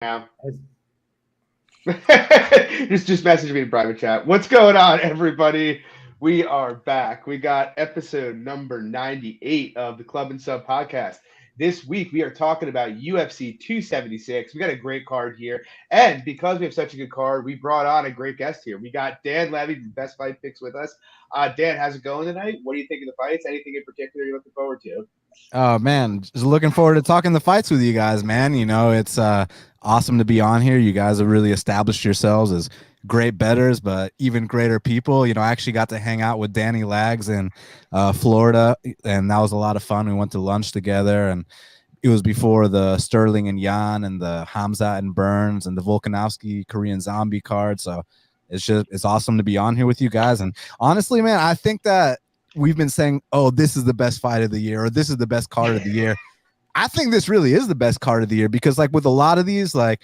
now. just message me in private chat. What's going on, everybody? We are back. We got episode number 98 of the Club and Sub podcast. This week we are talking about UFC 276. We got a great card here, and because we have such a good card, we brought on a great guest here. We got Dan Levy from Best Fight Picks with us. Dan, how's it going tonight? What do you think of the fights? Anything in particular you're looking forward to? Oh man, just looking forward to talking the fights with you guys, man. You know, it's awesome to be on here. You guys have really established yourselves as great bettors, but even greater people. You know, I actually got to hang out with Danny Lags in Florida, and that was a lot of fun. We went to lunch together, and it was before the Sterling and Yan and the Hamza and Burns and the Volkanovski Korean Zombie card. So it's awesome to be on here with you guys. And honestly, man, I think that we've been saying, oh, this is the best fight of the year, or this is the best card of the year. I think this really is the best card of the year because, like, with a lot of these, like,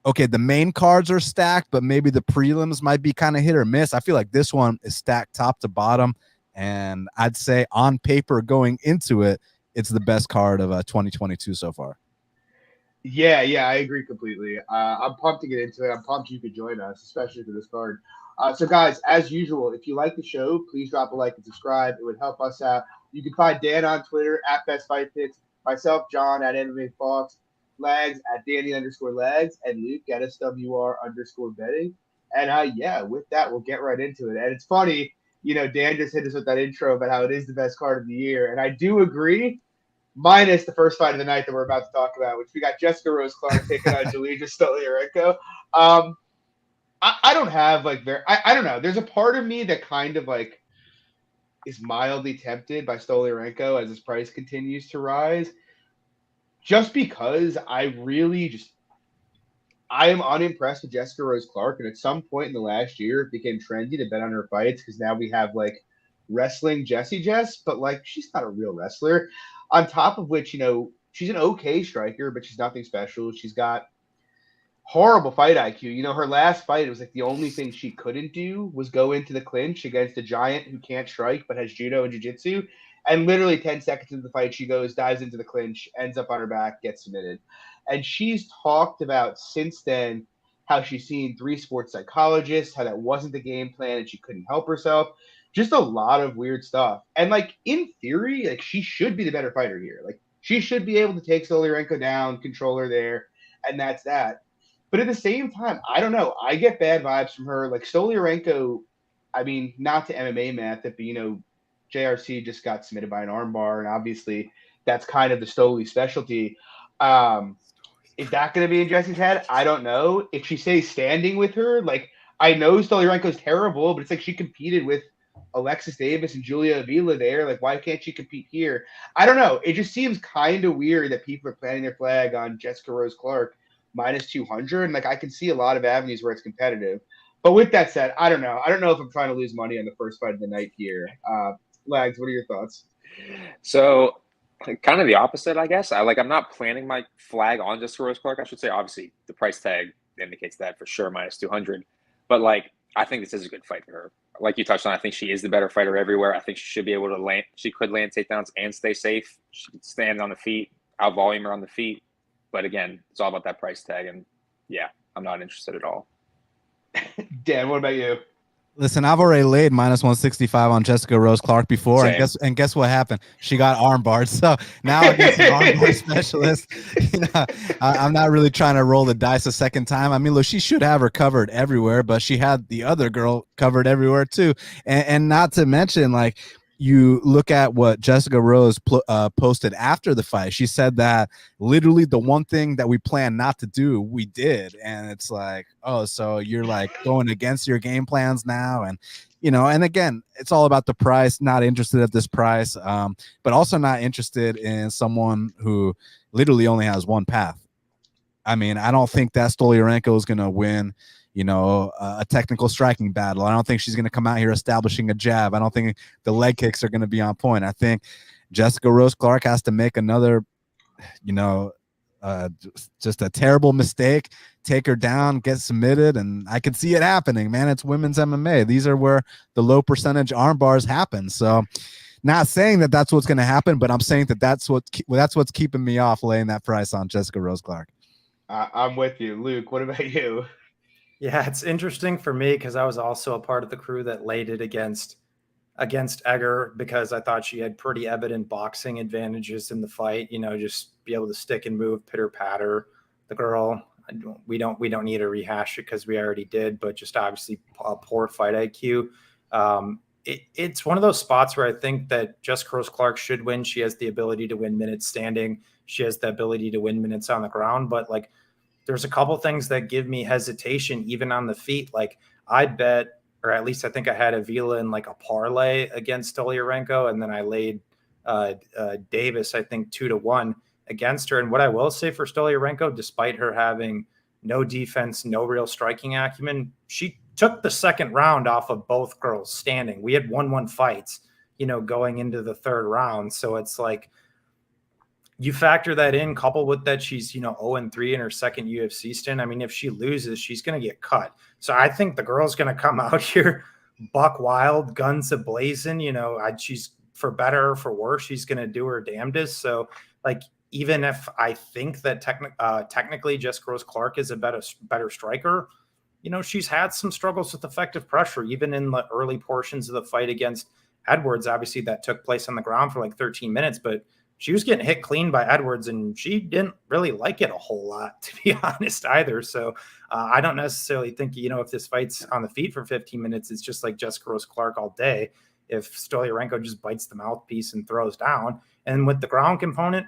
okay, the main cards are stacked, but maybe the prelims might be kind of hit or miss. I feel like this one is stacked top to bottom, and I'd say on paper going into it, it's the best card of 2022 so far. Yeah, I agree completely. I'm pumped to get into it. I'm pumped you could join us, especially for this card. So, guys, as usual, if you like the show, please drop a like and subscribe. It would help us out. You can find Dan on Twitter at Best Fight Picks, myself, John, at MMA Fox, Lags at Danny_Lags, and Luke at SWR_betting. And with that, we'll get right into it. And it's funny, Dan just hit us with that intro about how it is the best card of the year. And I do agree, minus the first fight of the night that we're about to talk about, which we got Jessica Rose Clark taking on Julija Stoliarenko. I don't have I don't know. There's a part of me that kind of is mildly tempted by Stoliarenko as his price continues to rise, just because I am unimpressed with Jessica Rose Clark, and at some point in the last year it became trendy to bet on her fights because now we have wrestling Jess, but she's not a real wrestler. On top of which, she's an okay striker, but she's nothing special. She's got horrible fight IQ. Her last fight, it was the only thing she couldn't do was go into the clinch against a giant who can't strike but has judo and jiu-jitsu. And literally 10 seconds into the fight, she dives into the clinch, ends up on her back, gets submitted. And she's talked about since then how she's seen 3 sports psychologists, how that wasn't the game plan and she couldn't help herself. Just a lot of weird stuff. And in theory, she should be the better fighter here. She should be able to take Stoliarenko down, control her there, and that's that. But at the same time, I don't know. I get bad vibes from her. Stoliarenko, I mean, not to MMA math, but JRC just got submitted by an armbar, and obviously that's kind of the Stoli specialty. Is that going to be in Jesse's head? I don't know. If she stays standing with her, I know Stoliarenko's terrible, but it's she competed with Alexis Davis and Julia Avila there. Why can't she compete here? I don't know. It just seems kind of weird that people are planting their flag on Jessica Rose Clark minus 200. And I can see a lot of avenues where it's competitive. But with that said, I don't know. I don't know if I'm trying to lose money on the first fight of the night here. Lags, what are your thoughts? So kind of the opposite, I guess. I'm not planting my flag on Jessica Rose Clark, I should say. Obviously, the price tag indicates that for sure, minus 200. But I think this is a good fight for her. Like you touched on, I think she is the better fighter everywhere. I think she should be able to land. She could land takedowns and stay safe. She could stand on the feet, out volume her on the feet. But again, it's all about that price tag. And yeah, I'm not interested at all. Dan, what about you? Listen, I've already laid minus 165 on Jessica Rose Clark before, Same. and guess what happened? She got armbarred. So now against an armbar specialist, I'm not really trying to roll the dice a second time. I mean, look, she should have her covered everywhere, but she had the other girl covered everywhere too. And not to mention, you look at what Jessica Rose posted after the fight. She said that literally the one thing that we planned not to do, we did. And it's oh, so you're going against your game plans now. And, and again, it's all about the price, not interested at this price, but also not interested in someone who literally only has one path. I mean, I don't think that Stoliarenko is going to win a technical striking battle. I don't think she's going to come out here establishing a jab. I don't think the leg kicks are going to be on point. I think Jessica Rose Clark has to make another, just a terrible mistake, take her down, get submitted, and I can see it happening, man. It's women's MMA. These are where the low percentage arm bars happen. So not saying that that's what's going to happen, but I'm saying that that's what's keeping me off laying that price on Jessica Rose Clark. I'm with you, Luke. What about you? Yeah, it's interesting for me because I was also a part of the crew that laid it against Egger because I thought she had pretty evident boxing advantages in the fight. Just be able to stick and move, pitter patter. The girl, we don't need to rehash it because we already did. But just obviously a poor fight IQ. It's one of those spots where I think that Jessica Rose Clark should win. She has the ability to win minutes standing. She has the ability to win minutes on the ground. But like, there's a couple things that give me hesitation even on the feet. Like I'd bet, or at least I think I had Avila in like a parlay against Stoliarenko, and then I laid Davis, I think 2-1 against her. And what I will say for Stoliarenko, despite her having no defense, no real striking acumen, she took the second round off of both girls standing. We had 1-1 fights, going into the third round. So it's like, you factor that in, coupled with that she's 0-3 in her second UFC stint. I mean, if she loses, she's going to get cut. So I think the girl's going to come out here buck wild, guns ablazing. She's, for better or for worse, she's going to do her damnedest. So like, even if I think that technically Jessica Rose Clark is a better striker, she's had some struggles with effective pressure, even in the early portions of the fight against Edwards. Obviously, that took place on the ground for like 13 minutes, but she was getting hit clean by Edwards, and she didn't really like it a whole lot, to be honest, either. So I don't necessarily think, if this fight's on the feet for 15 minutes, it's just like Jessica Rose Clark all day. If Stoliarenko just bites the mouthpiece and throws down. And with the ground component,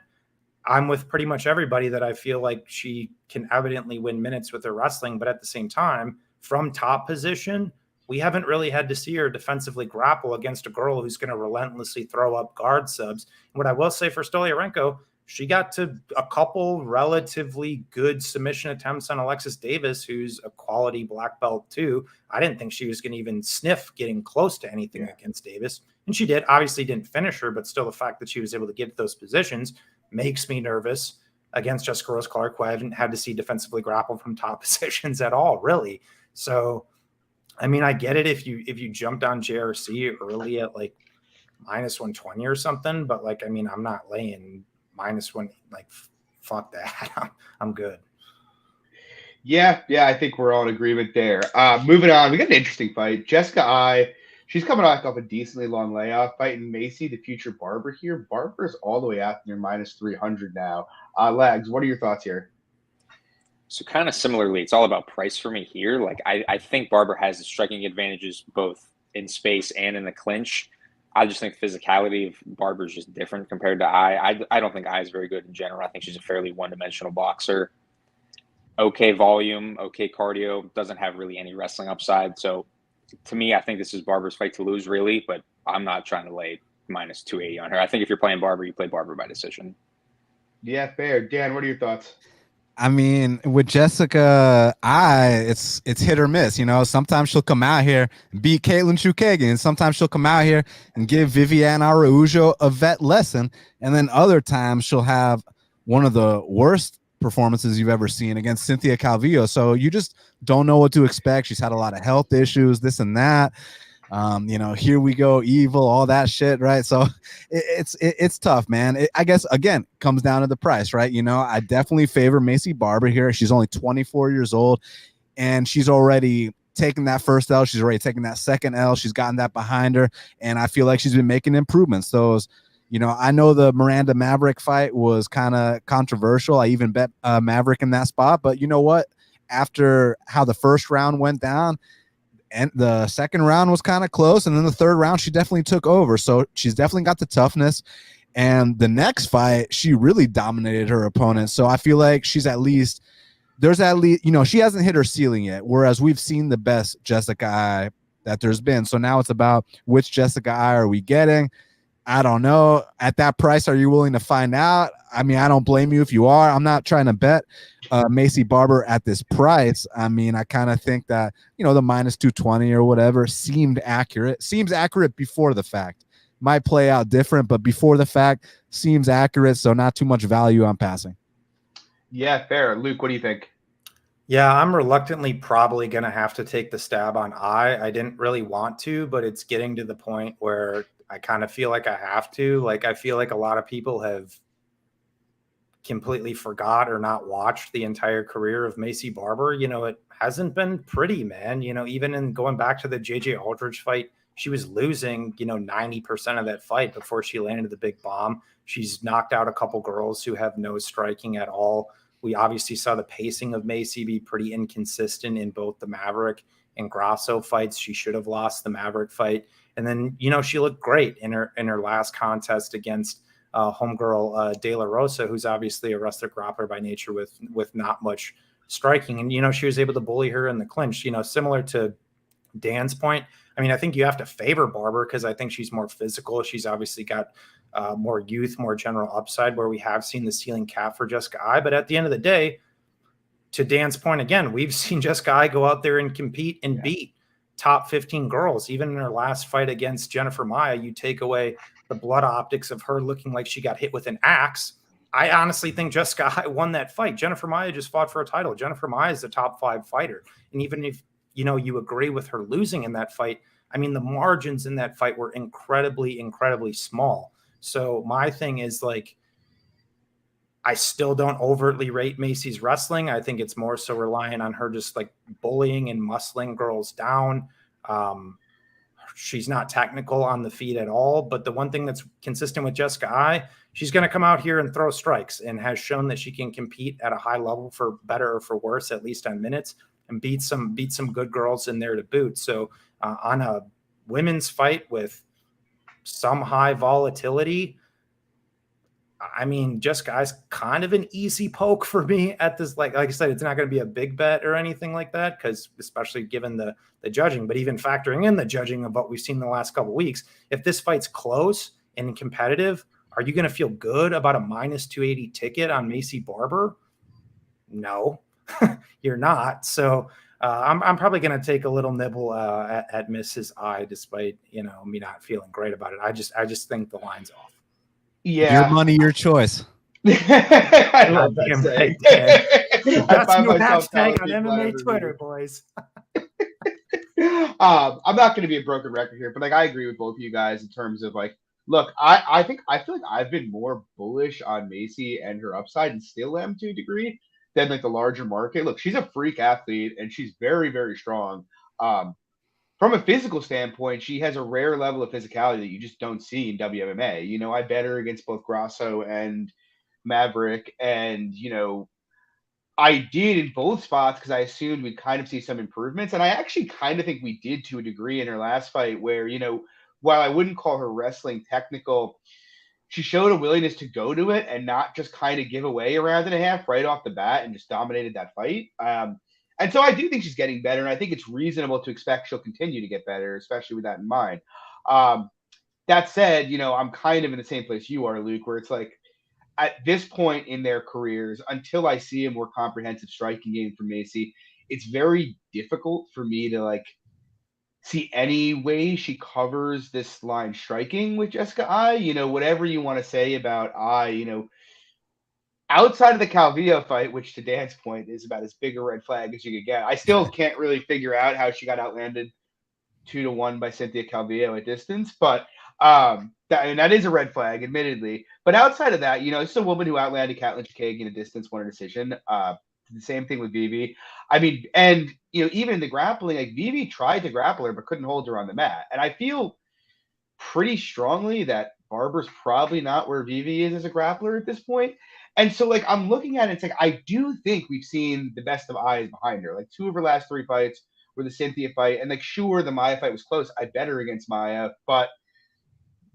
I'm with pretty much everybody that I feel like she can evidently win minutes with her wrestling. But at the same time, from top position, we haven't really had to see her defensively grapple against a girl who's going to relentlessly throw up guard subs. And what I will say for Stoliarenko, she got to a couple relatively good submission attempts on Alexis Davis, who's a quality black belt too. I didn't think she was going to even sniff getting close to anything against Davis. And she did. Obviously didn't finish her, but still the fact that she was able to get those positions makes me nervous against Jessica Rose Clark, who I haven't had to see defensively grapple from top positions at all, really. So, I mean, I get it if you jumped on JRC early at like -120 or something, but like, I mean, I'm not laying -1. Like, fuck that. I'm good. Yeah, I think we're all in agreement there. Moving on, we got an interesting fight. Jessica she's coming off a decently long layoff, fighting Macy, the future Barber here. Barber's all the way out near -300 now. Lags, what are your thoughts here? So kind of similarly, it's all about price for me here. Like I think Barber has the striking advantages both in space and in the clinch. I just think physicality of Barber is just different compared to I don't think I is very good in general. I think she's a fairly one-dimensional boxer. Okay volume, okay cardio, doesn't have really any wrestling upside. So to me, I think this is Barber's fight to lose, really, but I'm not trying to lay -280 on her. I think if you're playing Barber, you play Barber by decision. Yeah, fair. Dan, what are your thoughts? I mean, with Jessica, it's hit or miss. Sometimes she'll come out here and beat Caitlin Chukagian, and sometimes she'll come out here and give Viviane Araújo a vet lesson, and then other times she'll have one of the worst performances you've ever seen against Cynthia Calvillo. So you just don't know what to expect. She's had a lot of health issues, this and that. Here we go, evil, all that shit, right? So it's tough, man. I guess again comes down to the price, right? I definitely favor Macy Barber here. She's only 24 years old, and she's already taken that first L. She's already taken that second L. She's gotten that behind her, and I feel like she's been making improvements. Those, I know the Miranda Maverick fight was kind of controversial. I even bet Maverick in that spot, but you know what? After how the first round went down, and the second round was kind of close, and then the third round she definitely took over. So she's definitely got the toughness, and the next fight she really dominated her opponent. So I feel like she hasn't hit her ceiling yet, whereas we've seen the best Jessica Eye that there's been. So now it's about which Jessica Eye are we getting. I don't know. At that price, are you willing to find out? I mean, I don't blame you if you are. I'm not trying to bet Macy Barber at this price. I mean, I kind of think that, the -220 or whatever seemed accurate. Seems accurate before the fact. Might play out different, but before the fact seems accurate, so not too much value on passing. Yeah, fair. Luke, what do you think? Yeah, I'm reluctantly probably going to have to take the stab on I didn't really want to, but it's getting to the point where I kind of feel like I have to. Like, I feel like a lot of people have completely forgot or not watched the entire career of Macy Barber, you know, it hasn't been pretty, man. You know, even in going back to the JJ Aldridge fight, she was losing, you know, 90% of that fight before she landed the big bomb. She's knocked out a couple girls who have no striking at all. We obviously saw the pacing of Macy be pretty inconsistent in both the Maverick and Grasso fights. She should have lost the Maverick fight. And then, you know, she looked great in her last contest against homegirl De La Rosa, who's obviously a wrestler grappler by nature with not much striking. And, you know, she was able to bully her in the clinch, you know, similar to Dan's point. I mean, I think you have to favor Barber because I think she's more physical. She's obviously got more youth, more general upside, where we have seen the ceiling cap for Jessica Eye. But at the end of the day, to Dan's point again, we've seen Jessica Eye go out there and compete and beat top 15 girls. Even in her last fight against Jennifer Maia, you take away the blood optics of her looking like she got hit with an axe. I honestly think Jessica Eye won that fight. Jennifer Maia just fought for a title. Jennifer Maia is a top 5 fighter. And even if, you know, you agree with her losing in that fight, I mean, the margins in that fight were incredibly, incredibly small. So my thing is, like, I still don't overtly rate Macy's wrestling. I think it's more so relying on her just like bullying and muscling girls down. She's not technical on the feet at all. But the one thing that's consistent with Jessica Eye, she's going to come out here and throw strikes, and has shown that she can compete at a high level, for better or for worse, at least on minutes, and beat some good girls in there to boot. So on a women's fight with some high volatility, I mean, Jessica Eye's kind of an easy poke for me at this. Like I said, it's not going to be a big bet or anything like that, because especially given the judging, but even factoring in the judging of what we've seen in the last couple of weeks, if this fight's close and competitive, are you going to feel good about a minus 280 ticket on Macy Barber? No, you're not. So I'm probably going to take a little nibble at Mrs. Eye, despite, you know, me not feeling great about it. I just think the line's off. Yeah. Your money, your choice. I love that saying. That's new hashtag on MMA Twitter, boys. I'm not going to be a broken record here, but like, I agree with both of you guys in terms of like, look, I feel like I've been more bullish on Macy and her upside, and still am to a degree, than like the larger market. Look, she's a freak athlete and she's very, very strong. From a physical standpoint, she has a rare level of physicality that you just don't see in WMMA. You know, I bet her against both Grasso and Maverick, and, you know, I did in both spots because I assumed we'd kind of see some improvements. And I actually kind of think we did to a degree in her last fight, where, you know, while I wouldn't call her wrestling technical, she showed a willingness to go to it and not just kind of give away a round and a half right off the bat, and just dominated that fight. And so I do think she's getting better, and I think it's reasonable to expect she'll continue to get better, especially with that in mind. That said, you know, I'm kind of in the same place you are, Luke, where it's like, at this point in their careers, until I see a more comprehensive striking game from Macy, it's very difficult for me to like see any way she covers this line striking with Jessica Eye. You know, whatever you want to say about Eye, you know, outside of the Calvillo fight, which to Dan's point is about as big a red flag as you could get, I still can't really figure out how she got outlanded 2-1 by Cynthia Calvillo at distance. But that is a red flag, admittedly. But outside of that, you know, it's a woman who outlanded Katlyn Chookagian a distance, won a decision. The same thing with Vivi. I mean, and, you know, even in the grappling, like, Vivi tried to grapple her but couldn't hold her on the mat. And I feel pretty strongly that Barber's probably not where Vivi is as a grappler at this point. And so, like, I'm looking at it, it's like, I do think we've seen the best of Eyes behind her. Like, 2 of her last 3 fights were the Cynthia fight. And, like, sure, the Maia fight was close. I bet her against Maia. But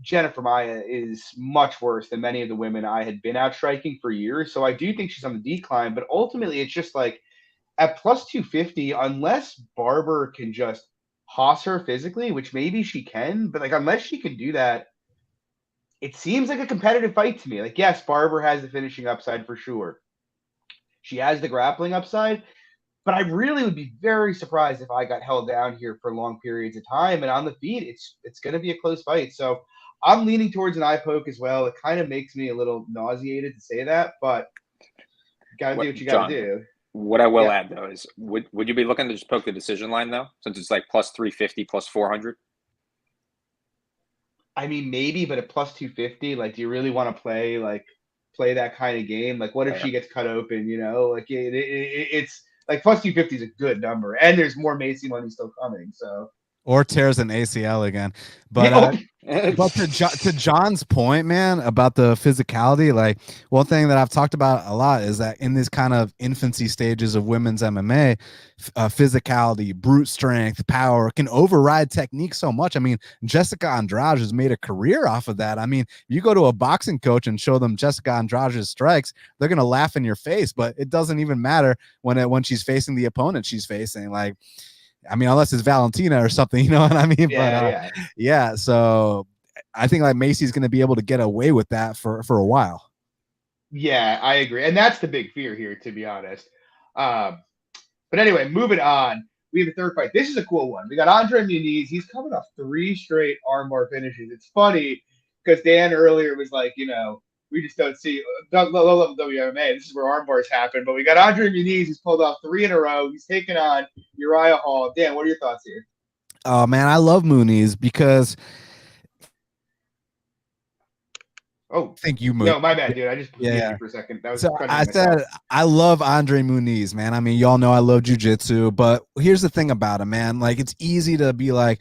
Jennifer Maia is much worse than many of the women I had been out striking for years. So I do think she's on the decline. But ultimately, it's just like, at plus 250, unless Barber can just hoss her physically, which maybe she can, but, like, unless she can do that, it seems like a competitive fight to me. Like, yes, Barber has the finishing upside for sure. She has the grappling upside, but I really would be very surprised if I got held down here for long periods of time. And on the feet, it's going to be a close fight. So I'm leaning towards an eye poke as well. It kind of makes me a little nauseated to say that, but you got to do what you got to do. What I will add, though, is would you be looking to just poke the decision line, though, since it's like plus 350, plus 400? I mean, maybe, but at plus 250, like, do you really want to play, like, play that kind of game. Like, what if Yeah. she gets cut open? You know, like it's like plus 250 is a good number, and there's more Macy money still coming. So Or tears an ACL again. But But to John's point, man, about the physicality, like one thing that I've talked about a lot is that in these kind of infancy stages of women's MMA, physicality, brute strength, power can override technique so much. I mean, Jessica Andrade has made a career off of that. I mean, you go to a boxing coach and show them Jessica Andrade's strikes, they're gonna laugh in your face, but it doesn't even matter when she's facing the opponent she's facing. Like, I mean, unless it's Valentina or something, you know what I mean? Yeah. So I think like Macy's going to be able to get away with that for a while. Yeah, I agree. And that's the big fear here, to be honest. But anyway, moving on. We have a third fight. This is a cool one. We got Andre Muniz. He's coming off 3 straight armbar finishes. It's funny because Dan earlier was like, you know, we just don't see low-level WMA. This is where arm bars happen. But we got Andre Muniz, who's pulled off 3 in a row. He's taken on Uriah Hall. Dan, what are your thoughts here? Oh, man, I love Muniz because thank you, Muniz. No, my bad, dude. I just muted you for a second. That was so I said I love Andre Muniz, man. I mean, y'all know I love jiu-jitsu, but here's the thing about him, man. Like, it's easy to be like,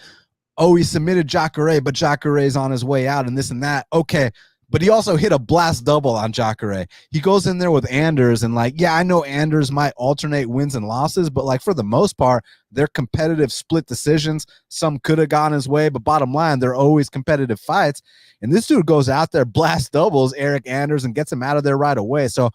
oh, he submitted Jacare, but Jacare's on his way out and this and that. Okay. But he also hit a blast double on Jacare. He goes in there with Anders, and like, yeah, I know Anders might alternate wins and losses, but like for the most part, they're competitive split decisions. Some could have gone his way, but bottom line, they're always competitive fights. And this dude goes out there, blast doubles Eric Anders, and gets him out of there right away. So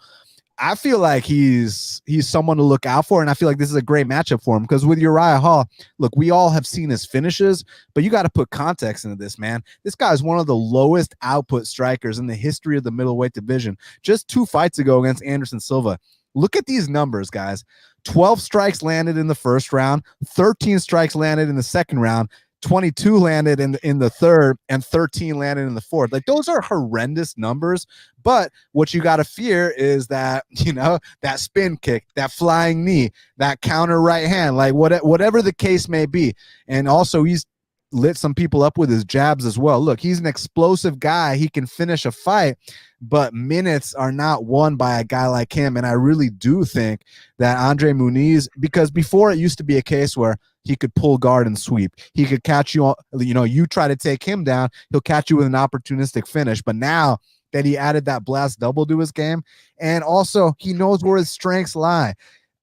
I feel like he's someone to look out for, and I feel like this is a great matchup for him because with Uriah Hall, look, we all have seen his finishes, but you got to put context into this, man. This guy is one of the lowest output strikers in the history of the middleweight division. Just 2 fights ago against Anderson Silva. Look at these numbers, guys. 12 strikes landed in the first round, 13 strikes landed in the second round, 22 landed in the third, and 13 landed in the fourth. Like, those are horrendous numbers. But what you got to fear is that, you know, that spin kick, that flying knee, that counter right hand, like whatever the case may be. And also he's lit some people up with his jabs as well. Look, he's an explosive guy. He can finish a fight, but minutes are not won by a guy like him. And I really do think that Andre Muniz, because before it used to be a case where he could pull guard and sweep. He could catch you, you know, you try to take him down, he'll catch you with an opportunistic finish. But now that he added that blast double to his game, and also he knows where his strengths lie.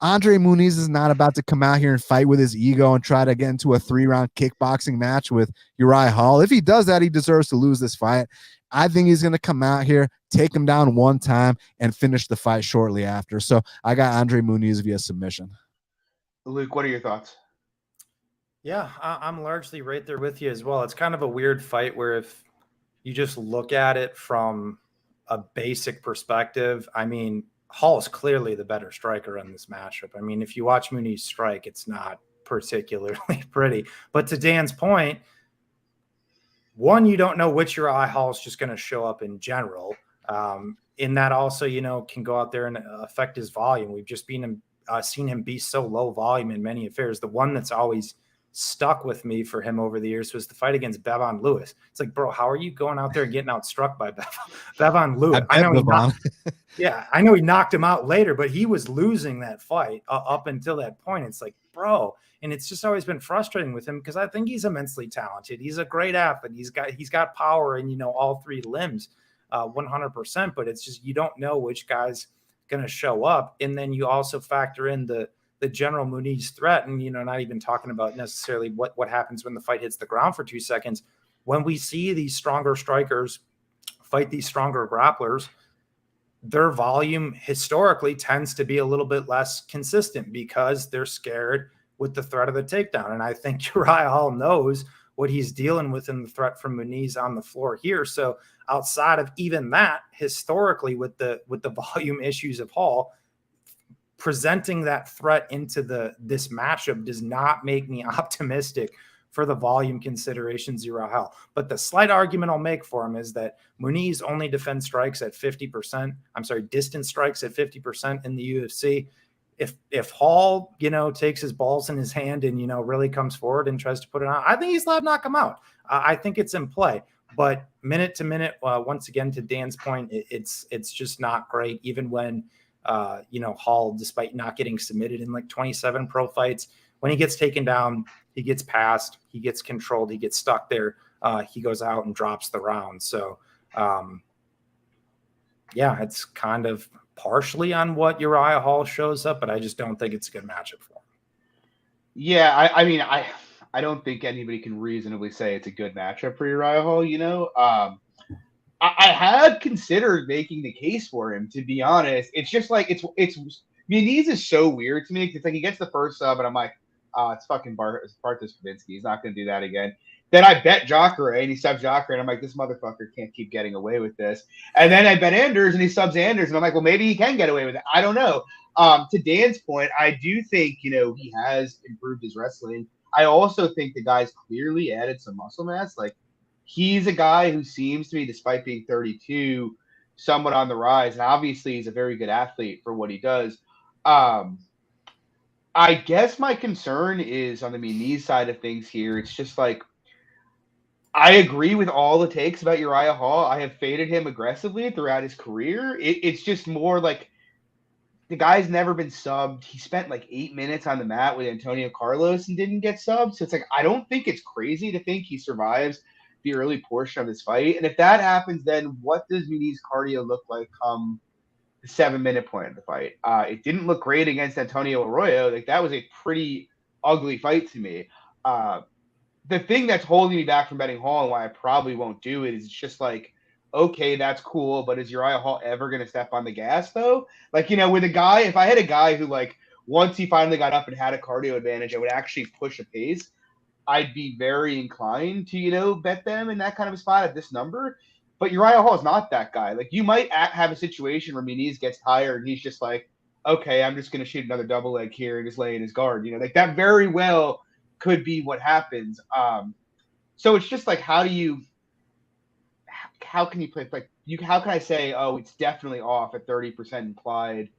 Andre Muniz is not about to come out here and fight with his ego and try to get into a 3-round kickboxing match with Uriah Hall. If he does that, he deserves to lose this fight. I think he's going to come out here, take him down one time, and finish the fight shortly after. So I got Andre Muniz via submission. Luke, what are your thoughts? Yeah, I'm largely right there with you as well. It's kind of a weird fight where if you just look at it from a basic perspective, I mean, Hall is clearly the better striker in this matchup. I mean, if you watch Muniz strike, it's not particularly pretty. But to Dan's point, one, you don't know which Uriah Hall is just going to show up in general. In that also, you know, can go out there and affect his volume. We've just seen him be so low volume in many affairs. The one that's always stuck with me for him over the years was the fight against Bevon Lewis. It's like, bro, how are you going out there and getting outstruck by Bevon Lewis? I know he knocked him out later, but he was losing that fight up until that point. It's like, bro, and it's just always been frustrating with him because I think he's immensely talented. He's a great athlete. He's got power in, you know, all 3 limbs, 100%. But it's just you don't know which guy's going to show up, and then you also factor in the general Muniz threat, and, you know, not even talking about necessarily what happens when the fight hits the ground for 2 seconds. When we see these stronger strikers fight these stronger grapplers, their volume historically tends to be a little bit less consistent because they're scared with the threat of the takedown. And I think Uriah Hall knows what he's dealing with in the threat from Muniz on the floor here. So outside of even that, historically with the volume issues of Hall, presenting that threat into this matchup does not make me optimistic for the volume considerations Uriah Hall. But the slight argument I'll make for him is that Muniz only defends strikes at 50%. I'm sorry, distance strikes at 50% in the UFC. If Hall, you know, takes his balls in his hand and, you know, really comes forward and tries to put it on, I think he's allowed to knock him out. I think it's in play. But minute to minute, once again, to Dan's point, it's just not great. Even when, Hall, despite not getting submitted in like 27 pro fights, when he gets taken down, he gets passed, he gets controlled, he gets stuck there. He goes out and drops the round. So, it's kind of partially on what Uriah Hall shows up, but I just don't think it's a good matchup for him. Yeah, I mean, I don't think anybody can reasonably say it's a good matchup for Uriah Hall. I had considered making the case for him, to be honest. It's just like it's Muniz is so weird to me because it's like he gets the first sub and I'm like, it's fucking Bartos Kavinsky. He's not going to do that again. Then I bet Jacare and he subs Jacare and I'm like, this motherfucker can't keep getting away with this. And then I bet Anders and he subs Anders and I'm like, well, maybe he can get away with it. I don't know. To Dan's point, I do think, he has improved his wrestling. I also think the guy's clearly added some muscle mass. Like, he's a guy who seems to be, despite being 32, somewhat on the rise. And obviously he's a very good athlete for what he does. I guess my concern is on the Muniz side of things here. It's just like, I agree with all the takes about Uriah Hall. I have faded him aggressively throughout his career. It's just more like the guy's never been subbed. He spent like 8 minutes on the mat with Antonio Carlos and didn't get subbed. So it's like, I don't think it's crazy to think he survives the early portion of this fight. And if that happens, then what does Muniz cardio look like come the 7-minute point of the fight? It didn't look great against Antonio Arroyo. Like, that was a pretty ugly fight to me. The thing that's holding me back from betting Hall and why I probably won't do it is it's just like, okay, that's cool, but is Uriah Hall ever going to step on the gas, though? Like, with a guy, if I had a guy who, like, once he finally got up and had a cardio advantage, I would actually push a pace, I'd be very inclined to, bet them in that kind of a spot at this number. But Uriah Hall is not that guy. Like, you might have a situation where Muniz gets tired and he's just like, okay, I'm just going to shoot another double leg here and just lay in his guard. Like, that very well could be what happens. So it's just like, how can you play? Like, how can I say, oh, it's definitely off at 30% implied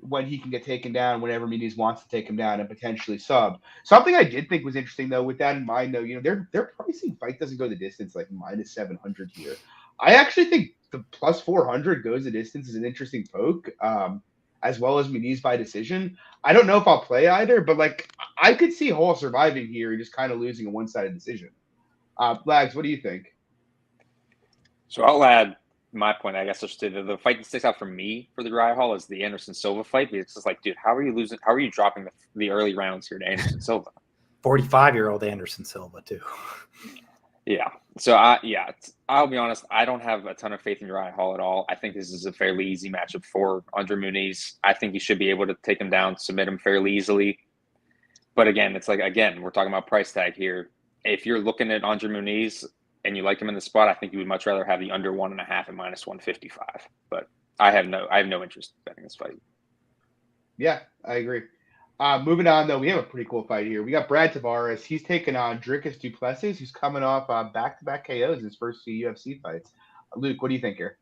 when he can get taken down whenever Muniz wants to take him down and potentially sub? Something I did think was interesting, though, with that in mind, though, their pricing fight doesn't go the distance, like minus 700 here. I actually think the plus 400 goes the distance is an interesting poke, as well as Muniz by decision. I don't know if I'll play either, but like, I could see Hall surviving here and just kind of losing a one-sided decision. Lags, what do you think? So I'll add my point, I guess, just to the fight that sticks out for me for the Uriah Hall is the Anderson Silva fight. Because it's just like, dude, how are you losing? How are you dropping the early rounds here to Anderson Silva? 45-year-old Anderson Silva too. Yeah. So I'll be honest. I don't have a ton of faith in Uriah Hall at all. I think this is a fairly easy matchup for Andre Muniz. I think he should be able to take him down, submit him fairly easily. But again, it's like, we're talking about price tag here. If you're looking at Andre Muniz and you like him in the spot, I think you would much rather have the under 1.5 at minus 155. But I have no interest in betting this fight. Yeah, I agree. Moving on, though, we have a pretty cool fight here. We got Brad Tavares. He's taking on Dricus Du Plessis, who's coming off back-to-back KOs in his first 2 UFC fights. Luke, what do you think here?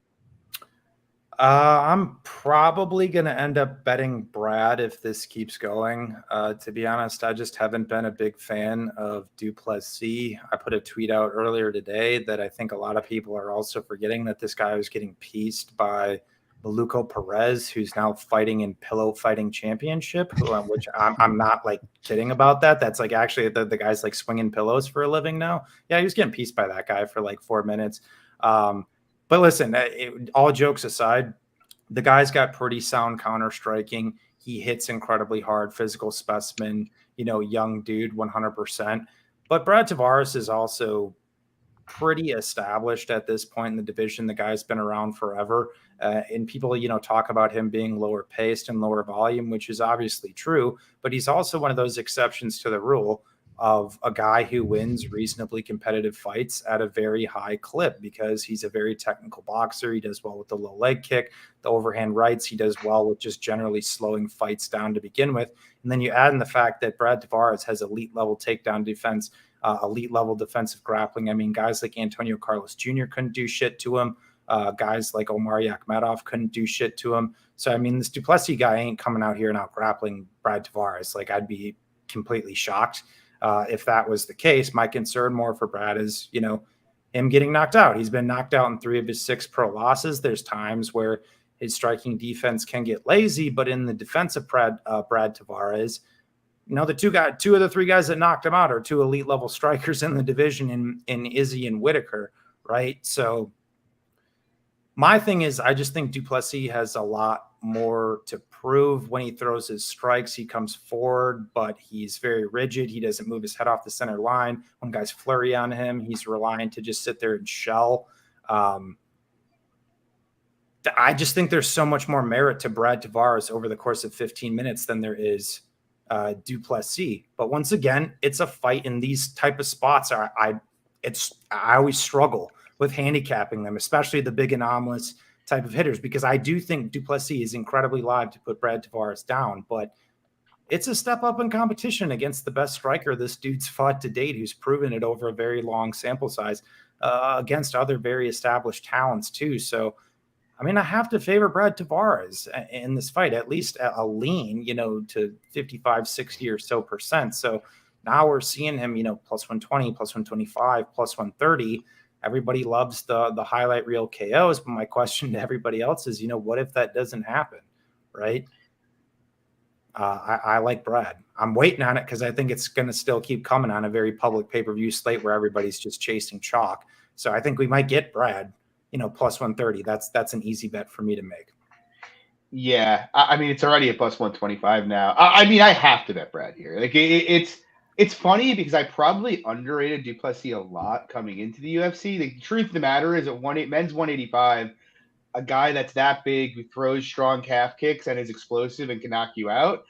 I'm probably going to end up betting Brad if this keeps going. To be honest, I just haven't been a big fan of Du Plessis. I put a tweet out earlier today that I think a lot of people are also forgetting that this guy was getting pieced by Maluco Perez, who's now fighting in Pillow Fighting Championship, which I'm not like kidding about that. That's like actually the guy's like swinging pillows for a living now. Yeah, he was getting pieced by that guy for like 4 minutes. But listen, all jokes aside, the guy's got pretty sound counter striking. He hits incredibly hard, physical specimen, young dude, 100%. But Brad Tavares is also pretty established at this point in the division. The guy's been around forever. And people, talk about him being lower paced and lower volume, which is obviously true. But he's also one of those exceptions to the rule of a guy who wins reasonably competitive fights at a very high clip because he's a very technical boxer. He does well with the low leg kick, the overhand rights. He does well with just generally slowing fights down to begin with. And then you add in the fact that Brad Tavares has elite level takedown defense, elite level defensive grappling. I mean, guys like Antonio Carlos Jr. couldn't do shit to him. Guys like Omari Akhmedov couldn't do shit to him. So, I mean, this Du Plessis guy ain't coming out here and out grappling Brad Tavares. Like, I'd be completely shocked if that was the case. My concern more for Brad is, him getting knocked out. He's been knocked out in 3 of his 6 pro losses. There's times where his striking defense can get lazy, but in the defense of Brad Tavares, the 2 of the 3 guys that knocked him out are 2 elite level strikers in the division in Izzy and Whitaker, right? So my thing is, I just think Du Plessis has a lot more to prove when he throws his strikes. He comes forward, but he's very rigid. He doesn't move his head off the center line. When guys flurry on him, he's reliant to just sit there and shell. I just think there's so much more merit to Brad Tavares over the course of 15 minutes than there is Du Plessis. But once again, it's a fight in these type of spots. I always struggle with handicapping them, especially the big anomalous type of hitters, because I do think Du Plessis is incredibly live to put Brad Tavares down, but it's a step up in competition against the best striker this dude's fought to date, who's proven it over a very long sample size against other very established talents too. So, I mean, I have to favor Brad Tavares in this fight, at least a lean, to 55, 60 or so %. So now we're seeing him, plus 120, plus 125, plus 130. Everybody loves the highlight reel KOs, but my question to everybody else is, what if that doesn't happen, right? I like Brad. I'm waiting on it because I think it's going to still keep coming on a very public pay-per-view slate where everybody's just chasing chalk. So I think we might get Brad, plus 130. That's an easy bet for me to make. Yeah, I mean, it's already a plus 125 now. I mean, I have to bet Brad here. Like, it's funny because I probably underrated Du Plessis a lot coming into the UFC. The truth of the matter is, at men's 185, a guy that's that big who throws strong calf kicks and is explosive and can knock you out,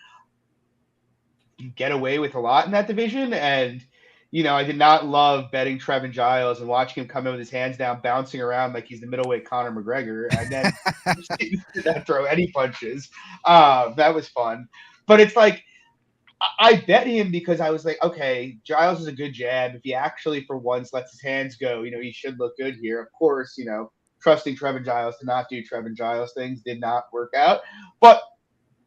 you get away with a lot in that division. And I did not love betting Trevin Giles and watching him come in with his hands down, bouncing around like he's the middleweight Conor McGregor, and then just did not throw any punches. That was fun. But it's like, I bet him because I was like, okay, Giles is a good jab. If he actually for once lets his hands go, he should look good here. Of course, trusting Trevin Giles to not do Trevin Giles things did not work out. But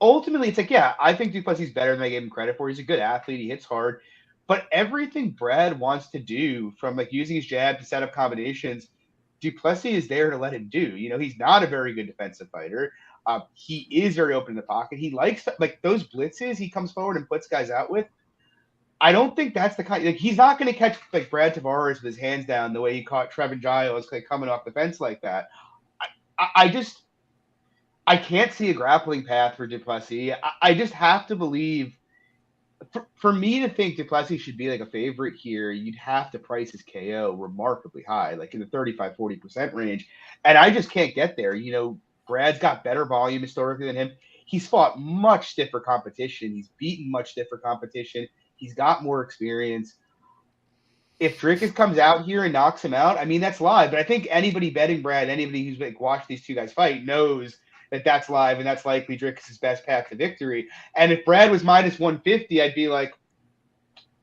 ultimately, it's like, yeah, I think Du Plessis is better than I gave him credit for. He's a good athlete. He hits hard. But everything Brad wants to do, from like using his jab to set up combinations, Du Plessis is there to let him do. He's not a very good defensive fighter. He is very open in the pocket. He likes like those blitzes he comes forward and puts guys out with. I don't think that's the kind. Like, he's not going to catch like Brad Tavares with his hands down the way he caught Trevin Giles like coming off the fence like that. I can't see a grappling path for Du Plessis. I just have to believe. For me to think Du Plessis should be like a favorite here, you'd have to price his KO remarkably high, like in the 35-40% range. And I just can't get there. Brad's got better volume historically than him. He's fought much stiffer competition. He's beaten much stiffer competition. He's got more experience. If Drickus comes out here and knocks him out, I mean, that's live. But I think anybody betting Brad, anybody who's like watched these two guys fight, knows that that's live and that's likely Drickus' best path to victory. And if Brad was minus 150, I'd be like,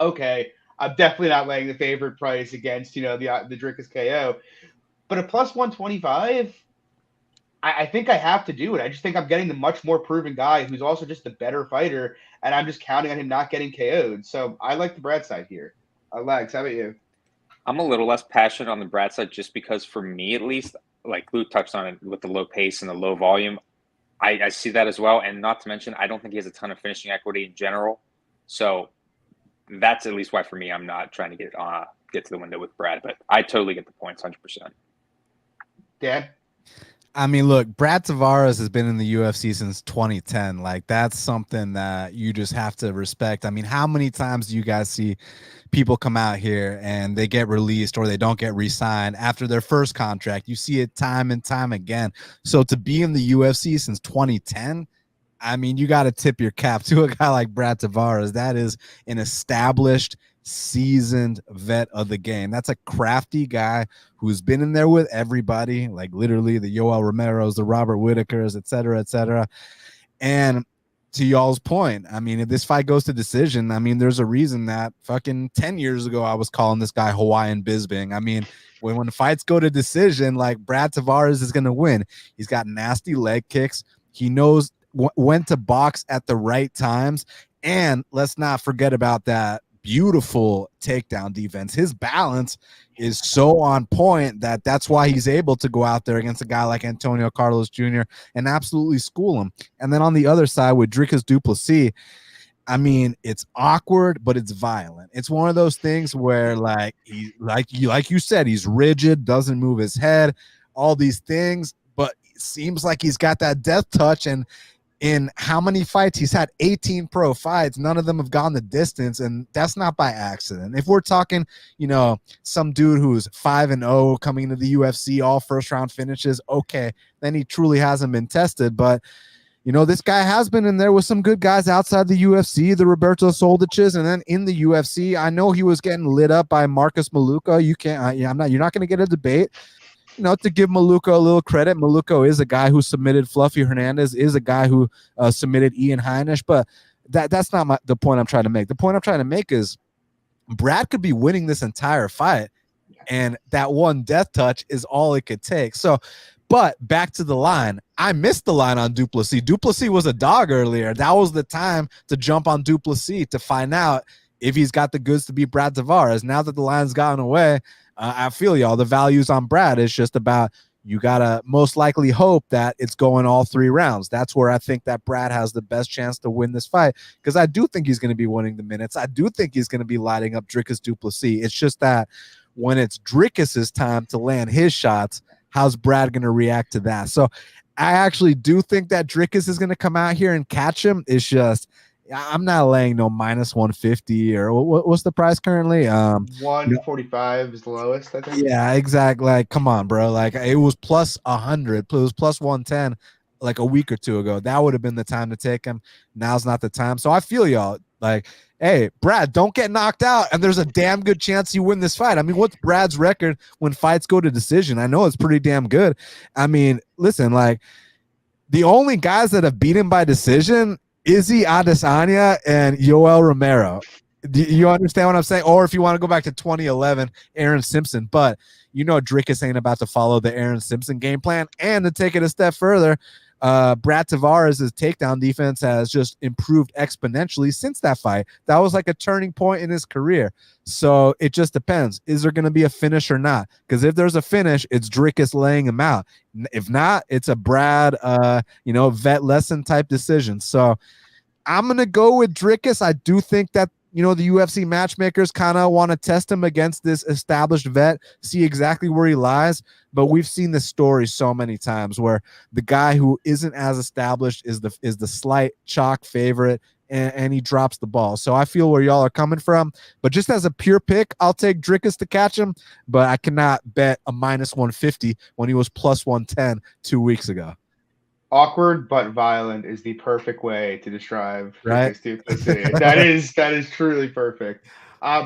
okay, I'm definitely not laying the favorite price against, the Drickus KO. But a plus 125, I think I have to do it. I just think I'm getting the much more proven guy who's also just the better fighter, and I'm just counting on him not getting KO'd. So I like the Brad side here. Lex, how about you? I'm a little less passionate on the Brad side just because, for me at least, like Luke touched on it with the low pace and the low volume, I see that as well. And not to mention, I don't think he has a ton of finishing equity in general. So that's at least why, for me, I'm not trying to get to the window with Brad. But I totally get the points, 100%. Dan? I mean, look, Brad Tavares has been in the UFC since 2010. Like, that's something that you just have to respect. I mean, how many times do you guys see people come out here and they get released or they don't get re-signed after their first contract? You see it time and time again. So to be in the UFC since 2010, I mean, you got to tip your cap to a guy like Brad Tavares. That is an established, seasoned vet of the game. That's a crafty guy who's been in there with everybody, like literally the Yoel Romeros, the Robert Whitakers, et cetera, et cetera. And to y'all's point, I mean, if this fight goes to decision, I mean, there's a reason that fucking 10 years ago I was calling this guy Hawaiian Bisping. I mean, when the fights go to decision, like, Brad Tavares is going to win. He's got nasty leg kicks. He knows when to box at the right times. And let's not forget about that beautiful takedown defense. His balance is so on point that's why he's able to go out there against a guy like Antonio Carlos Jr. and absolutely school him. And then on the other side with Dricus du Plessis, I mean, it's awkward, but it's violent. It's one of those things where, like you said, he's rigid, doesn't move his head, all these things, but it seems like he's got that death touch. And in how many fights? He's had 18 pro fights. None of them have gone the distance, and that's not by accident. If we're talking, some dude who's 5-0 coming into the UFC, all first-round finishes, okay, then he truly hasn't been tested, but this guy has been in there with some good guys outside the UFC, the Roberto Soldiches, and then in the UFC, I know he was getting lit up by Marcus Maluka. You're not going to get a debate. To give Maluka a little credit, Maluka is a guy who submitted Fluffy Hernandez, is a guy who submitted Ian Heinisch, but that's not the point I'm trying to make. The point I'm trying to make is Brad could be winning this entire fight, and that one death touch is all it could take. So, but back to the line. I missed the line on du Plessis. Du Plessis was a dog earlier. That was the time to jump on du Plessis to find out if he's got the goods to beat Brad Tavares. Now that the line's gotten away, I feel y'all. The values on Brad is just about you got to most likely hope that it's going all 3 rounds. That's where I think that Brad has the best chance to win this fight, because I do think he's going to be winning the minutes. I do think he's going to be lighting up Dricus du Plessis. It's just that when it's Dricus's time to land his shots, how's Brad going to react to that? So I actually do think that Dricus is going to come out here and catch him. It's just I'm not laying no minus 150 or what's the price currently? 145 is the lowest, I think. Yeah, exactly. Like, come on, bro. Like, it was plus 100. It was plus 110 like a week or two ago. That would have been the time to take him. Now's not the time. So I feel y'all. Like, hey, Brad, don't get knocked out, and there's a damn good chance you win this fight. I mean, what's Brad's record when fights go to decision? I know it's pretty damn good. I mean, listen, like, the only guys that have beat him by decision, Izzy Adesanya and Yoel Romero. Do you understand what I'm saying? Or if you want to go back to 2011, Aaron Simpson. But Dricus ain't about to follow the Aaron Simpson game plan. And to take it a step further, Brad Tavares' takedown defense has just improved exponentially since that fight. That was like a turning point in his career. So it just depends. Is there going to be a finish or not? Because if there's a finish, it's Dricus laying him out. If not, it's a Brad, vet lesson type decision. So I'm going to go with Dricus. I do think that the UFC matchmakers kind of want to test him against this established vet, see exactly where he lies. But we've seen this story so many times where the guy who isn't as established is the slight chalk favorite, and he drops the ball. So I feel where y'all are coming from. But just as a pure pick, I'll take Dricus to catch him. But I cannot bet a minus 150 when he was plus 110 2 weeks ago. Awkward but violent is the perfect way to describe right. That is truly perfect.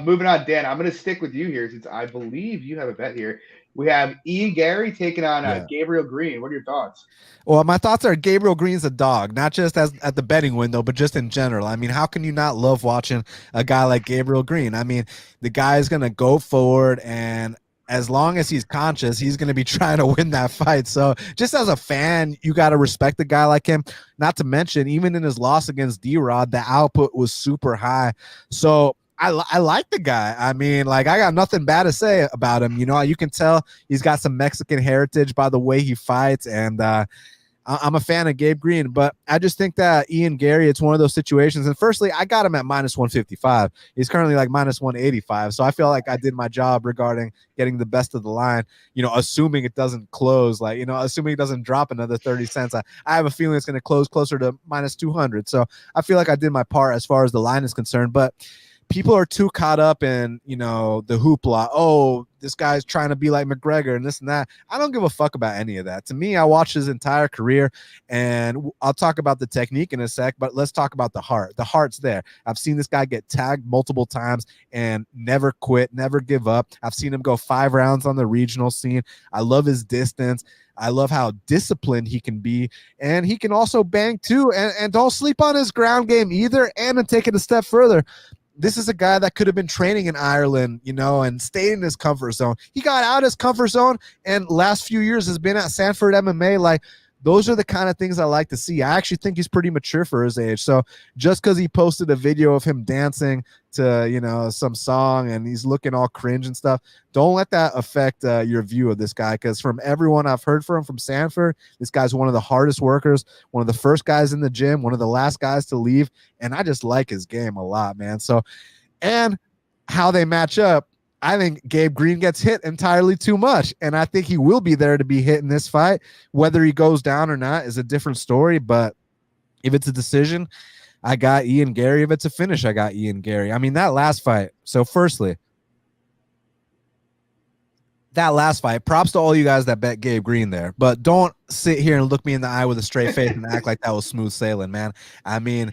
Moving on, Dan, I'm going to stick with you here since I believe you have a bet here. We have Ian Gary taking on Gabriel Green. What are your thoughts? Well, my thoughts are Gabriel Green's a dog, not just at the betting window, but just in general. I mean, how can you not love watching a guy like Gabriel Green? I mean, the guy is going to go forward, and as long as he's conscious, he's going to be trying to win that fight. So just as a fan, you got to respect a guy like him. Not to mention, even in his loss against D-Rod, the output was super high. So I like the guy. I mean, like, I got nothing bad to say about him. You can tell he's got some Mexican heritage by the way he fights. And I'm a fan of Gabe Green, but I just think that Ian Gary, it's one of those situations. And firstly, I got him at minus 155. He's currently like minus 185. So I feel like I did my job regarding getting the best of the line, assuming it doesn't close, assuming it doesn't drop another 30 cents. I have a feeling it's going to close closer to minus 200. So I feel like I did my part as far as the line is concerned, but people are too caught up in, the hoopla. Oh, this guy's trying to be like McGregor and this and that. I don't give a fuck about any of that. To me, I watched his entire career, and I'll talk about the technique in a sec, but let's talk about the heart. The heart's there. I've seen this guy get tagged multiple times and never quit, never give up. I've seen him go 5 rounds on the regional scene. I love his distance. I love how disciplined he can be, and he can also bang too. And don't sleep on his ground game either. And to take it a step further, this is a guy that could have been training in Ireland, and stayed in his comfort zone. He got out of his comfort zone, and last few years has been at Sanford MMA. Like, those are the kind of things I like to see. I actually think he's pretty mature for his age. So just because he posted a video of him dancing to, you know, some song and he's looking all cringe and stuff, don't let that affect your view of this guy, because from everyone I've heard from Sanford, this guy's one of the hardest workers, one of the first guys in the gym, one of the last guys to leave, and I just like his game a lot, man. So, and how they match up, I think Gabe Green gets hit entirely too much, and I think he will be there to be hit in this fight. Whether he goes down or not is a different story, but if it's a decision, I got Ian Gary. If it's a finish, I got Ian Gary. I mean, that last fight. So firstly, that last fight, props to all you guys that bet Gabe Green there, but don't sit here and look me in the eye with a straight face and act like that was smooth sailing, man. I mean,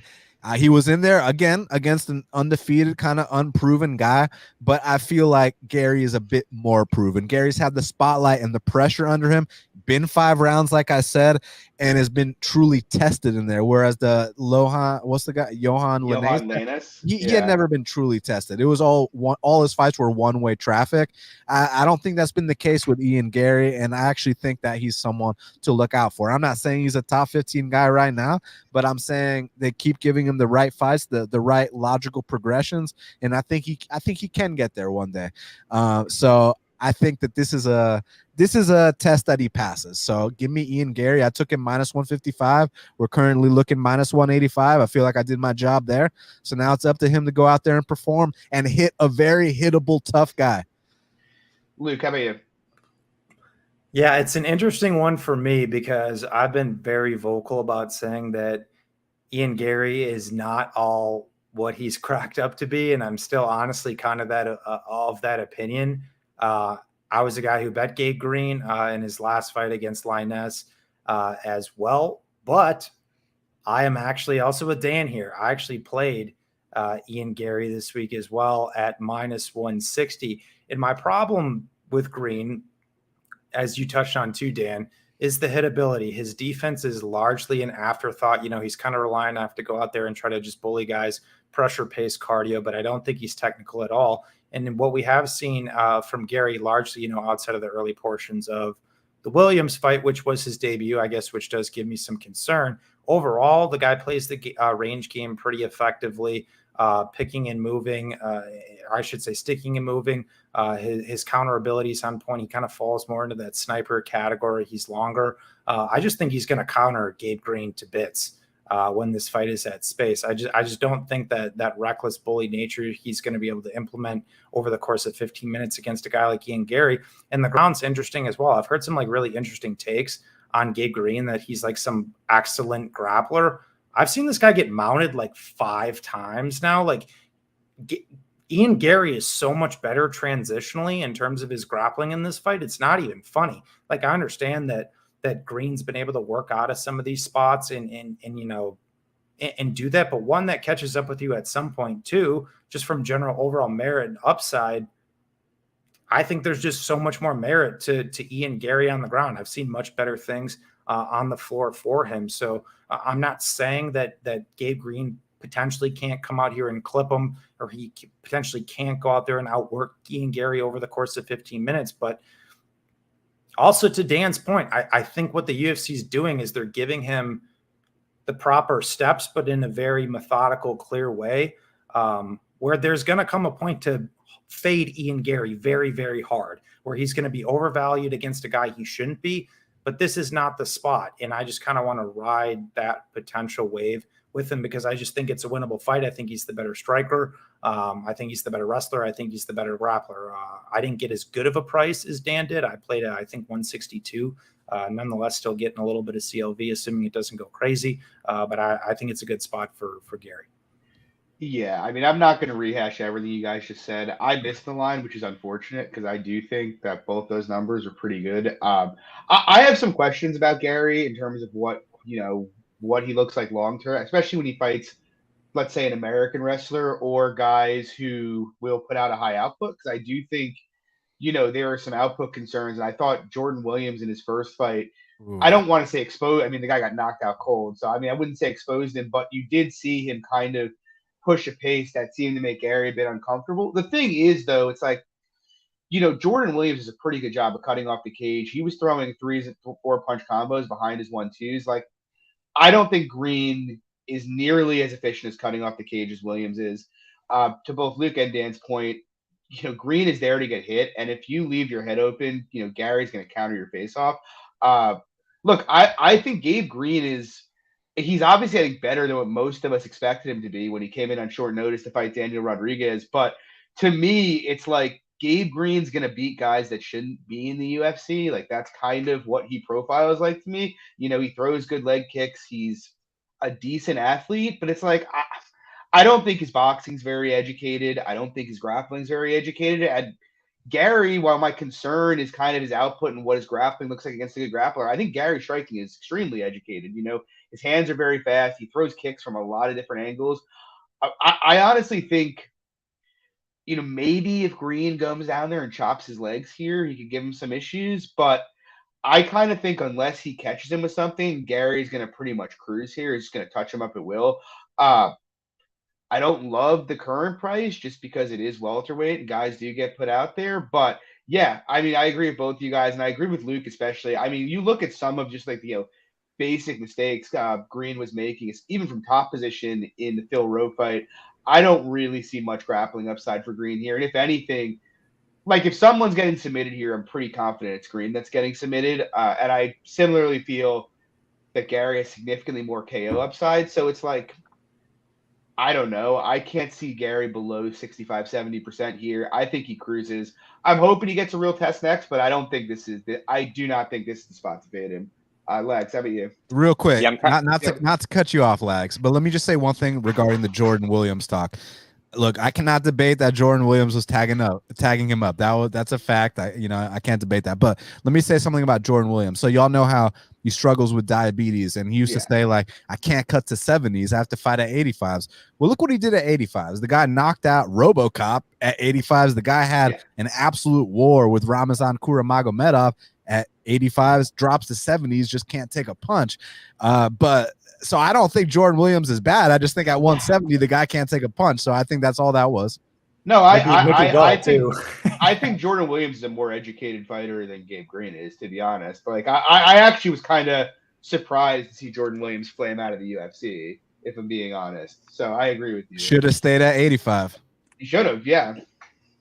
he was in there again against an undefeated, kind of unproven guy, but I feel like Gary is a bit more proven. Gary's had the spotlight and the pressure under him, been 5 rounds, like I said, and has been truly tested in there. Whereas the Johan Lainez, he had never been truly tested. It was all his fights were one-way traffic. I don't think that's been the case with Ian Gary, and I actually think that he's someone to look out for. I'm not saying he's a top 15 guy right now, but I'm saying they keep giving him the right fights, the right logical progressions, and I think he can get there one day. So I think that this is a test that he passes. So give me Ian Gary. I took him -155. We're currently looking -185. I feel like I did my job there. So now it's up to him to go out there and perform and hit a very hittable, tough guy. Luke, how about you? Yeah, it's an interesting one for me because I've been very vocal about saying that Ian Gary is not all what he's cracked up to be, and I'm still honestly kind of of that opinion. I was a guy who bet Gabe Green in his last fight against Lainez as well, but I am actually also with Dan here. I actually played Ian Gary this week as well at -160, and my problem with Green, as you touched on too, Dan, is the hitability. His defense is largely an afterthought. You know, he's kind of relying on to go out there and try to just bully guys, pressure pace cardio, but I don't think he's technical at all. And what we have seen from Gary largely, you know, outside of the early portions of the Williams fight, which was his debut, I guess, which does give me some concern. Overall, the guy plays the range game pretty effectively, picking and moving, I should say sticking and moving. His counter abilities on point. He kind of falls more into that sniper category. He's longer. I just think he's going to counter Gabe Green to bits when this fight is at space. I just don't think that reckless bully nature he's going to be able to implement over the course of 15 minutes against a guy like Ian Gary. And the ground's interesting as well. I've heard some like really interesting takes on Gabe Green that he's like some excellent grappler. I've seen this guy get mounted like 5 times now. Like Ian Gary is so much better transitionally in terms of his grappling in this fight. It's not even funny. Like I understand that Green's been able to work out of some of these spots and you know, and do that. But one that catches up with you at some point too, just from general overall merit and upside, I think there's just so much more merit to Ian Gary on the ground. I've seen much better things on the floor for him. So I'm not saying that Gabe Green potentially can't come out here and clip him, or he potentially can't go out there and outwork Ian Gary over the course of 15 minutes. But also to Dan's point, I think what the UFC is doing is they're giving him the proper steps, but in a very methodical, clear way, where there's going to come a point to fade Ian Gary very, very hard, where he's going to be overvalued against a guy he shouldn't be. But this is not the spot. And I just kind of want to ride that potential wave with him because I just think it's a winnable fight. I think he's the better striker. I think he's the better wrestler. I think he's the better grappler. I didn't get as good of a price as Dan did. I played at, I think, 162. Nonetheless, still getting a little bit of CLV, assuming it doesn't go crazy. But I think it's a good spot for Gary. Yeah, I mean, I'm not going to rehash everything you guys just said. I missed the line, which is unfortunate because I do think that both those numbers are pretty good. I have some questions about Gary in terms of what he looks like long term, especially when he fights, let's say, an American wrestler or guys who will put out a high output. Because I do think, there are some output concerns. And I thought Jordan Williams in his first fight, I don't want to say exposed. I mean, the guy got knocked out cold. So, I mean, I wouldn't say exposed him, but you did see him kind of push a pace that seemed to make Gary a bit uncomfortable. The thing is, though, it's like, Jordan Williams does a pretty good job of cutting off the cage. He was throwing 3s and 4-punch combos behind his 1-2s. Like, I don't think Green is nearly as efficient as cutting off the cage as Williams is. To both Luke and Dan's point, Green is there to get hit, and if you leave your head open, Gary's going to counter your face off. Look, I think Gabe Green he's obviously, I think, better than what most of us expected him to be when he came in on short notice to fight Daniel Rodriguez. But to me, it's like Gabe Green's going to beat guys that shouldn't be in the UFC. Like, that's kind of what he profiles like to me. He throws good leg kicks. He's a decent athlete, but it's like, I don't think his boxing's very educated. I don't think his grappling's very educated. And Gary, while my concern is kind of his output and what his grappling looks like against a good grappler, I think Gary's striking is extremely educated. His hands are very fast. He throws kicks from a lot of different angles. I honestly think, maybe if Green comes down there and chops his legs here, he could give him some issues. But I kind of think unless he catches him with something, Gary's going to pretty much cruise here. He's just going to touch him up at will. I don't love the current price just because it is welterweight and guys do get put out there. But yeah, I agree with both of you guys, and I agree with Luke especially. You look at some of just like basic mistakes Green was making, even from top position in the Phil Rowe fight. I don't really see much grappling upside for Green here. And if anything, like if someone's getting submitted here, I'm pretty confident it's Green that's getting submitted. And I similarly feel that Gary has significantly more KO upside. So it's like, I don't know. I can't see Gary below 65, 70% here. I think he cruises. I'm hoping he gets a real test next, but I do not think this is the spot to fade him. Lags, how about you? Real quick, not to cut you off, Lags, but let me just say one thing regarding the Jordan Williams talk. Look, I cannot debate that Jordan Williams was tagging him up. That's a fact. I can't debate that. But let me say something about Jordan Williams. So y'all know how he struggles with diabetes, and he used to say like, I can't cut to 70s. I have to fight at 85s. Well, look what he did at 85s. The guy knocked out RoboCop at 85s. The guy had an absolute war with Ramazan Kuramagomedov at 85s, drops to 70s, just can't take a punch. So I don't think Jordan Williams is bad. I just think at 170, the guy can't take a punch. So I think that's all that was. No, I think Jordan Williams is a more educated fighter than Gabe Green is, to be honest. Like I actually was kind of surprised to see Jordan Williams flame out of the UFC, if I'm being honest. So I agree with you. Should have stayed at 85. He should have, yeah.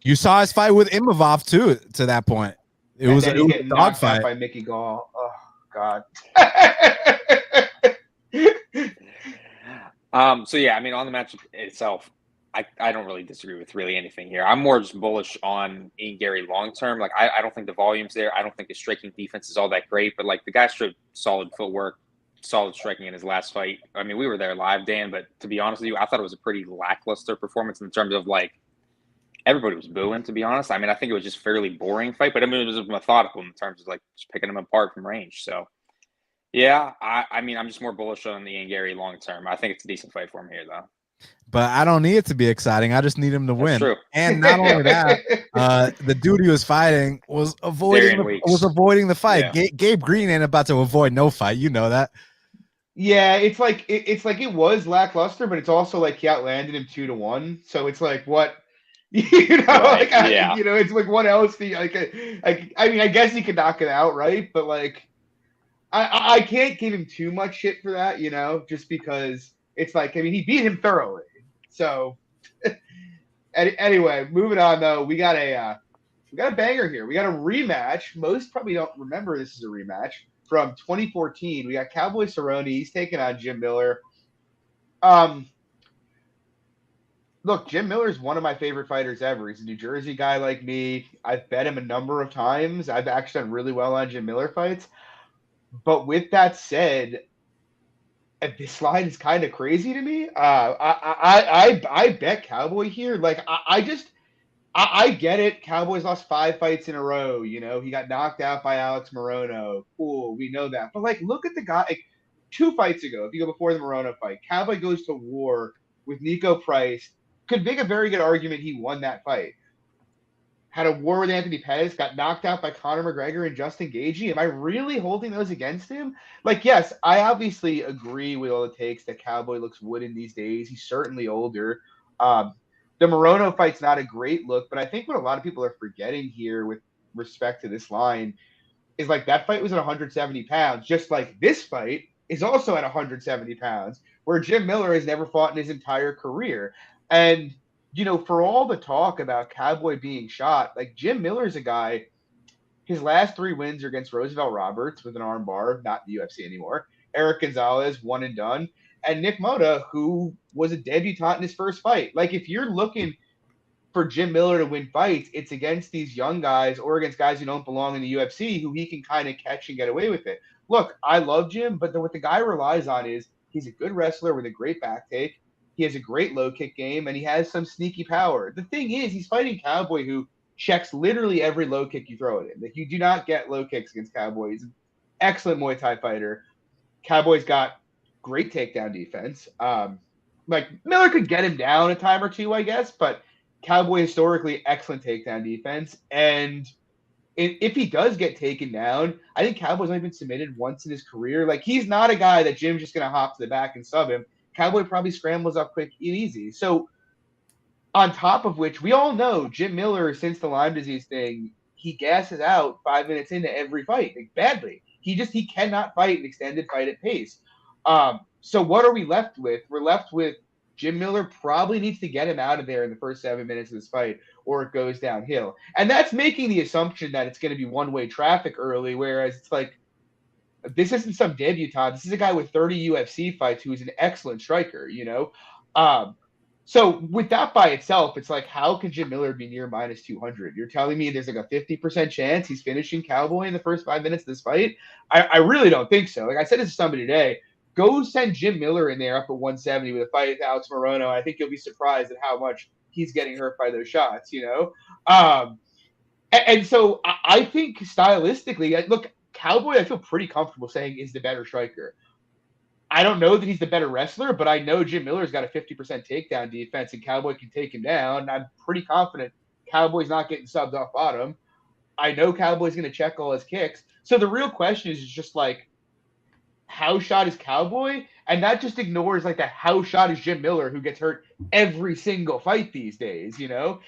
You saw his fight with Imavov too. To that point, it was a dog fight by Mickey Gall. Oh God. So yeah, on the match itself, I don't really disagree with really anything here. I'm more just bullish on Ian Gary long term. Like I don't think the volume's there. I don't think his striking defense is all that great, but like the guy showed solid footwork, solid striking in his last fight. We were there live, Dan, but to be honest with you, I thought it was a pretty lackluster performance in terms of like everybody was booing, to be honest. I think it was just fairly boring fight, but it was methodical in terms of like just picking him apart from range. So yeah, I'm just more bullish on Ian Gary long term. I think it's a decent fight for him here, though. But I don't need it to be exciting. I just need him to win. True. And not only that, the dude he was fighting was avoiding the fight. Yeah. Gabe Green ain't about to avoid no fight. You know that. Yeah, it's like it was lackluster, but it's also like he outlanded him 2-1. So it's like what. Right. It's like what else? I guess he could knock it out, right? But like. I can't give him too much shit for that, just because it's like, he beat him thoroughly. So anyway, moving on though, we got a banger here. We got a rematch. Most probably don't remember this is a rematch from 2014. We got Cowboy Cerrone. He's taking on Jim Miller. Look, Jim Miller's one of my favorite fighters ever. He's a New Jersey guy like me. I've bet him a number of times. I've actually done really well on Jim Miller fights. But with that said, this line is kind of crazy to me. I bet Cowboy here. Like I get it. Cowboy's lost 5 fights in a row. He got knocked out by Alex Morono. Cool, we know that. But like, look at the guy. Like, 2 fights ago, if you go before the Morono fight, Cowboy goes to war with Nico Price. Could make a very good argument he won that fight. Had a war with Anthony Pettis, got knocked out by Conor McGregor and Justin Gaethje. Am I really holding those against him? Like, yes, I obviously agree with all it takes that Cowboy looks wooden these days. He's certainly older. The the Morono fight's not a great look, but I think what a lot of people are forgetting here with respect to this line is like that fight was at 170 pounds, just like this fight is also at 170 pounds, where Jim Miller has never fought in his entire career. And, you know, for all the talk about Cowboy being shot, like Jim Miller's a guy, his last 3 wins are against Roosevelt Roberts with an arm bar, not in the UFC anymore, Eric Gonzalez, one and done, and Nick Moda, who was a debutant in his first fight. Like, if you're looking for Jim Miller to win fights, it's against these young guys or against guys who don't belong in the UFC who he can kind of catch and get away with it. Look, I love Jim, but what the guy relies on is he's a good wrestler with a great back take. He has a great low kick game, and he has some sneaky power. The thing is, he's fighting Cowboy, who checks literally every low kick you throw at him. Like, you do not get low kicks against Cowboy. He's an excellent Muay Thai fighter. Cowboy's got great takedown defense. Like, Miller could get him down a time or two, I guess, but Cowboy historically excellent takedown defense. And if he does get taken down, I think Cowboy's only been submitted once in his career. Like, he's not a guy that Jim's just going to hop to the back and sub him. Cowboy probably scrambles up quick and easy. So on top of which, we all know Jim Miller, since the Lyme disease thing, he gasses out 5 minutes into every fight, like, badly. He cannot fight an extended fight at pace. So what are we left with? We're left with Jim Miller probably needs to get him out of there in the first 7 minutes of this fight, or it goes downhill. And that's making the assumption that it's going to be one-way traffic early, whereas it's like, this isn't some debutant. This is a guy with 30 UFC fights who is an excellent striker, you know? So with that by itself, it's like, how can Jim Miller be near minus 200? You're telling me there's like a 50% chance he's finishing Cowboy in the first 5 minutes of this fight? I really don't think so. Like I said this to somebody today, go send Jim Miller in there up at 170 with a fight with Alex Morono. I think you'll be surprised at how much he's getting hurt by those shots, you know? And so I think stylistically, look, Cowboy, I feel pretty comfortable saying is the better striker. I don't know that he's the better wrestler, but I know Jim Miller's got a 50% takedown defense and Cowboy can take him down. I'm pretty confident Cowboy's not getting subbed off bottom. I know Cowboy's going to check all his kicks. So the real question is just like, how shot is Cowboy? And that just ignores like the how shot is Jim Miller, who gets hurt every single fight these days, you know?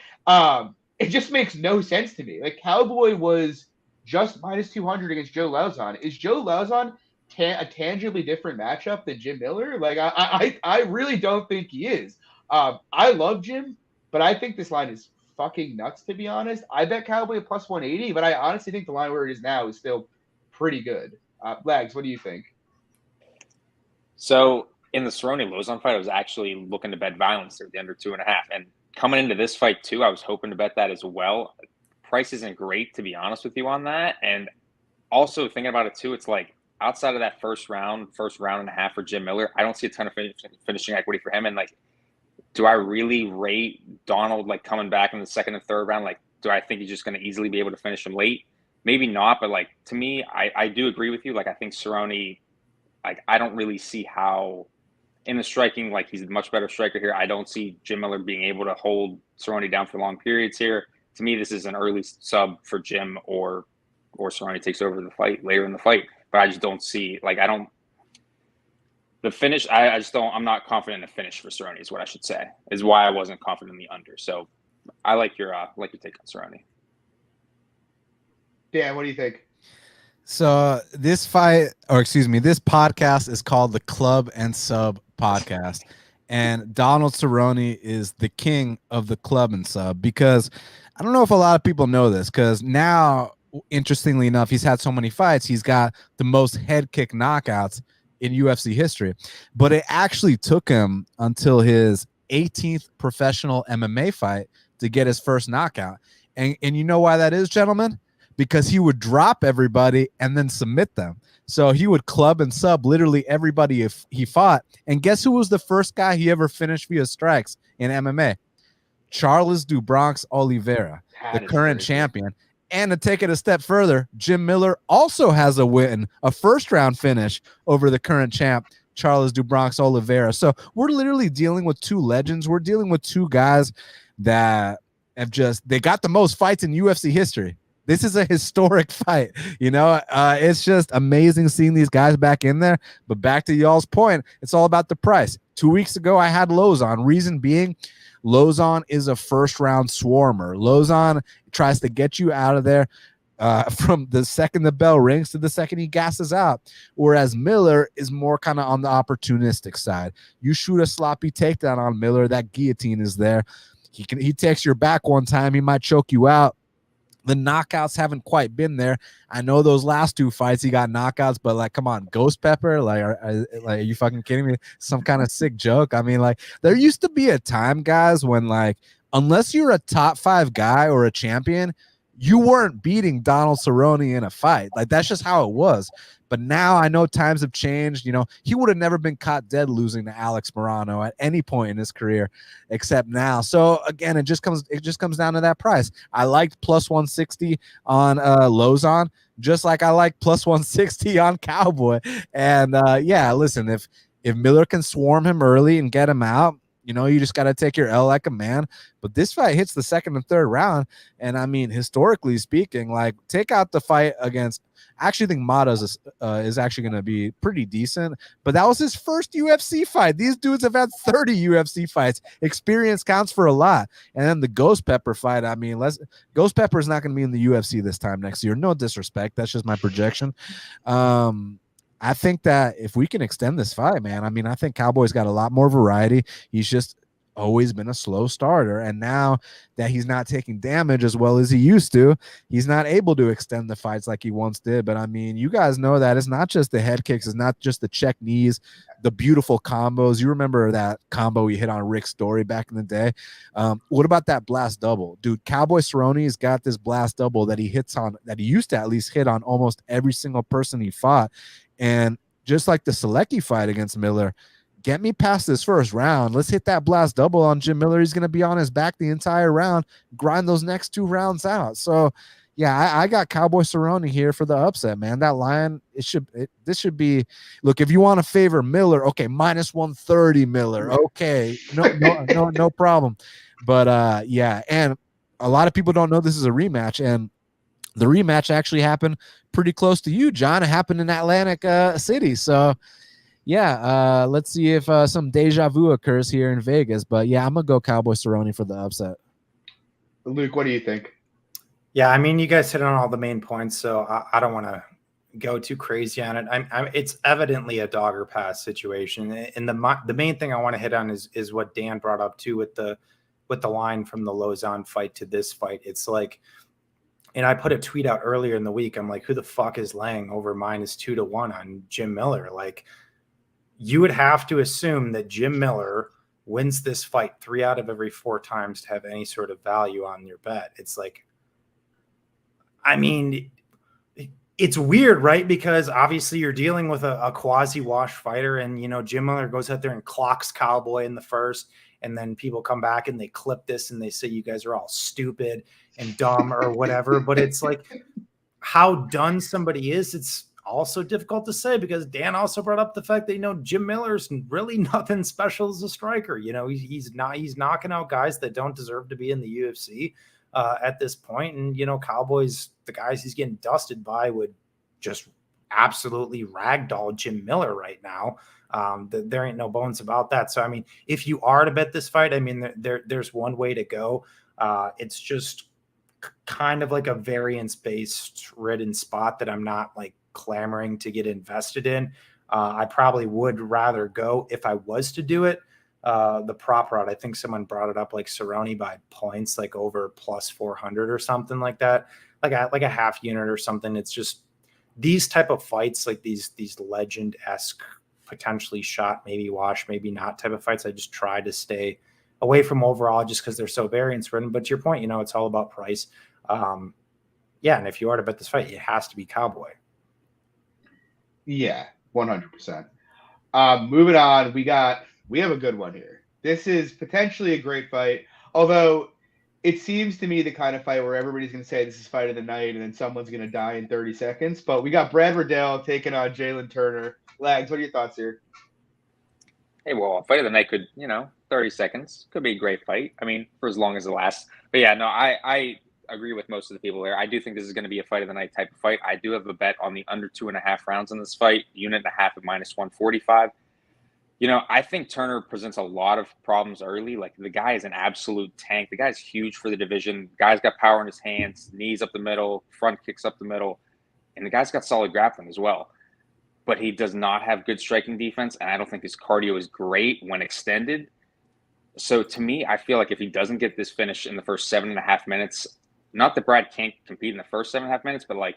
It just makes no sense to me. Like, Cowboy was just minus 200 against Joe Lauzon. Is Joe Lauzon a tangibly different matchup than Jim Miller? Like, I really don't think he is. I love Jim, but I think this line is fucking nuts, to be honest. I bet Cowboy at plus 180, but I honestly think the line where it is now is still pretty good. Lags, what do you think? So in the Cerrone Lauzon fight, I was actually looking to bet violence at the under 2.5. And coming into this fight too, I was hoping to bet that as well. Price isn't great, to be honest with you on that. And also thinking about it too, it's like outside of that first round and a half for Jim Miller, I don't see a ton of finishing equity for him. And like, do I really rate Donald like coming back in the second and third round? Like, do I think he's just going to easily be able to finish him late? Maybe not, but like, to me, I do agree with you. Like, I think Cerrone, like, I don't really see how in the striking, like, he's a much better striker here. I don't see Jim Miller being able to hold Cerrone down for long periods here. To me, this is an early sub for Jim, or Cerrone takes over the fight later in the fight. But I just don't see, like, the finish. I just don't. I'm not confident in the finish for Cerrone. Is what I should say. Is why I wasn't confident in the under. So I like your take on Cerrone. Dan, what do you think? So this podcast is called the Club and Sub Podcast, and Donald Cerrone is the king of the club and sub, because I don't know if a lot of people know this, because now, interestingly enough, he's had so many fights, he's got the most head kick knockouts in UFC history, but it actually took him until his 18th professional MMA fight to get his first knockout. And you know why that is, gentlemen? Because he would drop everybody and then submit them. So he would club and sub literally everybody if he fought. And guess who was the first guy he ever finished via strikes in MMA? Charles do Bronx Oliveira, the current champion. And to take it a step further, Jim Miller also has a win, a first-round finish over the current champ, Charles do Bronx Oliveira. So we're literally dealing with two legends. We're dealing with two guys that have they got the most fights in UFC history. This is a historic fight, you know. It's just amazing seeing these guys back in there. But back to y'all's point, it's all about the price. 2 weeks ago, I had lows on. Reason being, Lozon is a first-round swarmer. Lozon tries to get you out of there from the second the bell rings to the second he gasses out, whereas Miller is more kind of on the opportunistic side. You shoot a sloppy takedown on Miller, that guillotine is there. He takes your back one time, he might choke you out. The knockouts haven't quite been there. I know those last 2 fights he got knockouts, but like, come on, Ghost Pepper, like, are you fucking kidding me? Some kind of sick joke. I mean, like, there used to be a time, guys, when like, unless you're a top 5 guy or a champion, you weren't beating Donald Cerrone in a fight. Like, that's just how it was. But now I know times have changed. You know, he would have never been caught dead losing to Alex Morano at any point in his career except now. So again, it just comes down to that price. I liked plus 160 on Lozon, just like I like plus 160 on Cowboy. And yeah, listen, if Miller can swarm him early and get him out, you know, you just got to take your L like a man. But this fight hits the second and third round. And I mean, historically speaking, like, take out the fight against, I actually think Munhoz is actually going to be pretty decent. But that was his first UFC fight. These dudes have had 30 UFC fights. Experience counts for a lot. And then the Ghost Pepper fight, I mean, Ghost Pepper is not going to be in the UFC this time next year. No disrespect. That's just my projection. I think that if we can extend this fight, man, I mean, I think Cowboy's got a lot more variety. He's just always been a slow starter. And now that he's not taking damage as well as he used to, he's not able to extend the fights like he once did. But I mean, you guys know that it's not just the head kicks. It's not just the check knees, the beautiful combos. You remember that combo he hit on Rick Story back in the day. What about that blast double? Dude, Cowboy Cerrone's got this blast double that he hits on, that he used to at least hit on almost every single person he fought. And just like the Selecki fight against Miller, get me past this first round. Let's hit that blast double on Jim Miller. He's going to be on his back the entire round, grind those next 2 rounds out. So, yeah, I got Cowboy Cerrone here for the upset, man. That line, this should be, look, if you want to favor Miller, okay, minus 130 Miller. Okay, no problem. But, yeah, and a lot of people don't know this is a rematch, and the rematch actually happened pretty close to you, John. It happened in Atlantic City. So, yeah, let's see if some deja vu occurs here in Vegas. But, yeah, I'm going to go Cowboy Cerrone for the upset. Luke, what do you think? Yeah, I mean, you guys hit on all the main points, so I don't want to go too crazy on it. It's evidently a dogger pass situation. And the main thing I want to hit on is what Dan brought up, too, with the line from the Lozon fight to this fight. It's like, and I put a tweet out earlier in the week. I'm like, who the fuck is laying over minus 2-1 on Jim Miller? Like, you would have to assume that Jim Miller wins this fight 3 out of every 4 times to have any sort of value on your bet. It's like, I mean, it's weird, right? Because obviously you're dealing with a quasi-wash fighter, and, you know, Jim Miller goes out there and clocks Cowboy in the first, and then people come back and they clip this and they say you guys are all stupid and dumb or whatever. But it's like, how done somebody is, it's also difficult to say, because Dan also brought up the fact that, you know, Jim Miller's really nothing special as a striker. You know, he's knocking out guys that don't deserve to be in the UFC at this point. And, you know, Cowboys, the guys he's getting dusted by, would just absolutely ragdoll Jim Miller right now. There ain't no bones about that. So, I mean, if you are to bet this fight, I mean, there's one way to go. It's just kind of like a variance-based ridden spot that I'm not like clamoring to get invested in. I probably would rather go, if I was to do it, the prop route. I think someone brought it up, like Cerrone by points, like over plus 400 or something like that, like a half unit or something. It's just these type of fights, like these legend-esque, potentially shot, maybe wash, maybe not type of fights, I just try to stay away from overall, just because they're so variance ridden. But to your point, you know, it's all about price. Yeah, and if you are to bet this fight, it has to be Cowboy. Yeah, 100%. Moving on, we have a good one here. This is potentially a great fight, although it seems to me the kind of fight where everybody's going to say this is fight of the night and then someone's going to die in 30 seconds. But we got Brad Riddell taking on Jalen Turner. Lags, what are your thoughts here? Hey, well, fight of the night could, 30 seconds. Could be a great fight. I mean, for as long as it lasts. But yeah, no, I agree with most of the people there. I do think this is going to be a fight of the night type of fight. I do have a bet on the under 2.5 rounds in this fight, unit and a half at minus 145. I think Turner presents a lot of problems early. Like, the guy is an absolute tank. The guy's huge for the division. The guy's got power in his hands, knees up the middle, front kicks up the middle, and the guy's got solid grappling as well. But he does not have good striking defense, and I don't think his cardio is great when extended. So to me, I feel like if he doesn't get this finish in the first 7.5 minutes, not that Brad can't compete in the first 7.5 minutes, but like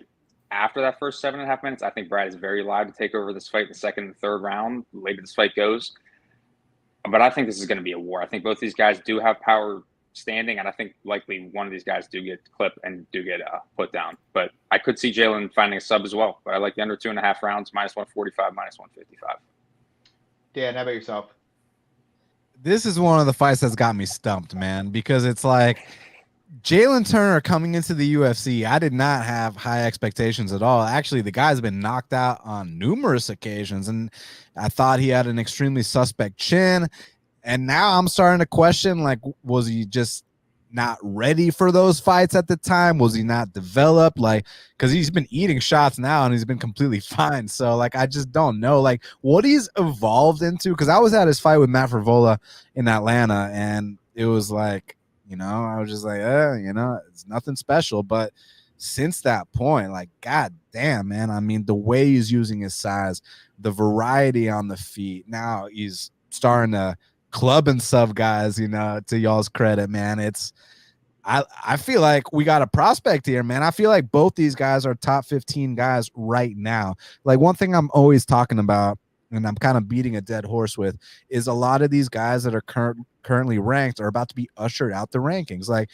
after that first 7.5 minutes, I think Brad is very live to take over this fight in the second and third round, the later this fight goes. But I think this is going to be a war. I think both these guys do have power standing, and I think likely one of these guys do get clipped and do get put down. But I could see Jalen finding a sub as well. But I like the under 2.5 rounds, -145, -155. Dan, how about yourself? This is one of the fights that's got me stumped, man, because it's like Jalen Turner coming into the UFC. I did not have high expectations at all. Actually, the guy's been knocked out on numerous occasions, and I thought he had an extremely suspect chin. And now I'm starting to question, like, was he just not ready for those fights at the time? Was he not developed? Like, because he's been eating shots now and he's been completely fine. So, like, I just don't know, like, what he's evolved into. Because I was at his fight with Matt Frevola in Atlanta, and it was like, I was just like, it's nothing special. But since that point, like, god damn, man, I mean, the way he's using his size, the variety on the feet, now he's starting to club and sub guys, to y'all's credit, man. I feel like we got a prospect here, man. I feel like both these guys are top 15 guys right now. Like, one thing I'm always talking about, and I'm kind of beating a dead horse with, is a lot of these guys that are currently ranked are about to be ushered out the rankings. Like,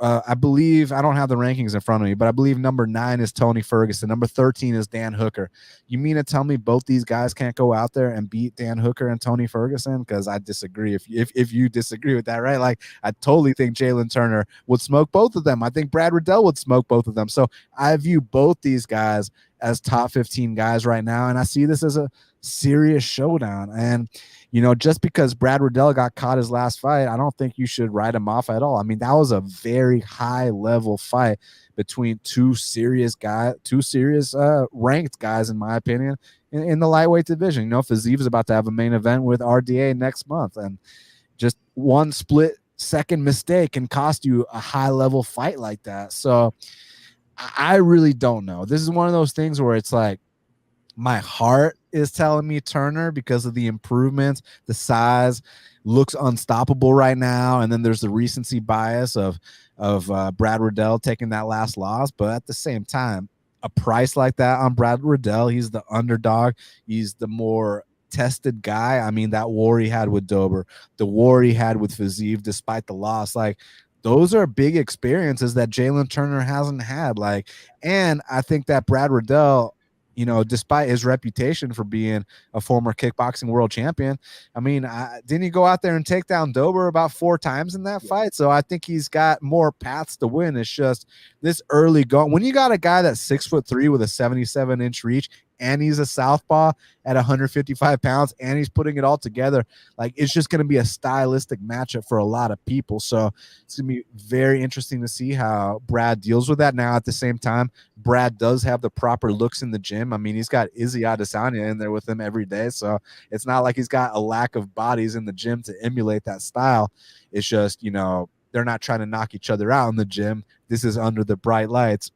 I believe, I don't have the rankings in front of me, but I believe number 9 is Tony Ferguson. Number 13 is Dan Hooker. You mean to tell me both these guys can't go out there and beat Dan Hooker and Tony Ferguson? Because I disagree. If you disagree with that, right? Like, I totally think Jalen Turner would smoke both of them. I think Brad Riddell would smoke both of them. So I view both these guys as top 15 guys right now, and I see this as a serious showdown. And just because Brad Riddell got caught his last fight, I don't think you should write him off at all. I mean, that was a very high level fight between two serious ranked guys, in my opinion, in the lightweight division. Fiziev is about to have a main event with RDA next month, and just one split second mistake can cost you a high level fight like that. So I really don't know. This is one of those things where it's like, my heart is telling me Turner because of the improvements. The size looks unstoppable right now, and then there's the recency bias of Brad Riddell taking that last loss. But at the same time, a price like that on Brad Riddell, he's the underdog. He's the more tested guy. I mean, that war he had with Dober, the war he had with Fiziev, despite the loss, like, those are big experiences that Jalen Turner hasn't had. Like, and I think that Brad Riddell, despite his reputation for being a former kickboxing world champion, I mean, didn't he go out there and take down Dober about 4 times in that fight? So I think he's got more paths to win. It's just this early going. When you got a guy that's 6'3" with a 77-inch reach, and he's a southpaw at 155 pounds, and he's putting it all together, like, it's just going to be a stylistic matchup for a lot of people. So it's going to be very interesting to see how Brad deals with that. Now, at the same time, Brad does have the proper looks in the gym. I mean, he's got Izzy Adesanya in there with him every day, so it's not like he's got a lack of bodies in the gym to emulate that style. It's just, they're not trying to knock each other out in the gym. This is under the bright lights,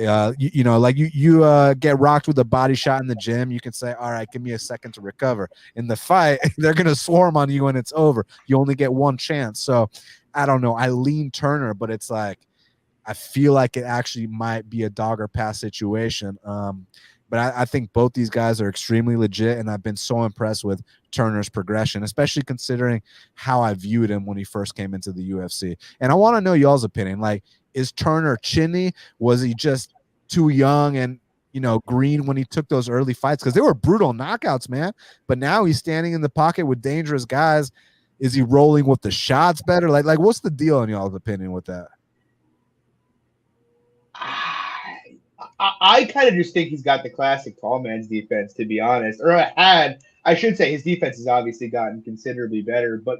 like you get rocked with a body shot in the gym, you can say, all right, give me a second to recover. In the fight, they're going to swarm on you when it's over. You only get one chance. So I don't know. I lean Turner, but it's like, I feel like it actually might be a dog or pass situation. But I think both these guys are extremely legit, and I've been so impressed with Turner's progression, especially considering how I viewed him when he first came into the UFC. And I want to know y'all's opinion. Like, is Turner chinny? Was he just too young and, green when he took those early fights? Because they were brutal knockouts, man. But now he's standing in the pocket with dangerous guys. Is he rolling with the shots better? Like what's the deal in y'all's opinion with that? I kind of just think he's got the classic tall man's defense, to be honest. Or I should say his defense has obviously gotten considerably better. But,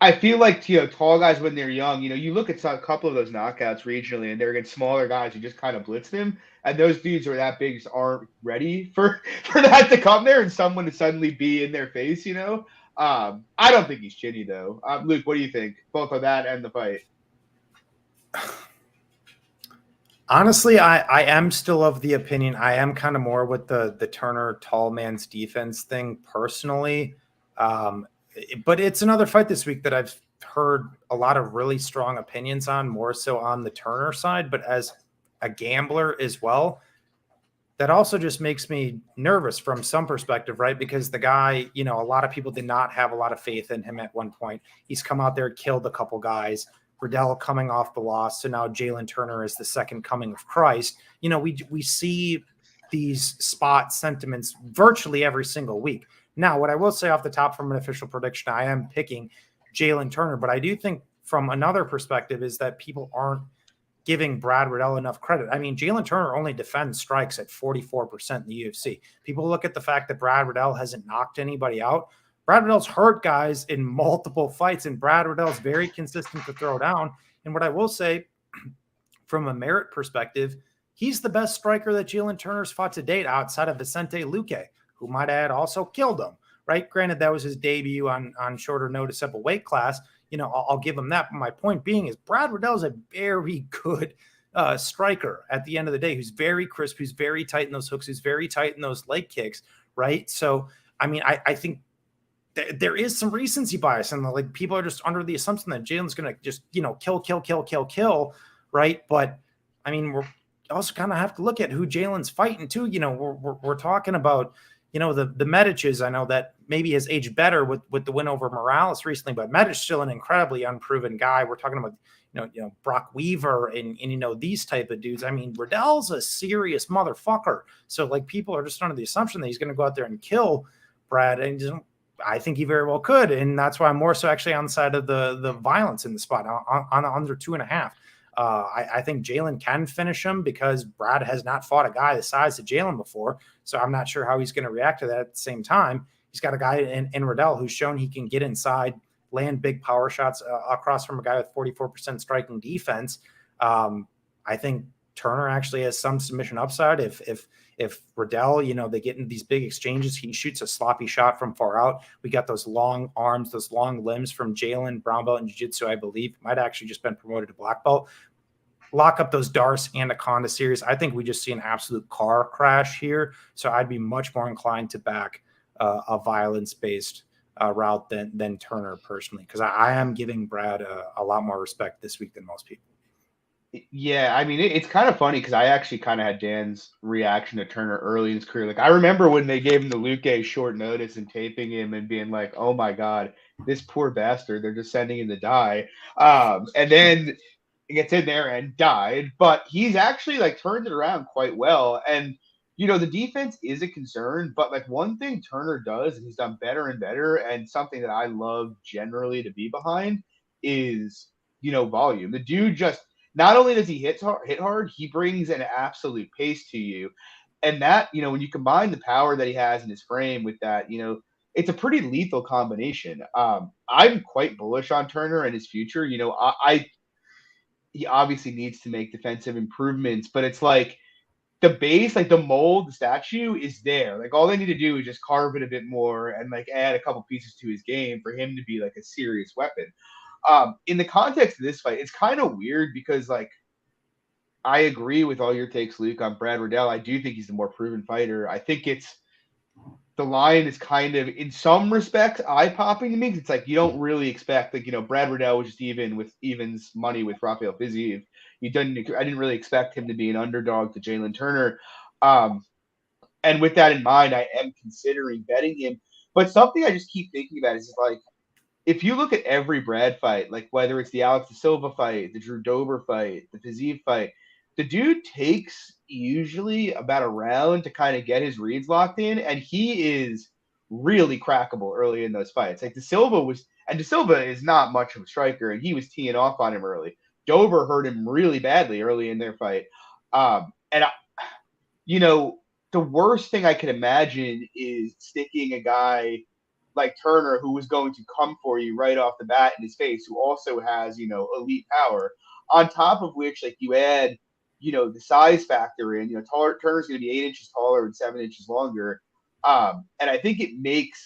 I feel like, tall guys when they're young, you look at a couple of those knockouts regionally, and they're against smaller guys who just kind of blitz them, and those dudes who are that big just aren't ready for that to come there and someone to suddenly be in their face. I don't think he's chinny though. Luke, what do you think? Both of that and the fight. Honestly, I am still of the opinion. I am kind of more with the Turner tall man's defense thing personally. But it's another fight this week that I've heard a lot of really strong opinions on, more so on the Turner side, but as a gambler as well, that also just makes me nervous from some perspective, right? Because the guy, a lot of people did not have a lot of faith in him at one point. He's come out there, killed a couple guys. Riddell coming off the loss, so now Jalen Turner is the second coming of Christ. We see these spot sentiments virtually every single week. Now, what I will say off the top from an official prediction, I am picking Jalen Turner, but I do think from another perspective is that people aren't giving Brad Riddell enough credit. I mean, Jalen Turner only defends strikes at 44% in the UFC. People look at the fact that Brad Riddell hasn't knocked anybody out. Brad Riddell's hurt guys in multiple fights, and Brad Riddell's very consistent to throw down. And what I will say, from a merit perspective, he's the best striker that Jalen Turner's fought to date outside of Vicente Luque, who might add also killed him, right? Granted, that was his debut on shorter notice up a weight class. I'll give him that. But my point being is Brad Riddell's a very good striker at the end of the day, who's very crisp, who's very tight in those hooks, who's very tight in those leg kicks, right? So, I mean, I think there is some recency bias, and like people are just under the assumption that Jalen's going to just, kill, right? But I mean, we're also kind of have to look at who Jalen's fighting too. We're talking about, the Medic's. I know that maybe has aged better with the win over Morales recently, but Medic's still an incredibly unproven guy. We're talking about, Brock Weaver and these type of dudes. I mean, Riddell's a serious motherfucker. So like people are just under the assumption that he's going to go out there and kill Brad, and I think he very well could. And that's why I'm more so actually on the side of the violence in the spot on under 2.5. I think Jalen can finish him because Brad has not fought a guy the size of Jalen before. So I'm not sure how he's going to react to that. At the same time, he's got a guy in Riddell who's shown he can get inside, land big power shots across from a guy with 44% striking defense. I think Turner actually has some submission upside. If Riddell, they get in these big exchanges, he shoots a sloppy shot from far out. We got those long arms, those long limbs from Jalen, brown belt in jiu-jitsu, I believe. Might have actually just been promoted to black belt. Lock up those Darce Anaconda series. I think we just see an absolute car crash here. So I'd be much more inclined to back a violence-based route than Turner personally, because I am giving Brad a lot more respect this week than most people. Yeah, I mean, it's kind of funny because I actually kind of had Dan's reaction to Turner early in his career. Like, I remember when they gave him the Luque short notice and taping him and being like, oh my God, this poor bastard, they're just sending him to die. And then he gets in there and died. But he's actually, like, turned it around quite well. And, the defense is a concern. But, like, one thing Turner does, and he's done better and better, and something that I love generally to be behind is, volume. The dude just – not only does he hit hard, he brings an absolute pace to you. And that, when you combine the power that he has in his frame with that, it's a pretty lethal combination. I'm quite bullish on Turner and his future. He obviously needs to make defensive improvements, but it's like the base, like the mold, the statue is there. Like all they need to do is just carve it a bit more and like add a couple pieces to his game for him to be like a serious weapon. In the context of this fight, it's kind of weird because, like, I agree with all your takes, Luke, on Brad Riddell. I do think he's the more proven fighter. I think the line is kind of, in some respects, eye-popping to me. It's like you don't really expect, like, Brad Riddell was just evens money with Rafael Fiziev. I didn't really expect him to be an underdog to Jalen Turner. And with that in mind, I am considering betting him. But something I just keep thinking about is like, if you look at every Brad fight, like whether it's the Alex De Silva fight, the Drew Dober fight, the Fiziev fight, the dude takes usually about a round to kind of get his reads locked in, and he is really crackable early in those fights. Like De Silva is not much of a striker, and he was teeing off on him early. Dober hurt him really badly early in their fight. The worst thing I can imagine is sticking a guy like Turner, who was going to come for you right off the bat in his face, who also has, elite power. On top of which, like, you add, the size factor in, Turner's going to be 8 inches taller and 7 inches longer. And I think it makes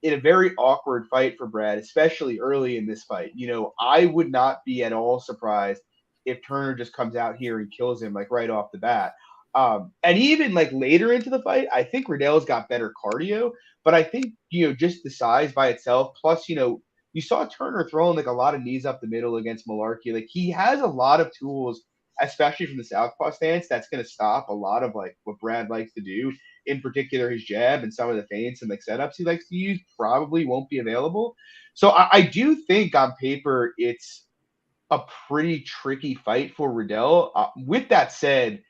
it a very awkward fight for Brad, especially early in this fight. I would not be at all surprised if Turner just comes out here and kills him like right off the bat. And even like later into the fight, I think Riddell's got better cardio, but I think, just the size by itself, plus, you saw Turner throwing like a lot of knees up the middle against Malarkey. Like, he has a lot of tools, especially from the southpaw stance, that's going to stop a lot of like what Brad likes to do. In particular, his jab and some of the feints and like setups he likes to use probably won't be available. So I do think on paper it's a pretty tricky fight for Riddell. With that said,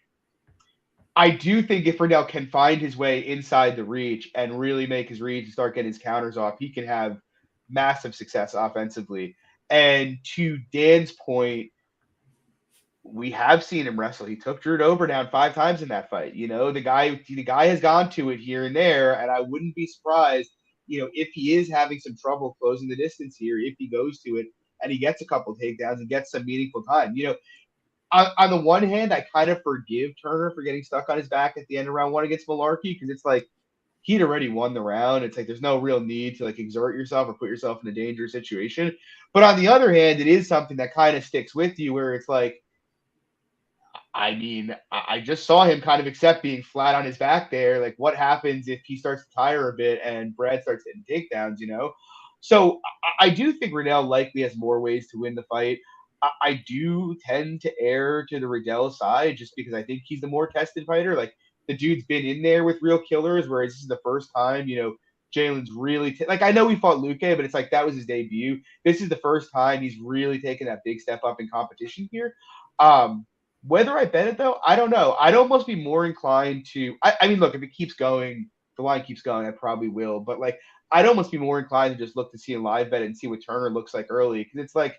I do think if Riddell can find his way inside the reach and really make his reads and start getting his counters off, he can have massive success offensively. And to Dan's point, we have seen him wrestle. He took Drew Dober down 5 times in that fight. The guy has gone to it here and there, and I wouldn't be surprised, if he is having some trouble closing the distance here, if he goes to it and he gets a couple takedowns and gets some meaningful time. On the one hand, I kind of forgive Turner for getting stuck on his back at the end of round 1 against Malarkey, because it's like he'd already won the round. It's like there's no real need to like exert yourself or put yourself in a dangerous situation. But on the other hand, it is something that kind of sticks with you, where it's like, I mean, I just saw him kind of accept being flat on his back there. Like, what happens if he starts to tire a bit and Brad starts hitting takedowns, So I do think Riddell likely has more ways to win the fight. I do tend to err to the Riddell side just because I think he's the more tested fighter. Like, the dude's been in there with real killers, whereas this is the first time, Jalen's really like, I know he fought Luque, but it's like that was his debut. This is the first time he's really taken that big step up in competition here. Whether I bet it, though, I don't know. I'd almost be more inclined to – I mean, look, if it keeps going, the line keeps going, I probably will. But, like, I'd almost be more inclined to just look to see a live bet and see what Turner looks like early. Because it's like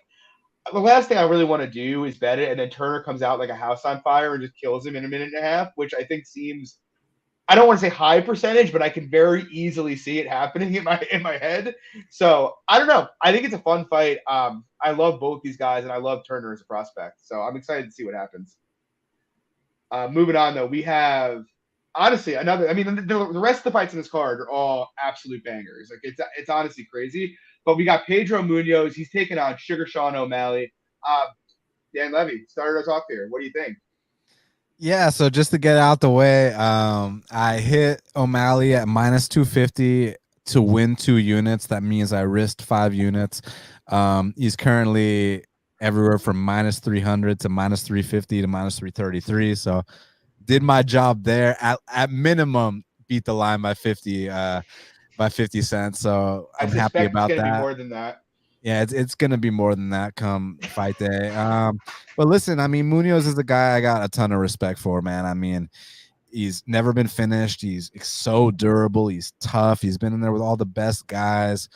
the last thing I really want to do is bet it, and then Turner comes out like a house on fire and just kills him in a minute and a half, which I think seems – I don't want to say high percentage, but I can very easily see it happening in my head. So I don't know. I think it's a fun fight. I love both these guys, and I love Turner as a prospect. So I'm excited to see what happens. Moving on, though, we have honestly another. I mean, the rest of the fights in this card are all absolute bangers. Like, it's honestly crazy. But we got Pedro Munhoz. He's taking on Sugar Sean O'Malley. Dan Levy, started us off here. What do you think? Yeah, so just to get out the way, I hit O'Malley at -250 to win 2 units. That means I risked 5 units. He's currently everywhere from -300 to -350 to -333. So did my job there. At minimum, beat the line by 50 cents. So I'm happy about that. It's gonna be more than that. Yeah, it's gonna be more than that come fight day. But listen, I mean, Munhoz is a guy I got a ton of respect for, man. I mean, he's never been finished. He's so durable. He's tough. He's been in there with all the best guys.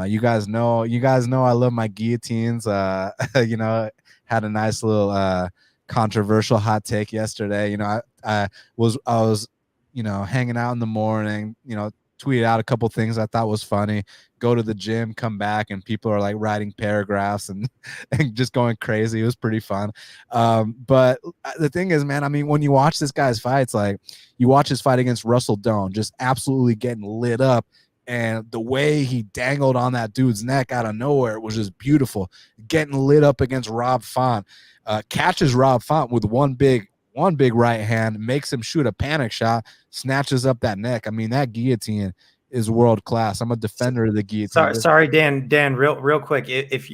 You guys know I love my guillotines. Had a nice little controversial hot take yesterday. I was hanging out in the morning, tweeted out a couple things I thought was funny, go to the gym, come back, and people are like writing paragraphs and just going crazy. It was pretty fun. But the thing is, man, I mean, when you watch this guy's fights, like you watch his fight against Russell Doan, just absolutely getting lit up. And the way he dangled on that dude's neck out of nowhere was just beautiful. Getting lit up against Rob Font, catches Rob Font with one big right hand, makes him shoot a panic shot, snatches up that neck. I mean, that guillotine is world class. I'm a defender of the guillotine. Sorry, Dan, real quick. If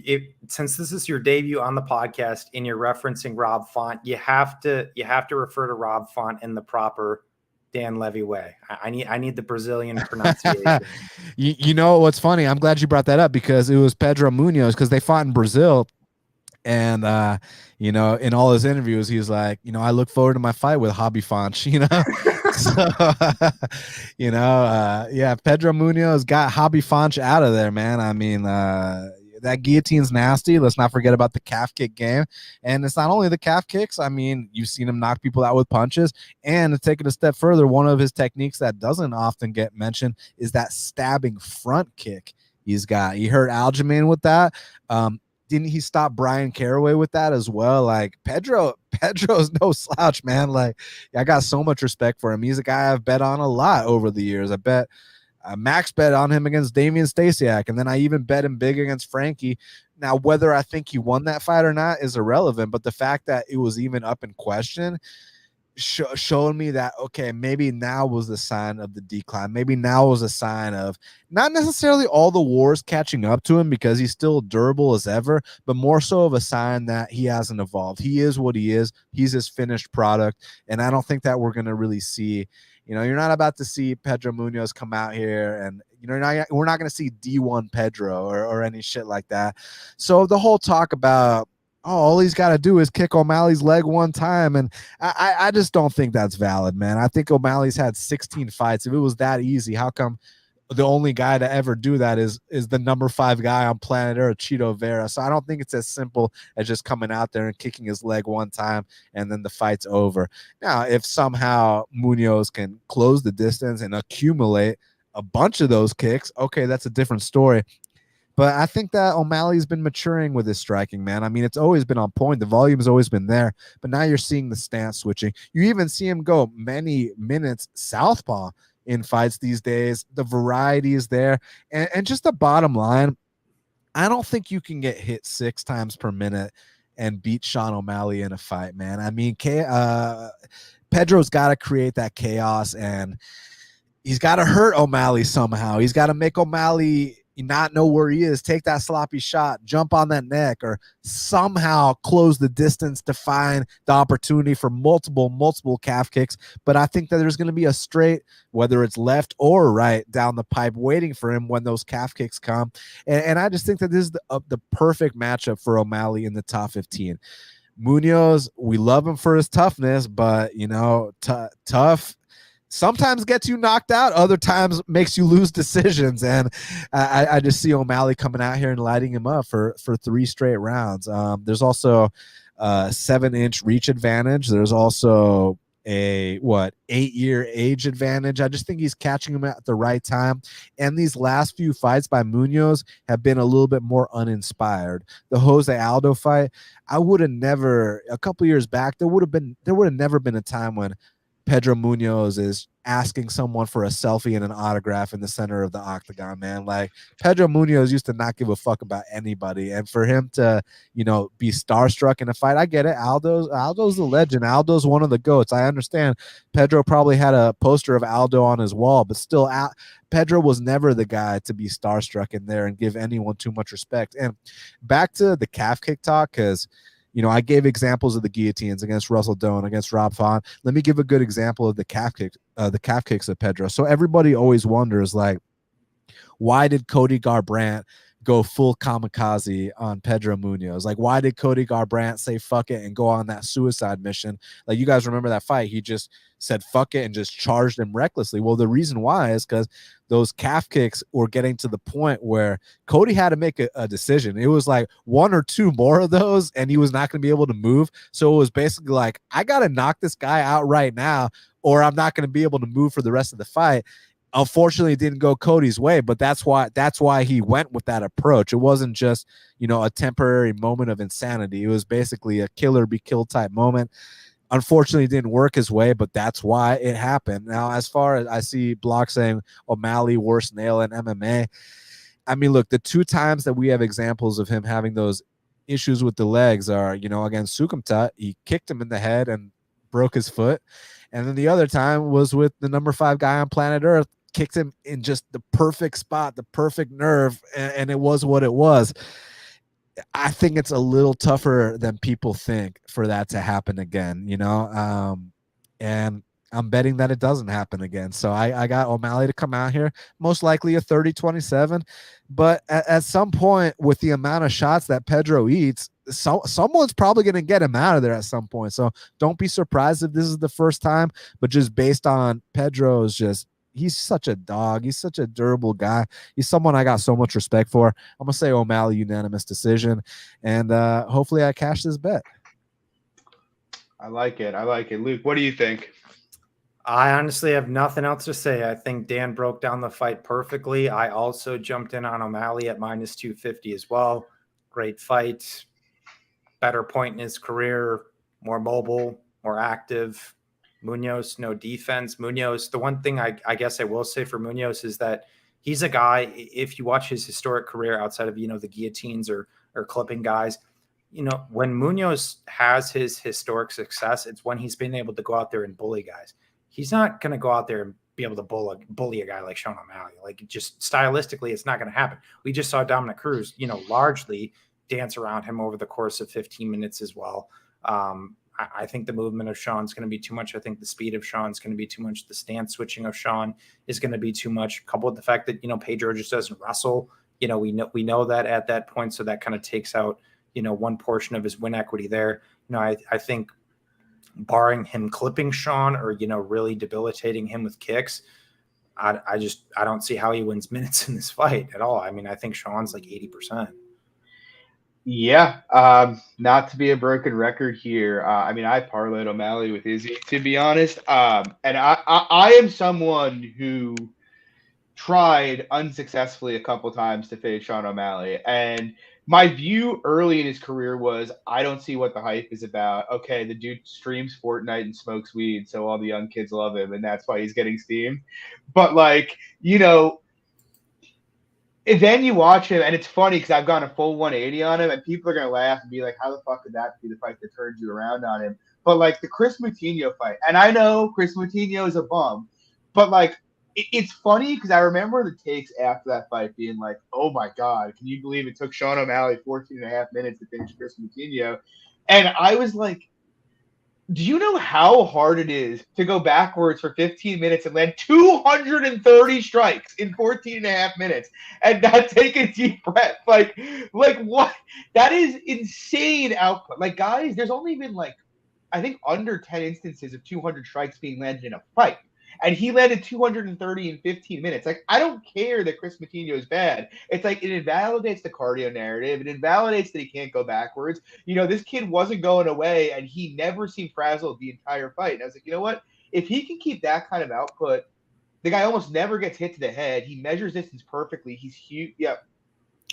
since this is your debut on the podcast and you're referencing Rob Font, you have to refer to Rob Font in the proper Dan Levy way. I need the Brazilian pronunciation. you know what's funny? I'm glad you brought that up because it was Pedro Munhoz, because they fought in Brazil. And, in all his interviews, he's like, I look forward to my fight with Hobby Font, So, Pedro Munhoz got Hobby Font out of there, man. I mean, that guillotine's nasty. Let's not forget about the calf kick game. And it's not only the calf kicks. I mean, you've seen him knock people out with punches. And to take it a step further, one of his techniques that doesn't often get mentioned is that stabbing front kick he's got. He hurt Aljamain with that. Didn't he stop Brian Caraway with that as well? Like Pedro's no slouch, man. Like I got so much respect for him. He's a guy I've bet on a lot over the years. I bet Max bet on him against Damian Stasiak, and then I even bet him big against Frankie. Now, whether I think he won that fight or not is irrelevant, but the fact that it was even up in question showed me that, okay, maybe now was the sign of the decline. Maybe now was a sign of not necessarily all the wars catching up to him because he's still durable as ever, but more so of a sign that he hasn't evolved. He is what he is. He's his finished product, and I don't think that we're going to really see, you're not about to see Pedro Munhoz come out here and, we're not going to see D1 Pedro or any shit like that. So the whole talk about, all he's got to do is kick O'Malley's leg one time. And I just don't think that's valid, man. I think O'Malley's had 16 fights. If it was that easy, how come the only guy to ever do that is the number 5 guy on planet Earth, Chito Vera? So I don't think it's as simple as just coming out there and kicking his leg one time and then the fight's over. Now, if somehow Munhoz can close the distance and accumulate a bunch of those kicks, okay, that's a different story. But I think that O'Malley's been maturing with his striking, man. I mean, it's always been on point. The volume's always been there. But now you're seeing the stance switching. You even see him go many minutes southpaw in fights these days. The variety is there. And just the bottom line, I don't think you can get hit 6 times per minute and beat Sean O'Malley in a fight, man. I mean, Pedro's got to create that chaos, and he's got to hurt O'Malley somehow. He's got to make O'Malley not know where he is, take that sloppy shot, jump on that neck, or somehow close the distance to find the opportunity for multiple calf kicks. But I think that there's going to be a straight, whether it's left or right, down the pipe waiting for him when those calf kicks come. And I just think that this is the perfect matchup for O'Malley in the top 15. Munhoz, we love him for his toughness, but, tough sometimes gets you knocked out, other times makes you lose decisions. And I just see O'Malley coming out here and lighting him up for 3 straight rounds. There's also a 7-inch reach advantage. There's also a 8-year age advantage. I just think he's catching him at the right time. And these last few fights by Munhoz have been a little bit more uninspired. The Jose Aldo fight, I would have never, a couple years back, there would have never been a time when Pedro Munhoz is asking someone for a selfie and an autograph in the center of the octagon, man. Like, Pedro Munhoz used to not give a fuck about anybody. And for him to, be starstruck in a fight, I get it. Aldo's the legend. Aldo's one of the GOATs. I understand Pedro probably had a poster of Aldo on his wall, but still, Pedro was never the guy to be starstruck in there and give anyone too much respect. And back to the calf kick talk, because I gave examples of the guillotines against Russell Doan, against Rob Font. Let me give a good example of the calf kicks of Pedro. So everybody always wonders, like, why did Cody Garbrandt go full kamikaze on Pedro Munhoz? Like, why did Cody Garbrandt say fuck it and go on that suicide mission? Like, you guys remember that fight? He just said fuck it and just charged him recklessly. Well, the reason why is because those calf kicks were getting to the point where Cody had to make a decision. It was like 1 or 2 more of those and he was not going to be able to move. So it was basically like, I got to knock this guy out right now or I'm not going to be able to move for the rest of the fight. Unfortunately, it didn't go Cody's way, but that's why he went with that approach. It wasn't just, a temporary moment of insanity. It was basically a kill or be killed type moment. Unfortunately, it didn't work his way, but that's why it happened. Now, as far as I see Block saying O'Malley worst nail in MMA, I mean, look, the 2 times that we have examples of him having those issues with the legs are, against Sukumta, he kicked him in the head and broke his foot. And then the other time was with the number 5 guy on planet Earth, kicked him in just the perfect spot, the perfect nerve, and it was what it was. I think it's a little tougher than people think for that to happen again, and I'm betting that it doesn't happen again. So I got O'Malley to come out here, most likely a 30-27, but at some point with the amount of shots that Pedro eats, someone's probably going to get him out of there at some point. So don't be surprised if this is the first time, but just based on Pedro's just he's such a dog. He's such a durable guy. He's someone I got so much respect for. I'm gonna say O'Malley unanimous decision, and hopefully I cash this bet. I like it. Luke, what do you think? I honestly have nothing else to say. I think Dan broke down the fight perfectly. I also jumped in on O'Malley at minus 250 as well. Great fight, better point in his career, more mobile, more active. Munhoz, no defense. Munhoz, the one thing I guess I will say for Munhoz is that he's a guy, if you watch his historic career outside of, the guillotines or clipping guys, when Munhoz has his historic success, it's when he's been able to go out there and bully guys. He's not going to go out there and be able to bully a guy like Sean O'Malley. Like, just stylistically, it's not going to happen. We just saw Dominic Cruz, largely dance around him over the course of 15 minutes as well. I think the movement of Sean's going to be too much. I think the speed of Sean's going to be too much. The stance switching of Sean is going to be too much, coupled with the fact that, Pedro just doesn't wrestle. We know that at that point. So that kind of takes out, one portion of his win equity there. I think barring him clipping Sean or, really debilitating him with kicks, I don't see how he wins minutes in this fight at all. I mean, I think Sean's like 80%. Yeah, not to be a broken record here. I mean, I parlayed O'Malley with Izzy, to be honest. And I am someone who tried unsuccessfully a couple times to face Sean O'Malley. And my view early in his career was, I don't see what the hype is about. Okay, the dude streams Fortnite and smokes weed, so all the young kids love him, and that's why he's getting steam. But, like, and then you watch him, and it's funny because I've gone a full 180 on him, and people are going to laugh and be like, how the fuck could that be the fight that turns you around on him? But, like, the Chris Moutinho fight, and I know Chris Moutinho is a bum, but, like, it's funny because I remember the takes after that fight being like, oh, my God, can you believe it took Sean O'Malley 14 and a half minutes to finish Chris Moutinho? And I was like, do you know how hard it is to go backwards for 15 minutes and land 230 strikes in 14 and a half minutes and not take a deep breath? Like what? That is insane output. Like, guys, there's only been, like, I think under 10 instances of 200 strikes being landed in a fight. And he landed 230 in 15 minutes. Like, I don't care that Chris Moutinho is bad. It's like, it invalidates the cardio narrative. It invalidates that he can't go backwards. This kid wasn't going away, and he never seemed frazzled the entire fight. And I was like, you know what? If he can keep that kind of output, the guy almost never gets hit to the head. He measures distance perfectly. He's huge. Yeah.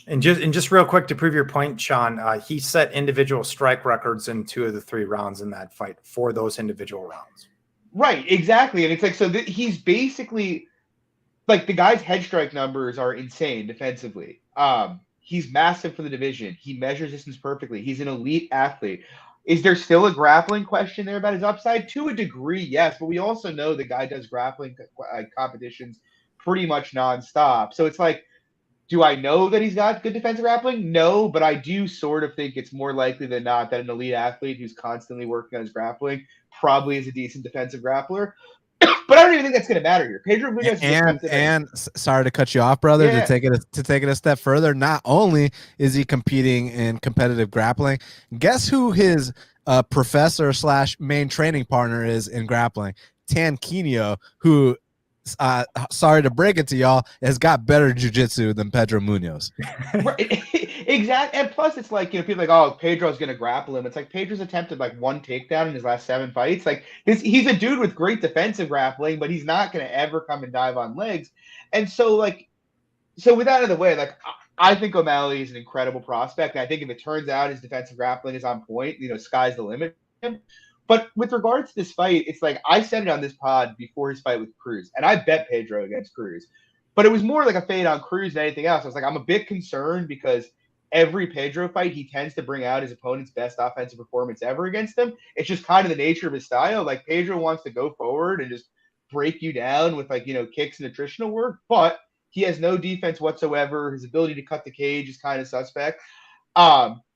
And just real quick to prove your point, Sean, he set individual strike records in 2 of the 3 rounds in that fight for those individual rounds. Right, exactly. And it's like, so he's basically, like, the guy's head strike numbers are insane defensively. He's massive for the division. He measures distance perfectly. He's an elite athlete. Is there still a grappling question there about his upside? To a degree, yes, but we also know the guy does grappling competitions pretty much nonstop. So it's like, do I know that he's got good defensive grappling? No, but I do sort of think it's more likely than not that an elite athlete who's constantly working on his grappling probably is a decent defensive grappler. But I don't even think that's going to matter here. Pedro Munhoz and sorry to cut you off, brother. Yeah. To take it a step further, not only is he competing in competitive grappling, guess who his professor / main training partner is in grappling? Tanquinho, who, sorry to break it to y'all, has got better jiu-jitsu than Pedro Munhoz. Exactly. And plus, it's like, people are like, oh, Pedro's going to grapple him. It's like Pedro's attempted like 1 takedown in his last 7 fights. Like, he's a dude with great defensive grappling, but he's not going to ever come and dive on legs. And so, like, with that out of the way, like, I think O'Malley is an incredible prospect. And I think if it turns out his defensive grappling is on point, sky's the limit. But with regards to this fight, it's like, I said it on this pod before his fight with Cruz, and I bet Pedro against Cruz. But it was more like a fade on Cruz than anything else. I was like, I'm a bit concerned because every Pedro fight, he tends to bring out his opponent's best offensive performance ever against him. It's just kind of the nature of his style. Like, Pedro wants to go forward and just break you down with, like, kicks and attritional work, but he has no defense whatsoever. His ability to cut the cage is kind of suspect.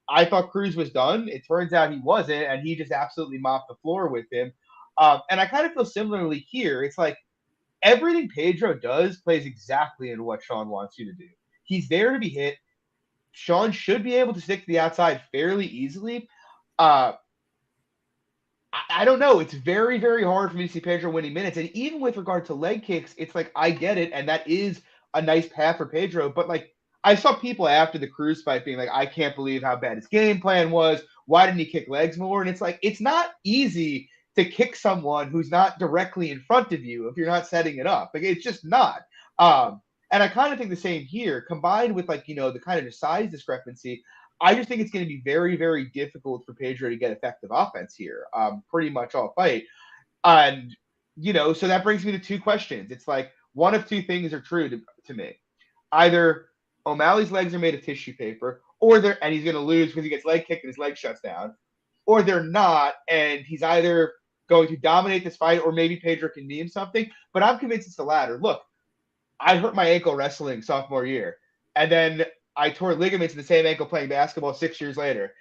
I thought Cruz was done. It turns out he wasn't, and he just absolutely mopped the floor with him. And I kind of feel similarly here. It's like everything Pedro does plays exactly into what Sean wants you to do. He's there to be hit. Sean should be able to stick to the outside fairly easily. I don't know. It's very, very hard for me to see Pedro winning minutes. And even with regard to leg kicks, it's like, I get it. And that is a nice path for Pedro. But like, I saw people after the Cruz fight being like, I can't believe how bad his game plan was. Why didn't he kick legs more? And it's like, it's not easy to kick someone who's not directly in front of you if you're not setting it up. Like, it's just not. And I kind of think the same here, combined with like, the kind of size discrepancy. I just think it's going to be very, very difficult for Pedro to get effective offense here, pretty much all fight. And, so that brings me to two questions. It's like one of two things are true to me. Either O'Malley's legs are made of tissue paper, and he's going to lose because he gets leg kicked and his leg shuts down, or they're not, and he's either going to dominate this fight or maybe Pedro can knee him something. But I'm convinced it's the latter. Look, I hurt my ankle wrestling sophomore year, and then I tore ligaments in the same ankle playing basketball 6 years later.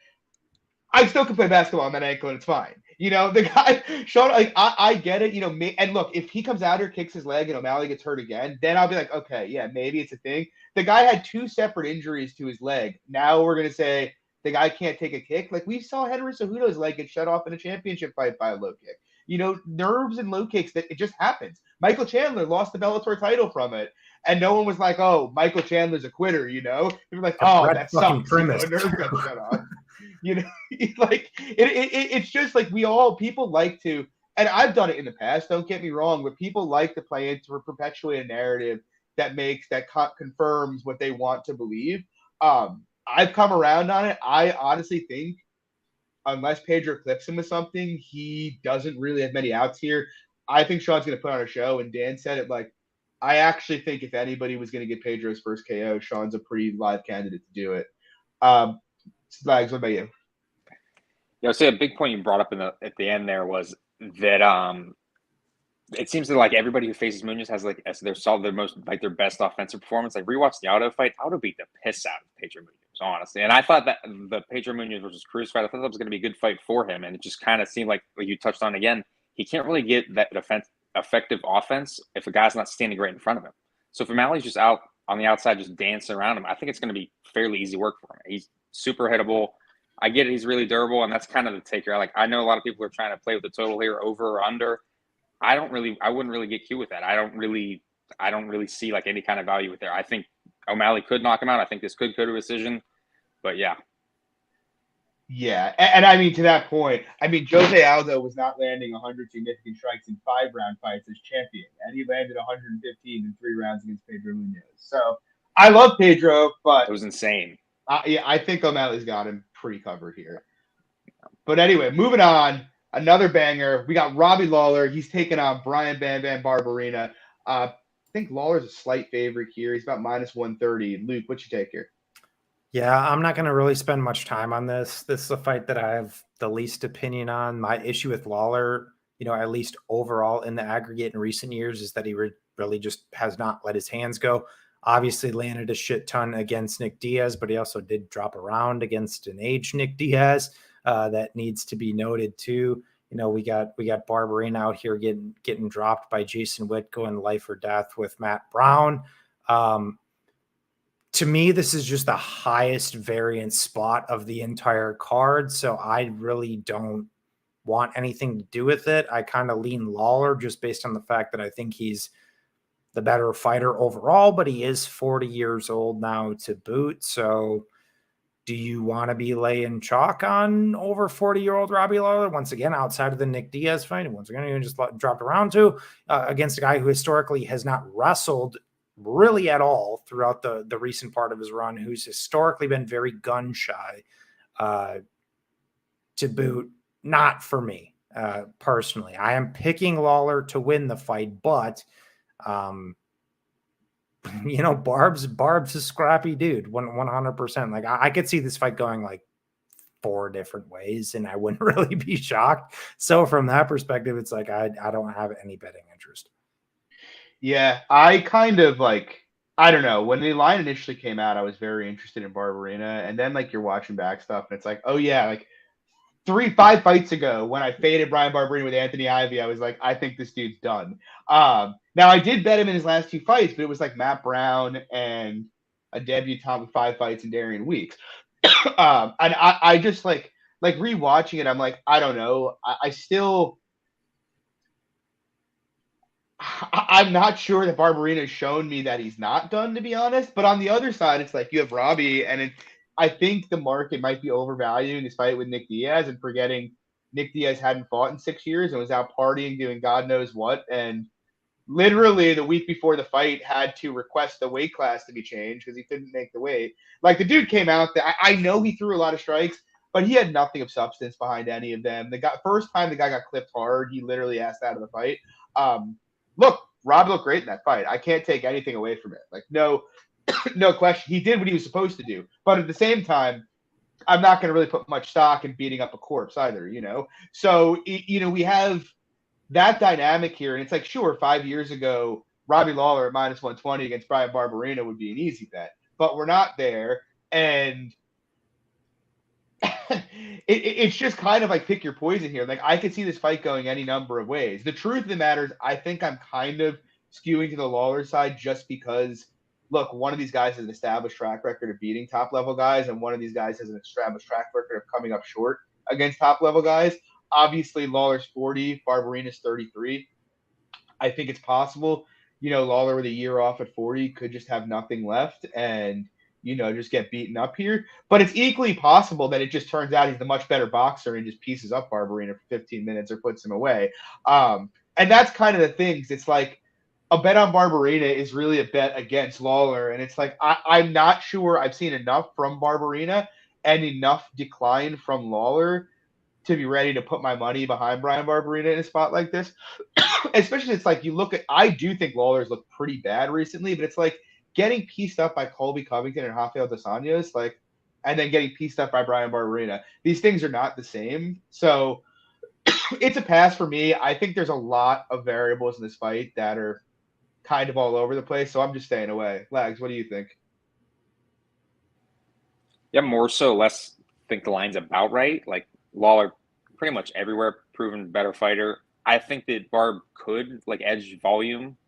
I still can play basketball on that ankle and it's fine. The guy, Sean, like, I get it, and look, if he comes out here, kicks his leg, and O'Malley gets hurt again, then I'll be like, okay, yeah, maybe it's a thing. The guy had 2 separate injuries to his leg. Now we're going to say the guy can't take a kick. Like, we saw Henry Cejudo's leg get shut off in a championship fight by a low kick. Nerves and low kicks, that it just happens. Michael Chandler lost the Bellator title from it. And no one was like, oh, Michael Chandler's a quitter, They were like, oh, that sucks. Nerve got shut off. Like it's just like people like to, and I've done it in the past, don't get me wrong, but people like to play into or perpetuate a narrative that confirms what they want to believe. I've come around on it. I honestly think unless Pedro clips him with something, he doesn't really have many outs here. I think Sean's going to put on a show, and Dan said it, like, I actually think if anybody was going to get Pedro's first KO, Sean's a pretty live candidate to do it. Slags, what about you? Yeah, so a big point you brought up at the end there was that it seems that like everybody who faces Munhoz has like their best offensive performance. Like rewatch the Aldo fight, Aldo beat the piss out of Pedro Munhoz, honestly. And I thought that the Pedro Munhoz versus Cruz fight, I thought that was going to be a good fight for him. And it just kind of seemed like you touched on again, he can't really get that effective offense if a guy's not standing right in front of him. So if O'Malley's just out on the outside, just dancing around him, I think it's going to be fairly easy work for him. He's super hittable. I get it. He's really durable, and that's kind of the take here. Like, I know a lot of people are trying to play with the total here, over or under. I wouldn't really get cute with that. I don't really see like any kind of value with there. I think O'Malley could knock him out. I think this could go to a decision, but yeah. Yeah, and I mean, to that point, Jose Aldo was not landing 100 significant strikes in 5-round fights as champion, and he landed 115 in 3 rounds against Pedro Munhoz. So I love Pedro, but it was insane. Yeah, I think O'Malley's got him pretty covered here. But anyway, moving on, another banger. We got Robbie Lawler. He's taking on Brian Bam Bam Barbarena. I think Lawler's a slight favorite here. He's about -130. Luke, what's your take here? Yeah, I'm not going to really spend much time on this. This is a fight that I have the least opinion on. My issue with Lawler, at least overall in the aggregate in recent years, is that he really just has not let his hands go. Obviously landed a shit ton against Nick Diaz, but he also did drop around against an aged Nick Diaz. That needs to be noted too. We got Barbarena out here getting dropped by Jason Witt, going life or death with Matt Brown. To me, this is just the highest variance spot of the entire card, so I really don't want anything to do with it. I kind of lean Lawler just based on the fact that I think he's the better fighter overall, but he is 40 years old now to boot. So do you want to be laying chalk on over 40-year-old Robbie Lawler? Once again, outside of the Nick Diaz fight, and once again, he just dropped around to against a guy who historically has not wrestled really at all throughout the recent part of his run, who's historically been very gun shy to boot. Not for me personally. I am picking Lawler to win the fight, but Barb's a scrappy dude, 100%. Like I could see this fight going like 4 different ways, and I wouldn't really be shocked. So from that perspective, it's like I don't have any betting interest. Yeah, I kind of like, I don't know. When the line initially came out, I was very interested in Barbarena, and then like you're watching back stuff, and it's like, oh yeah, like 5 fights ago when I faded Brian Barbarena with Anthony Ivy, I was like, I think this dude's done. Now I did bet him in his last 2 fights, but it was like Matt Brown and a debutant with 5 fights and Darian Weeks. And I just like like rewatching it, I'm like, I don't know. I'm not sure that Barbarena has shown me that he's not done, to be honest. But on the other side, it's like you have Robbie, and I think the market might be overvaluing this fight with Nick Diaz and forgetting Nick Diaz hadn't fought in 6 years and was out partying, doing God knows what. And literally the week before the fight had to request the weight class to be changed because he couldn't make the weight. Like the dude came out there. I know he threw a lot of strikes, but he had nothing of substance behind any of them. First time the guy got clipped hard, he literally asked out of the fight. Look, Rob looked great in that fight. I can't take anything away from it. Like, no question. He did what he was supposed to do. But at the same time, I'm not going to really put much stock in beating up a corpse either, you know? So, you know, we have that dynamic here. And it's like, sure, 5 years ago, Robbie Lawler at minus 120 against Brian Barbarena would be an easy bet. But we're not there. And it's just kind of like pick your poison here. Like I could see this fight going any number of ways. The truth of the matter is I think I'm kind of skewing to the Lawler side just because, look, one of these guys has an established track record of beating top level guys, and one of these guys has an established track record of coming up short against top level guys. Obviously, Lawler's 40, Barbarena's 33. I think it's possible, you know, Lawler with a year off at 40 could just have nothing left and, you know, just get beaten up here. But it's equally possible that it just turns out he's the much better boxer and just pieces up Barbarena for 15 minutes or puts him away. And that's kind of the things. It's like a bet on Barbarena is really a bet against Lawler. And it's like, I'm not sure I've seen enough from Barbarena and enough decline from Lawler to be ready to put my money behind Brian Barbarena in a spot like this. Especially it's like you look at, I do think Lawler's looked pretty bad recently, but it's like, getting pieced up by Colby Covington and Rafael dos Anjos, like, and then getting pieced up by Brian Barbarena. These things are not the same. So it's a pass for me. I think there's a lot of variables in this fight that are kind of all over the place. So I'm just staying away. Lags, what do you think? Yeah, more so less think the line's about right. Like Lawler pretty much everywhere proven better fighter. I think that Barb could like edge volume.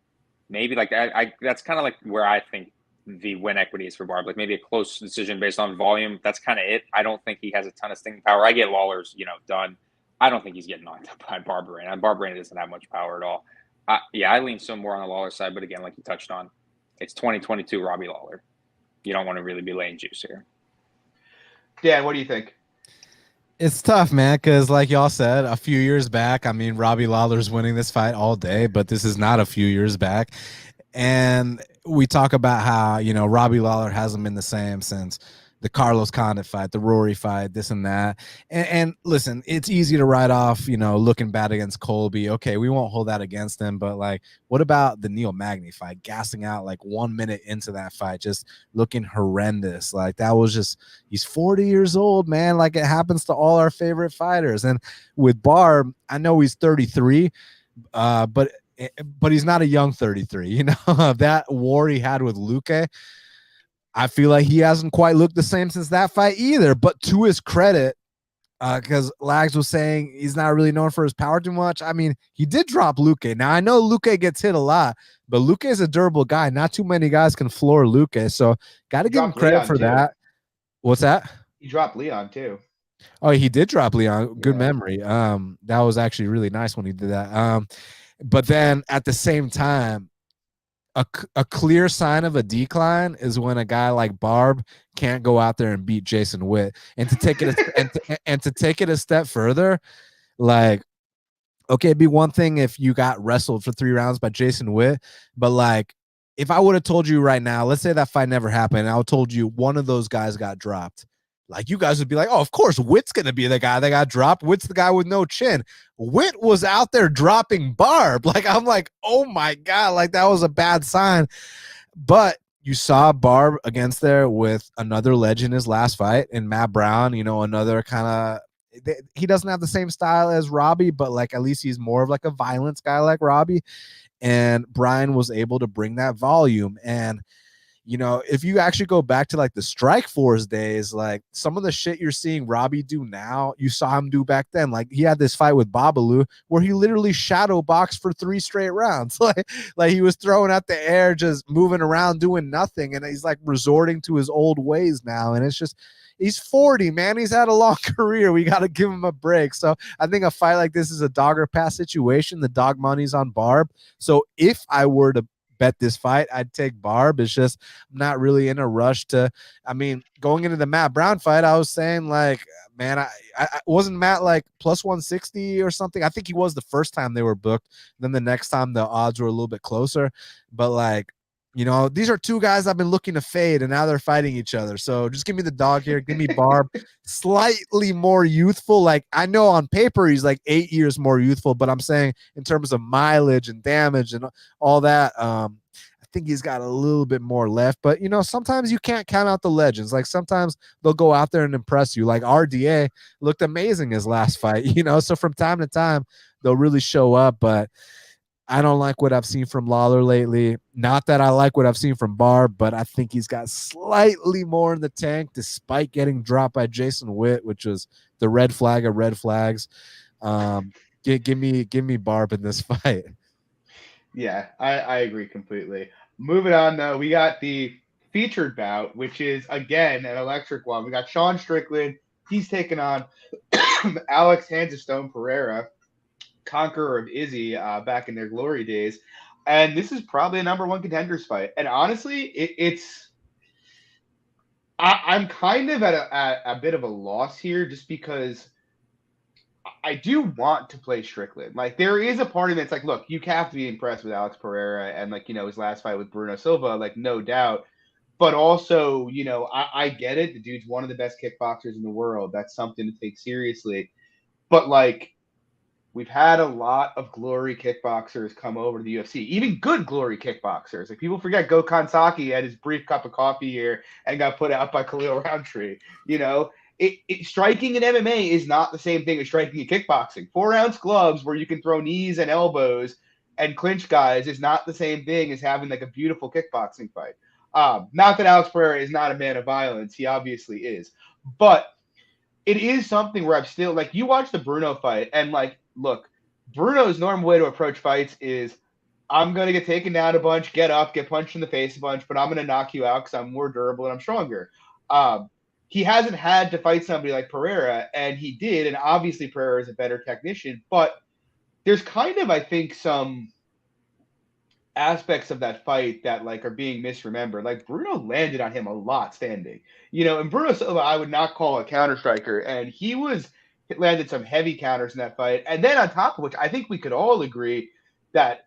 Maybe like I that's kind of like where I think the win equity is for Barb. Like maybe a close decision based on volume. That's kind of it. I don't think he has a ton of stinging power. I get Lawler's, you know, done. I don't think he's getting knocked up by Barbarena. And Barbarena doesn't have much power at all. Yeah, I lean some more on the Lawler side. But again, like you touched on, it's 2022 Robbie Lawler. You don't want to really be laying juice here. Dan, what do you think? It's tough, man, because like y'all said, a few years back, I mean, Robbie Lawler's winning this fight all day, but this is not a few years back. And we talk about how, you know, Robbie Lawler hasn't been the same since the Carlos Condit fight, the Rory fight, this and that. And listen, it's easy to write off, you know, looking bad against Colby. Okay, we won't hold that against him. But, like, what about the Neil Magny fight? Gassing out, like, 1 minute into that fight, just looking horrendous. Like, that was just – he's 40 years old, man. Like, it happens to all our favorite fighters. And with Barb, I know he's 33, but he's not a young 33. You know, that war he had with Luque, I feel like he hasn't quite looked the same since that fight either. But to his credit, because Lags was saying he's not really known for his power too much. I mean, he did drop Luque. Now, I know Luque gets hit a lot, but Luque is a durable guy. Not too many guys can floor Luque. So got to give him credit Leon for too. that. What's that? He dropped Leon too. Oh, he did drop Leon. Good Yeah. memory. That was actually really nice when he did that. But then at the same time, a clear sign of a decline is when a guy like Barb can't go out there and beat Jason Witt. And to take it and to take it a step further, like, okay, it'd be one thing if you got wrestled for 3 rounds by Jason Witt, but like, if I would have told you right now, let's say that fight never happened, and I told you one of those guys got dropped, like, you guys would be like, oh, of course, Witt's going to be the guy that got dropped. Witt's the guy with no chin. Witt was out there dropping Barb. Like, I'm like, oh, my God, like, that was a bad sign. But you saw Barb against there with another legend his last fight, and Matt Brown, you know, another kind of – he doesn't have the same style as Robbie, but, like, at least he's more of, like, a violence guy like Robbie. And Brian was able to bring that volume. And – you know, if you actually go back to like the Strike Force days, like some of the shit you're seeing Robbie do now, you saw him do back then. Like he had this fight with Babalu where he literally shadow boxed for 3 straight rounds. Like he was throwing out the air, just moving around, doing nothing. And he's like resorting to his old ways now. And it's just, he's 40, man. He's had a long career. We got to give him a break. So I think a fight like this is a dog or pass situation. The dog money's on Barb. So if I were to bet this fight, I'd take Barb. It's just I'm not really in a rush to, I mean, going into the Matt Brown fight, I was saying like, man, I wasn't Matt like plus 160 or something. I think he was the first time they were booked. Then the next time the odds were a little bit closer. But like, you know, these are two guys I've been looking to fade, and now they're fighting each other. So just give me the dog here. Give me Barb. Slightly more youthful. Like, I know on paper he's like 8 years more youthful, but I'm saying in terms of mileage and damage and all that, I think he's got a little bit more left. But, you know, sometimes you can't count out the legends. Like, sometimes they'll go out there and impress you. Like, RDA looked amazing his last fight, you know. So from time to time, they'll really show up. But I don't like what I've seen from Lawler lately. Not that I like what I've seen from Barb, but I think he's got slightly more in the tank despite getting dropped by Jason Witt, which was the red flag of red flags. Give me Barb in this fight. Yeah, I agree completely. Moving on, though, we got the featured bout, which is, again, an electric one. We got Sean Strickland. He's taking on Alex Hands of Stone Pereira, conqueror of Izzy back in their glory days. And this is probably a number one contenders fight. And honestly, I'm kind of at a bit of a loss here just because I do want to play Strickland. Like, there is a part of me that's like, look, you have to be impressed with Alex Pereira and, like, you know, his last fight with Bruno Silva, like, no doubt. But also, you know, I get it. The dude's one of the best kickboxers in the world. That's something to take seriously. But, like, we've had a lot of glory kickboxers come over to the UFC, even good glory kickboxers. Like, people forget Gokhan Saki had his brief cup of coffee here and got put out by Khalil Roundtree. You know, striking in MMA is not the same thing as striking in kickboxing. 4-ounce gloves where you can throw knees and elbows and clinch guys is not the same thing as having like a beautiful kickboxing fight. Not that Alex Pereira is not a man of violence. He obviously is. But it is something where I'm still like, you watch the Bruno fight and like, look, Bruno's normal way to approach fights is I'm going to get taken down a bunch, get up, get punched in the face a bunch, but I'm going to knock you out because I'm more durable and I'm stronger. He hasn't had to fight somebody like Pereira, and he did, and obviously Pereira is a better technician, but there's kind of, I think, some aspects of that fight that like are being misremembered. Like, Bruno landed on him a lot standing, you know, and Bruno Silva I would not call a counter striker, and he landed some heavy counters in that fight. And then on top of which, I think we could all agree that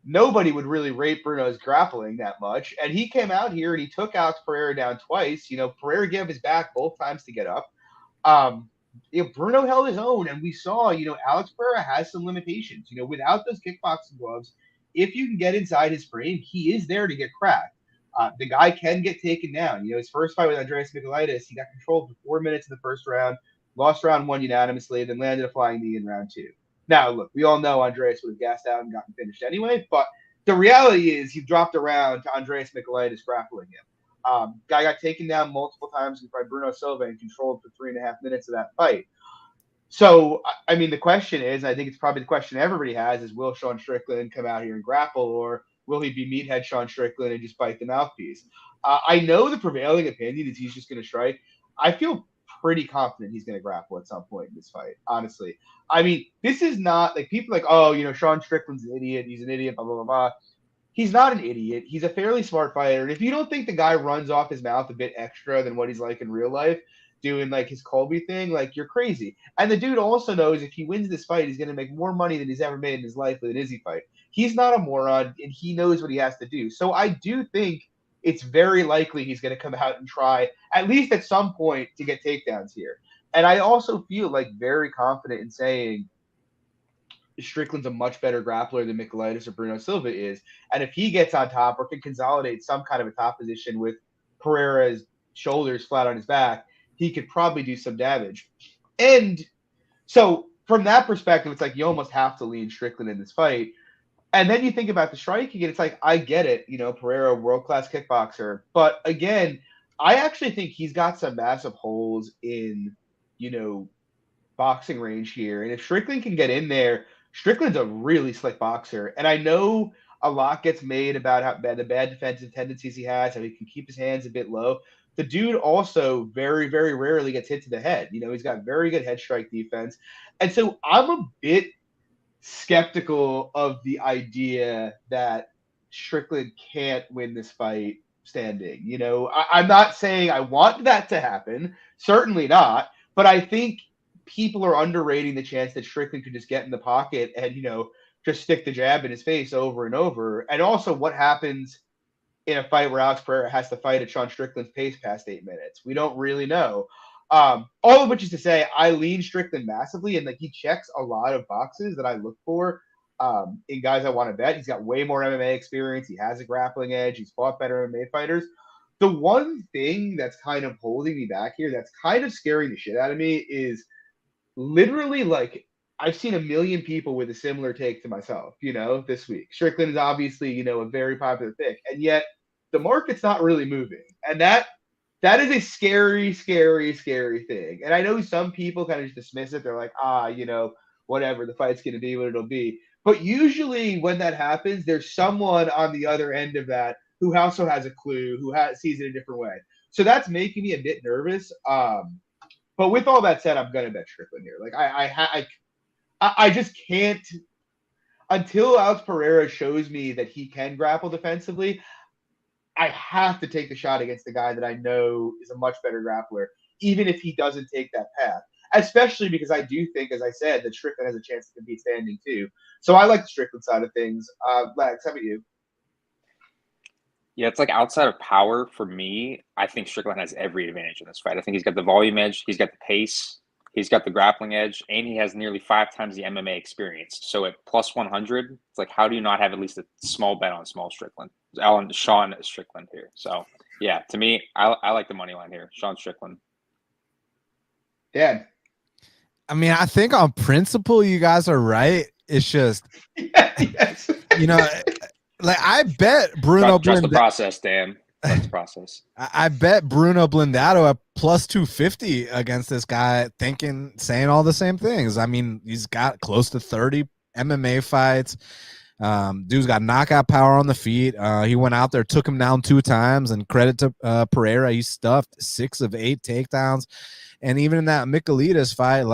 nobody would really rate Bruno's grappling that much. And he came out here and he took Alex Pereira down twice. You know, Pereira gave his back both times to get up. You know, Bruno held his own, and we saw, you know, Alex Pereira has some limitations. You know, without those kickboxing gloves, if you can get inside his frame, he is there to get cracked. The guy can get taken down. You know, his first fight with Andreas Michailidis, he got controlled for 4 minutes in the first round, lost round 1 unanimously, then landed a flying knee in round 2. Now, look, we all know Andreas would have gassed out and gotten finished anyway, but the reality is he dropped around to Andreas Michailidis grappling him. Guy got taken down multiple times by Bruno Silva and controlled for 3.5 minutes of that fight. So, I mean, the question is, and I think it's probably the question everybody has, is will Sean Strickland come out here and grapple, or will he be meathead Sean Strickland and just bite the mouthpiece? I know the prevailing opinion is he's just going to strike. I feel pretty confident he's going to grapple at some point in this fight, honestly. I mean, this is not like people like, oh, you know, Sean Strickland's an idiot. He's an idiot, blah, blah, blah, blah. He's not an idiot. He's a fairly smart fighter. And if you don't think the guy runs off his mouth a bit extra than what he's like in real life, doing like his Colby thing, like, you're crazy. And the dude also knows if he wins this fight, he's going to make more money than he's ever made in his life with an Izzy fight. He's not a moron, and he knows what he has to do. So I do think it's very likely he's going to come out and try, at least at some point, to get takedowns here. And I also feel like very confident in saying Strickland's a much better grappler than Michailidis or Bruno Silva is. And if he gets on top or can consolidate some kind of a top position with Pereira's shoulders flat on his back, he could probably do some damage. And so from that perspective, it's like you almost have to lean Strickland in this fight. And then you think about the striking, and it's like, I get it, Pereira, world-class kickboxer. But again, I actually think he's got some massive holes in, boxing range here. And if Strickland can get in there, Strickland's a really slick boxer. And I know a lot gets made about how the bad defensive tendencies he has, how he can keep his hands a bit low. The dude also very, very rarely gets hit to the head. He's got very good head strike defense. And so I'm a bit skeptical of the idea that Strickland can't win this fight standing. I'm not saying I want that to happen. Certainly not. But I think people are underrating the chance that Strickland could just get in the pocket and, just stick the jab in his face over and over. And also what happens in a fight where Alex Pereira has to fight at Sean Strickland's pace past 8 minutes. We don't really know. All of which is to say, I lean Strickland massively, and he checks a lot of boxes that I look for in guys I want to bet. He's got way more MMA experience. He has a grappling edge. He's fought better MMA fighters. The one thing that's kind of holding me back here, that's kind of scaring the shit out of me, is literally I've seen a million people with a similar take to myself, this week. Strickland is obviously, a very popular pick, and yet the market's not really moving. And that is a scary, scary, scary thing. And I know some people kind of just dismiss it. They're like, whatever, the fight's going to be what it'll be. But usually when that happens, there's someone on the other end of that who also has a clue, who sees it a different way. So that's making me a bit nervous. But with all that said, I'm going to bet Strickland here. I just can't, until Alex Pereira shows me that he can grapple defensively, I have to take the shot against the guy that I know is a much better grappler, even if he doesn't take that path. Especially because I do think, as I said, that Strickland has a chance to be standing too. So I like the Strickland side of things. Lex, how about you? Yeah, it's outside of power for me, I think Strickland has every advantage in this fight. I think he's got the volume edge, he's got the pace, he's got the grappling edge, and he has nearly 5 times the MMA experience. So at plus 100, it's how do you not have at least a small bet on small Strickland? Sean Strickland here. So, yeah, to me, I like the money line here. Sean Strickland. Dan. I mean, I think on principle, you guys are right. It's just, yes. I bet Bruno Trust the process, Dan. Trust the process. I bet Bruno Blindado at plus 250 against this guy, saying all the same things. I mean, he's got close to 30 MMA fights. Dude's got knockout power on the feet. He went out there, took him down 2 times, and credit to Pereira. He stuffed 6 of 8 takedowns. And even in that Michailidis fight,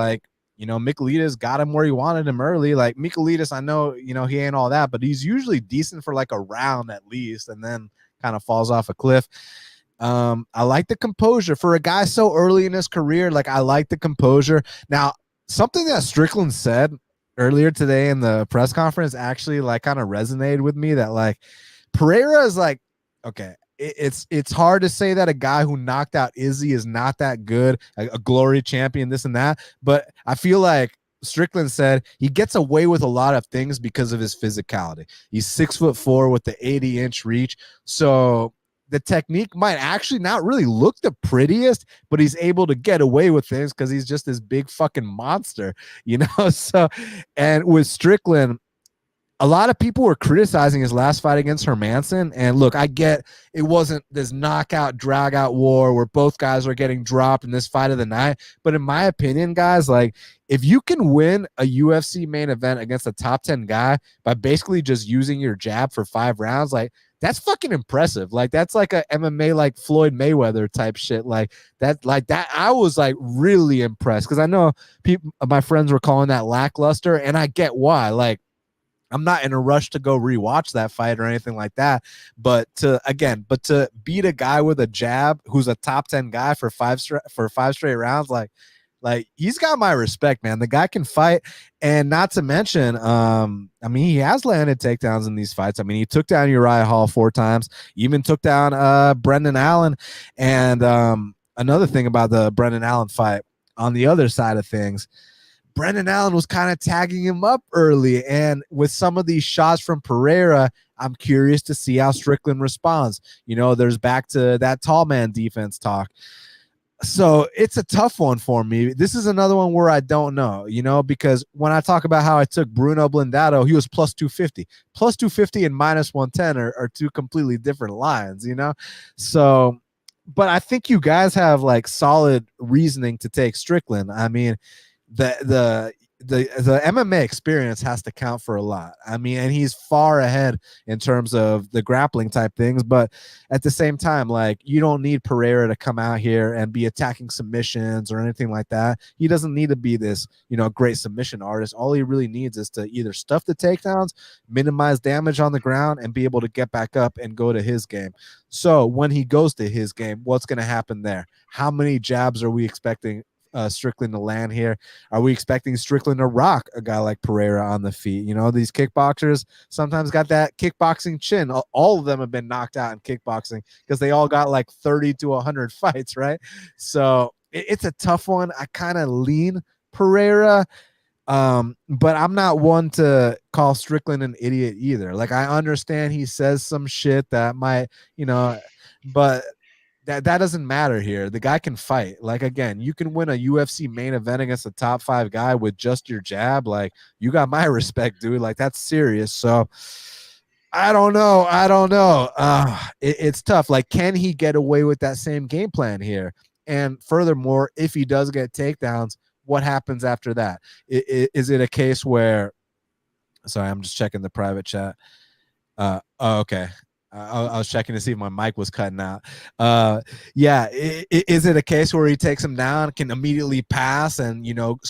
Michailidis got him where he wanted him early. Michailidis, I know, he ain't all that, but he's usually decent for a round at least, and then kind of falls off a cliff. I like the composure for a guy so early in his career. I like the composure. Now, something that Strickland said earlier today in the press conference actually kind of resonated with me, that Pereira is okay, it's hard to say that a guy who knocked out Izzy is not that good, a glory champion, this and that. But I feel like Strickland said he gets away with a lot of things because of his physicality. He's 6'4" with the 80-inch reach. So the technique might actually not really look the prettiest, but he's able to get away with things because he's just this big fucking monster, So, and with Strickland, a lot of people were criticizing his last fight against Hermanson. And look, I get it wasn't this knockout, drag out war where both guys are getting dropped in this fight of the night. But in my opinion, guys, if you can win a UFC main event against a top 10 guy by basically just using your jab for 5 rounds, that's fucking impressive. That's a MMA Floyd Mayweather type shit. That I was really impressed because I know my friends were calling that lackluster, and I get why. I'm not in a rush to go rewatch that fight or anything like that. But to beat a guy with a jab who's a top 10 guy for 5 straight rounds, he's got my respect, man. The guy can fight. And not to mention, he has landed takedowns in these fights. He took down Uriah Hall 4 times, even took down Brendan Allen. And another thing about the Brendan Allen fight, on the other side of things, Brendan Allen was kind of tagging him up early. And with some of these shots from Pereira, I'm curious to see how Strickland responds. There's back to that tall man defense talk. So it's a tough one for me. This is another one where I don't know, because when I talk about how I took Bruno Blindado, he was plus 250. Plus 250 and minus 110 are two completely different lines, So, but I think you guys have like solid reasoning to take Strickland. I mean, the MMA experience has to count for a lot. I mean, and he's far ahead in terms of the grappling type things, but at the same time, like, you don't need Pereira to come out here and be attacking submissions or anything like that. He doesn't need to be this, great submission artist. All he really needs is to either stuff the takedowns, minimize damage on the ground, and be able to get back up and go to his game. So when he goes to his game, what's going to happen there? How many jabs are we expecting Strickland to land here? Are we expecting Strickland to rock a guy like Pereira on the feet? These kickboxers sometimes got that kickboxing chin. All of them have been knocked out in kickboxing because they all got like 30 to 100 fights, right? So it's a tough one. I kind of lean Pereira, but I'm not one to call Strickland an idiot either. Like, I understand he says some shit that might, but that doesn't matter here. The guy can fight. Like, again, you can win a UFC main event against a top 5 guy with just your jab. Like, you got my respect, dude. Like, that's serious. So I don't know. It's tough. Like, can he get away with that same game plan here? And furthermore, if he does get takedowns, what happens after that? Is it a case where, sorry, I'm just checking the private chat. Okay. I was checking to see if my mic was cutting out. Is it a case where he takes him down, can immediately pass and,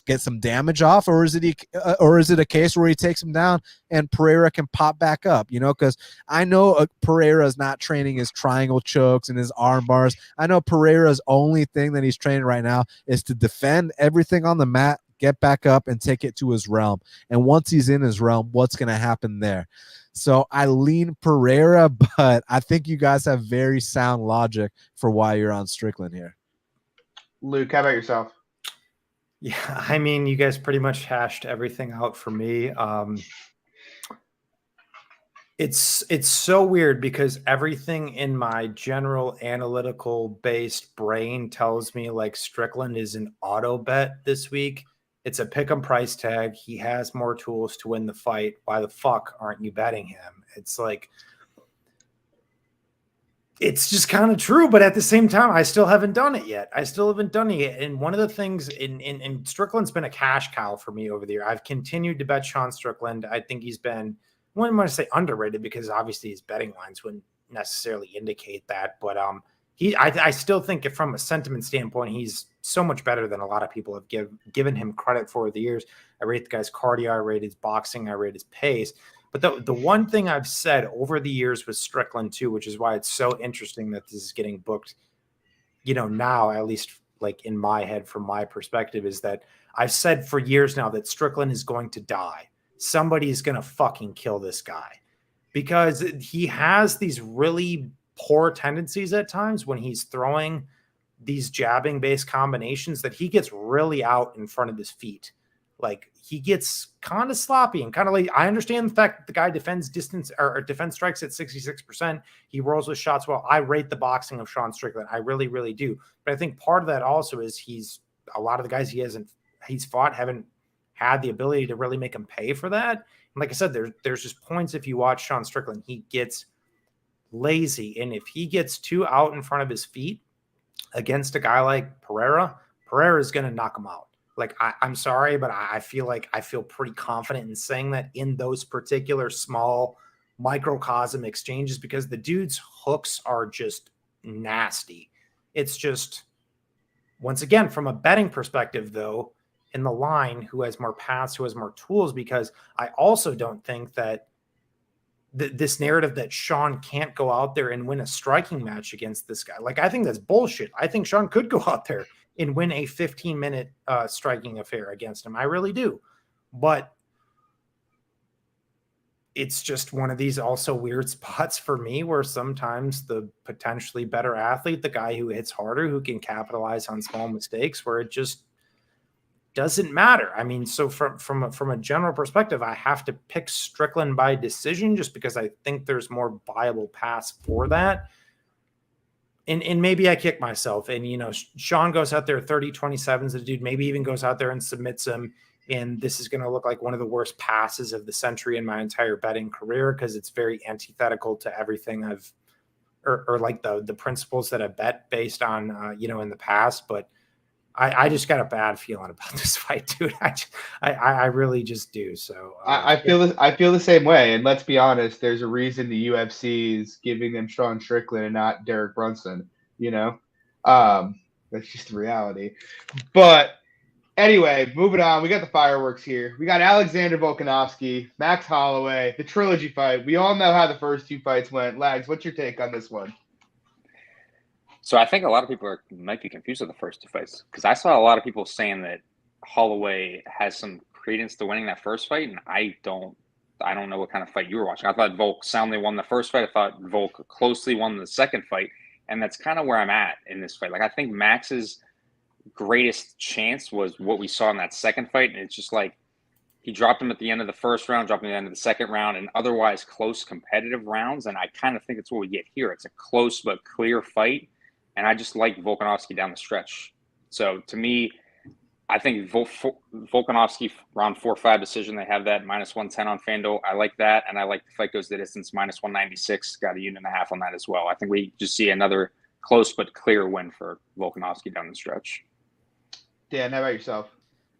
get some damage off? Or is it a case where he takes him down and Pereira can pop back up, because I know Pereira is not training his triangle chokes and his arm bars. I know Pereira's only thing that he's training right now is to defend everything on the mat, get back up and take it to his realm. And once he's in his realm, what's going to happen there? So I lean Pereira, but I think you guys have very sound logic for why you're on Strickland here. Luke, how about yourself? Yeah, I mean, you guys pretty much hashed everything out for me. It's so weird because everything in my general analytical based brain tells me like Strickland is an auto bet this week. It's a pick 'em price tag. He has more tools to win the fight. Why the fuck aren't you betting him? It's like, it's just kind of true, but at the same time, I still haven't done it yet. And one of the things in Strickland's been a cash cow for me over the year. I've continued to bet Sean Strickland. I think he's been, I wouldn't want to say underrated because obviously his betting lines wouldn't necessarily indicate that, but I still think from a sentiment standpoint, he's so much better than a lot of people have given him credit for over the years. I rate the guy's cardio, I rate his boxing, I rate his pace. But the one thing I've said over the years with Strickland too, which is why it's so interesting that this is getting booked, now, at least like in my head, from my perspective, is that I've said for years now that Strickland is going to die. Somebody is going to fucking kill this guy because he has these really poor tendencies at times when he's throwing these jabbing based combinations that he gets really out in front of his feet. Like, he gets kind of sloppy and kind of like, I understand the fact that the guy defends distance or defense strikes at 66%. He rolls with shots well. I rate the boxing of Sean Strickland. I really, really do. But I think part of that also is a lot of the guys he's fought haven't had the ability to really make him pay for that. And like I said, there's just points if you watch Sean Strickland, he gets lazy. And if he gets too out in front of his feet against a guy like Pereira is going to knock him out. Like, I'm sorry, but I feel pretty confident in saying that in those particular small microcosm exchanges because the dude's hooks are just nasty. It's just, once again, from a betting perspective, though, in the line, who has more paths, who has more tools, because I also don't think that this narrative that Sean can't go out there and win a striking match against this guy. Like, I think that's bullshit. I think Sean could go out there and win a 15-minute striking affair against him. I really do. But it's just one of these also weird spots for me where sometimes the potentially better athlete, the guy who hits harder, who can capitalize on small mistakes, where it just doesn't matter. I mean, so from a general perspective, I have to pick Strickland by decision just because I think there's more viable paths for that. and maybe I kick myself. And, Sean goes out there 30-27s. The dude maybe even goes out there and submits him. And this is going to look like one of the worst passes of the century in my entire betting career, because it's very antithetical to everything or like the principles that I bet based on, in the past. But I just got a bad feeling about this fight, dude. I really just do. So I feel the same way. And let's be honest, there's a reason the UFC is giving them Sean Strickland and not Derek Brunson. That's just the reality. But anyway, moving on. We got the fireworks here. We got Alexander Volkanovski, Max Holloway, the trilogy fight. We all know how the first two fights went. Lags, what's your take on this one? So I think a lot of people might be confused with the first two fights, because I saw a lot of people saying that Holloway has some credence to winning that first fight, and I don't know what kind of fight you were watching. I thought Volk soundly won the first fight. I thought Volk closely won the second fight, and that's kind of where I'm at in this fight. Like, I think Max's greatest chance was what we saw in that second fight, and it's just like he dropped him at the end of the first round, dropped him at the end of the second round, and otherwise close competitive rounds, and I kind of think it's what we get here. It's a close but clear fight. And I just like Volkanovski down the stretch. So to me, I think Volkanovski round 4-5 decision. They have that -110 on FanDuel. I like that, and I like the fight goes the distance -196. Got a unit and a half on that as well. I think we just see another close but clear win for Volkanovski down the stretch. Dan, how about yourself?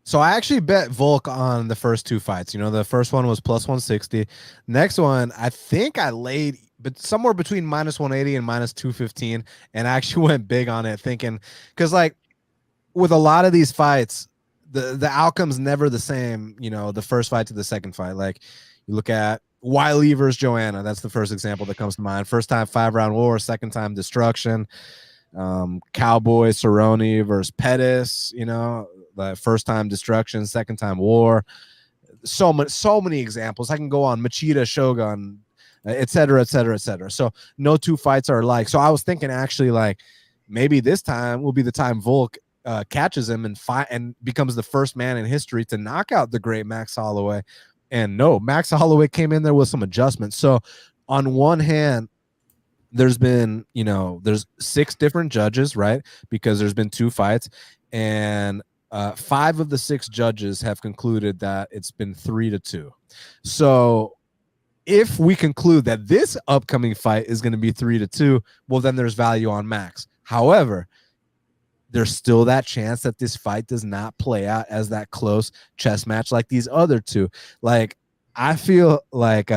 So I actually bet Volk on the first two fights. The first one was +160. Next one, I think I laid but somewhere between -180 and -215, and I actually went big on it, thinking, because like with a lot of these fights, the outcome's never the same. The first fight to the second fight. Like you look at Wiley versus Joanna. That's the first example that comes to mind. First time 5-round war, second time destruction. Cowboy Cerrone versus Pettis. The first time destruction, second time war. So many examples. I can go on. Machida, Shogun, et cetera, et cetera, et cetera. So no two fights are alike. So I was thinking actually like maybe this time will be the time Volk catches him and becomes the first man in history to knock out the great Max Holloway. And no, Max Holloway came in there with some adjustments. So on one hand, there's been, there's 6 different judges, right? Because there's been 2 fights, and 5 of the 6 judges have concluded that it's been 3-2. So if we conclude that this upcoming fight is going to be 3-2, well, then there's value on Max. However, there's still that chance that this fight does not play out as that close chess match like these other two. Like, I feel like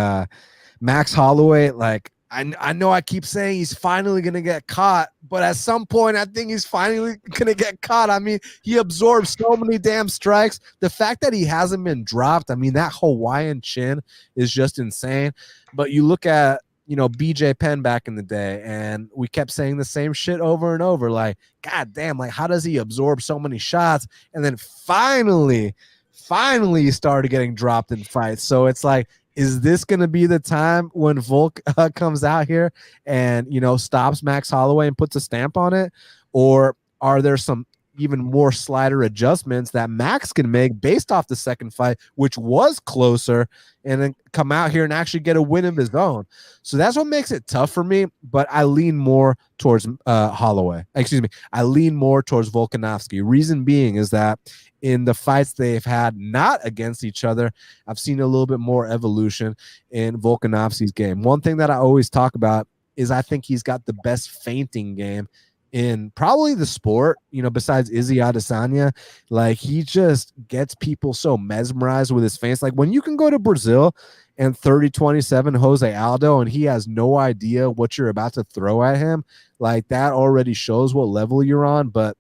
Max Holloway, like, I know I keep saying he's finally going to get caught, but at some point I think he's finally going to get caught. I mean, he absorbed so many damn strikes. The fact that he hasn't been dropped, I mean, that Hawaiian chin is just insane. But you look at, BJ Penn back in the day, and we kept saying the same shit over and over. Like, God damn, like, how does he absorb so many shots? And then finally he started getting dropped in fights. So it's like, is this going to be the time when Volk comes out here and, stops Max Holloway and puts a stamp on it? Or are there some even more slighter adjustments that Max can make based off the second fight, which was closer, and then come out here and actually get a win of his own? So that's what makes it tough for me, but I lean more towards Holloway. Excuse me. I lean more towards Volkanovski. Reason being is that in the fights they've had not against each other, I've seen a little bit more evolution in Volkanovski's game. One thing that I always talk about is I think he's got the best feinting game in probably the sport, besides Izzy Adesanya. Like, he just gets people so mesmerized with his feints. Like, when you can go to Brazil and 30-27 Jose Aldo and he has no idea what you're about to throw at him, like, that already shows what level you're on. But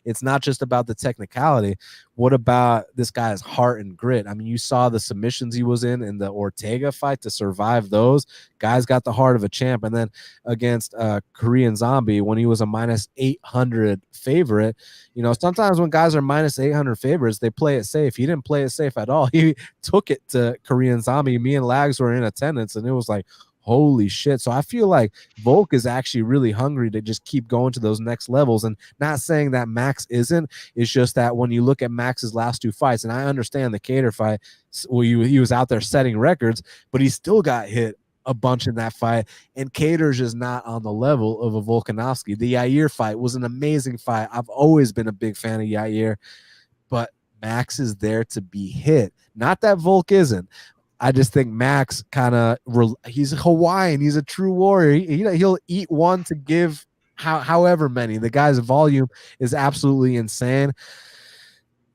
it's not just about the technicality. What about this guy's heart and grit? I mean, you saw the submissions he was in the Ortega fight to survive those. Guy's got the heart of a champ. And then against Korean Zombie, when he was a -800 favorite, sometimes when guys are -800 favorites, they play it safe. He didn't play it safe at all. He took it to Korean Zombie. Me and Lags were in attendance, and it was like, holy shit. So I feel like Volk is actually really hungry to just keep going to those next levels. And not saying that Max isn't. It's just that when you look at Max's last 2 fights, and I understand the Cater fight, well, he was out there setting records, but he still got hit a bunch in that fight, and Kattar's just not on the level of a Volkanovski. The Yair fight was an amazing fight. I've always been a big fan of Yair, but Max is there to be hit. Not that Volk isn't. I just think Max kind of he's Hawaiian. He's a true warrior. He'll eat one to give however many. The guy's volume is absolutely insane.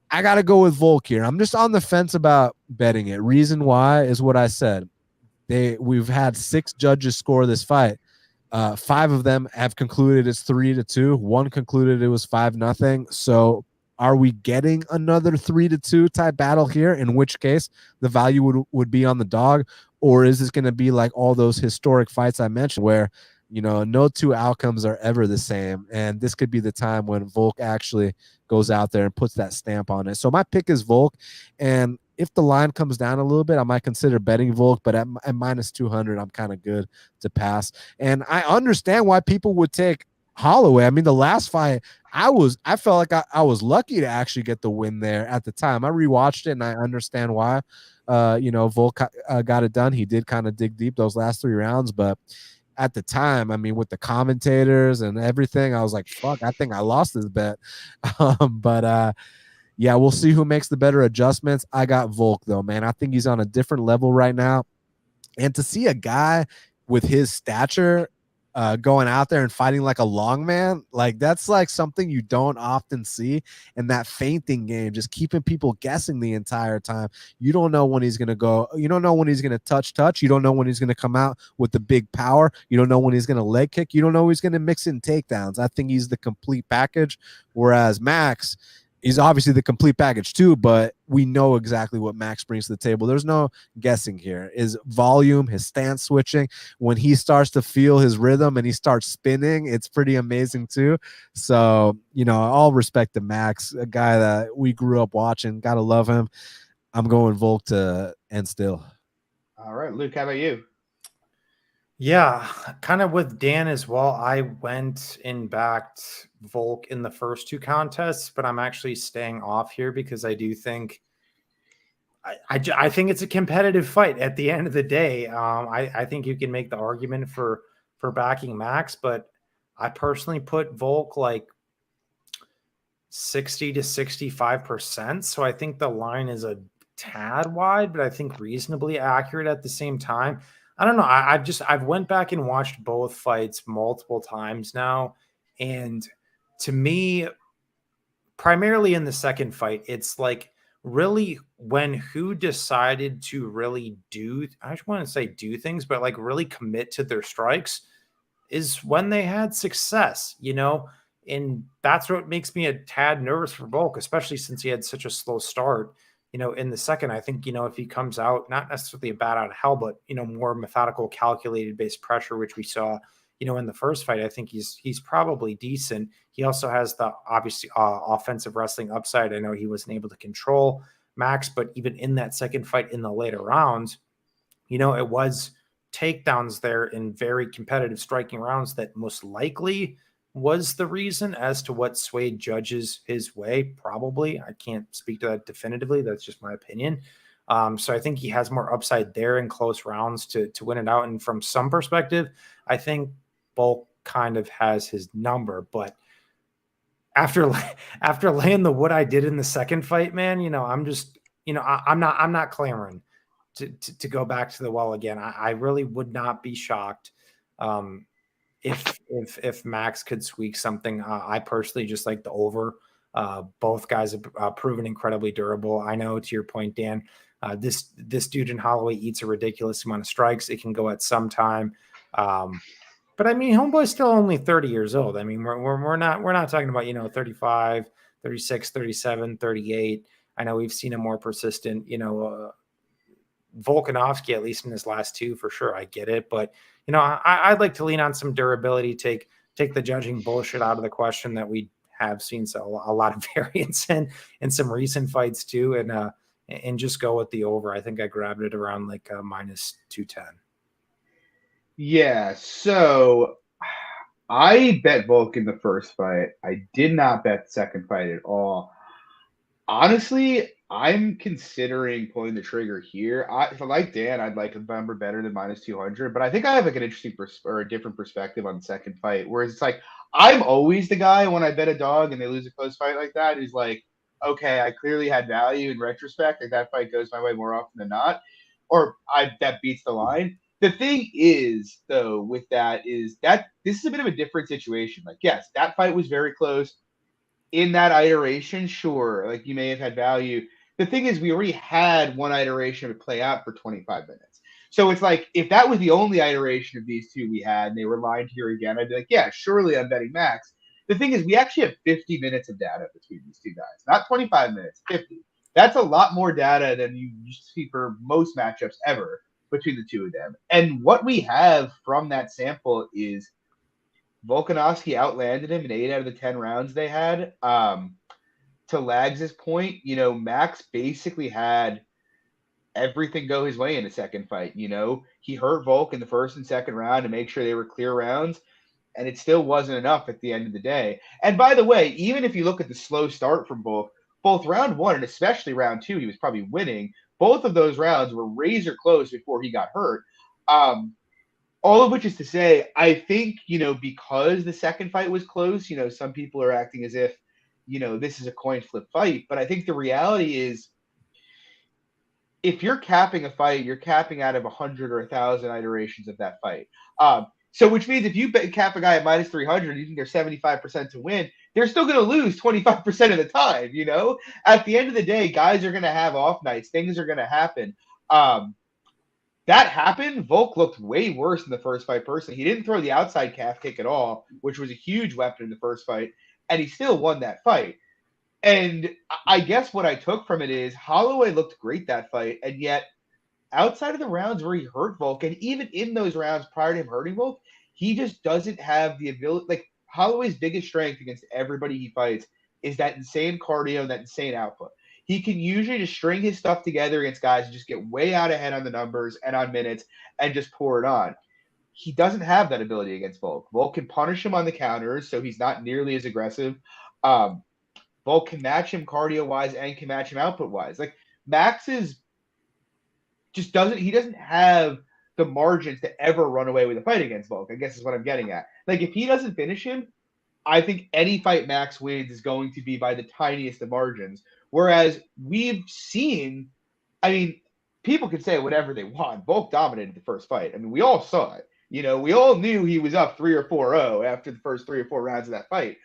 I got to go with Volk here. I'm just on the fence about betting it. Reason why is what I said. We've had 6 judges score this fight. 5 of them have concluded it's 3-2. 1 concluded it was 5-0. So are we getting another 3-2 type battle here? In which case the value would be on the dog, or is this going to be like all those historic fights I mentioned where, no 2 outcomes are ever the same. And this could be the time when Volk actually goes out there and puts that stamp on it. So my pick is Volk. And if the line comes down a little bit, I might consider betting Volk, but at minus 200, I'm kind of good to pass. And I understand why people would take Holloway. I mean, the last fight, I felt like I was lucky to actually get the win there at the time. I rewatched it and I understand why. Volk got it done. He did kind of dig deep those last 3 rounds, but at the time, I mean, with the commentators and everything, I was like, fuck, I think I lost this bet. Yeah, we'll see who makes the better adjustments. I got Volk, though, man. I think he's on a different level right now. And to see a guy with his stature going out there and fighting like a long man, like that's like something you don't often see. And that feinting game, just keeping people guessing the entire time. You don't know when he's going to go. You don't know when he's going to touch. You don't know when he's going to come out with the big power. You don't know when he's going to leg kick. You don't know when he's going to mix in takedowns. I think he's the complete package. Whereas Max, he's obviously the complete package too, but we know exactly what Max brings to the table. There's no guessing here. His volume, his stance switching, when he starts to feel his rhythm and he starts spinning, it's pretty amazing too. So, all respect to Max, a guy that we grew up watching. Gotta love him. I'm going Volk to end still. All right, Luke, how about you? Yeah, kind of with Dan as well. I went and backed Volk in the first 2 contests, but I'm actually staying off here because I do think I think it's a competitive fight at the end of the day. I think you can make the argument for backing Max, but I personally put Volk like 60 to 65%. So I think the line is a tad wide, but I think reasonably accurate at the same time. I don't know. I've went back and watched both fights multiple times now. And to me, primarily in the second fight, it's like really when who decided to really I just want to say do things, but like really commit to their strikes is when they had success, and that's what makes me a tad nervous for Volk, especially since he had such a slow start. In the second, I think, if he comes out, not necessarily a bat out of hell, but, more methodical, calculated based pressure, which we saw, in the first fight, I think he's probably decent. He also has the obviously offensive wrestling upside. I know he wasn't able to control Max, but even in that second fight in the later rounds, it was takedowns there in very competitive striking rounds that most likely was the reason as to what swayed judges his way. Probably. I can't speak to that definitively. That's just my opinion. So I think he has more upside there in close rounds to win it out. And from some perspective, I think Volk kind of has his number, but after laying the wood I did in the second fight, man, I'm just, I'm not clamoring to go back to the well again. I really would not be shocked. If Max could squeak something. I personally just like the over. Both guys have proven incredibly durable. I know, to your point, Dan, this dude in Holloway eats a ridiculous amount of strikes. It can go at some time. But I mean, homeboy's still only 30 years old. I mean, we're not talking about, 35, 36, 37, 38. I know we've seen a more persistent, Volkanovski, at least in his last 2 for sure. I get it. But, I'd like to lean on some durability, take the judging bullshit out of the question that we have seen a lot of variance in some recent fights too. And just go with the over. I think I grabbed it around like minus 210. Yeah, so I bet Volk in the first fight. I did not bet the second fight at all. Honestly, I'm considering pulling the trigger here. If I like Dan, I'd like a number better than -200, but I think I have like an interesting or a different perspective on the second fight. Whereas it's like I'm always the guy when I bet a dog and they lose a close fight like that is like, okay, I clearly had value in retrospect. Like that fight goes my way more often than not, or that beats the line. The thing is, though, with that is that this is a bit of a different situation. Like, yes, that fight was very close. In that iteration, sure, like you may have had value. The thing is, we already had one iteration to play out for 25 minutes. So it's like, if that was the only iteration of these two we had and they were lined here again, I'd be like, yeah, surely I'm betting max. The thing is, we actually have 50 minutes of data between these two guys, not 25 minutes, 50. That's a lot more data than you used to see for most matchups ever between the two of them. And what we have from that sample is Volkanovski outlanded him in 8 out of the 10 rounds they had. To Lags' point, Max basically had everything go his way in the second fight. He hurt Volk in the first and second round to make sure they were clear rounds, and it still wasn't enough at the end of the day. And by the way, even if you look at the slow start from Volk, both round 1 and especially round 2, he was probably winning. Both of those rounds were razor close before he got hurt. All of which is to say, I think, because the second fight was close, some people are acting as if, this is a coin flip fight. But I think the reality is, if you're capping a fight, you're capping out of 100 or 1,000 iterations of that fight. So which means if you cap a guy at -300, you think they're 75% to win, they're still going to lose 25% of the time, At the end of the day, guys are going to have off nights. Things are going to happen. That happened. Volk looked way worse in the first fight personally. He didn't throw the outside calf kick at all, which was a huge weapon in the first fight, and he still won that fight. And I guess what I took from it is Holloway looked great that fight, and yet outside of the rounds where he hurt Volk, and even in those rounds prior to him hurting Volk, he just doesn't have the ability. Like, Holloway's biggest strength against everybody he fights is that insane cardio and that insane output. He can usually just string his stuff together against guys and just get way out ahead on the numbers and on minutes and just pour it on. He doesn't have that ability against Volk. Volk can punish him on the counters, so he's not nearly as aggressive. Volk can match him cardio-wise and can match him output-wise. Like, Max doesn't have the margins to ever run away with a fight against Volk, I guess is what I'm getting at. Like, if he doesn't finish him, I think any fight Max wins is going to be by the tiniest of margins. Whereas we've seen, people can say whatever they want. Volk dominated the first fight. We all saw it. We all knew he was up 3 or 4-0 after the first 3 or 4 rounds of that fight.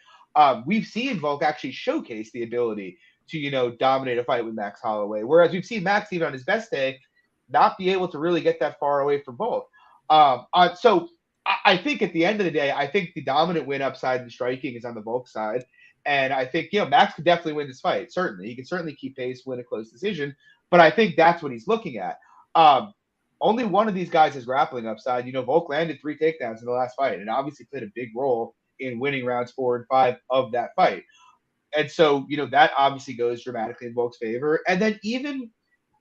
We've seen Volk actually showcase the ability to, dominate a fight with Max Holloway. Whereas we've seen Max, even on his best day, not be able to really get that far away from Volk. So I think at the end of the day, I think the dominant win upside in striking is on the Volk side. And I think, Max could definitely win this fight. Certainly. He can certainly keep pace, win a close decision. But I think that's what he's looking at. Only one of these guys is grappling upside. Volk landed 3 takedowns in the last fight and obviously played a big role in winning rounds 4 and 5 of that fight. And so, that obviously goes dramatically in Volk's favor. And then even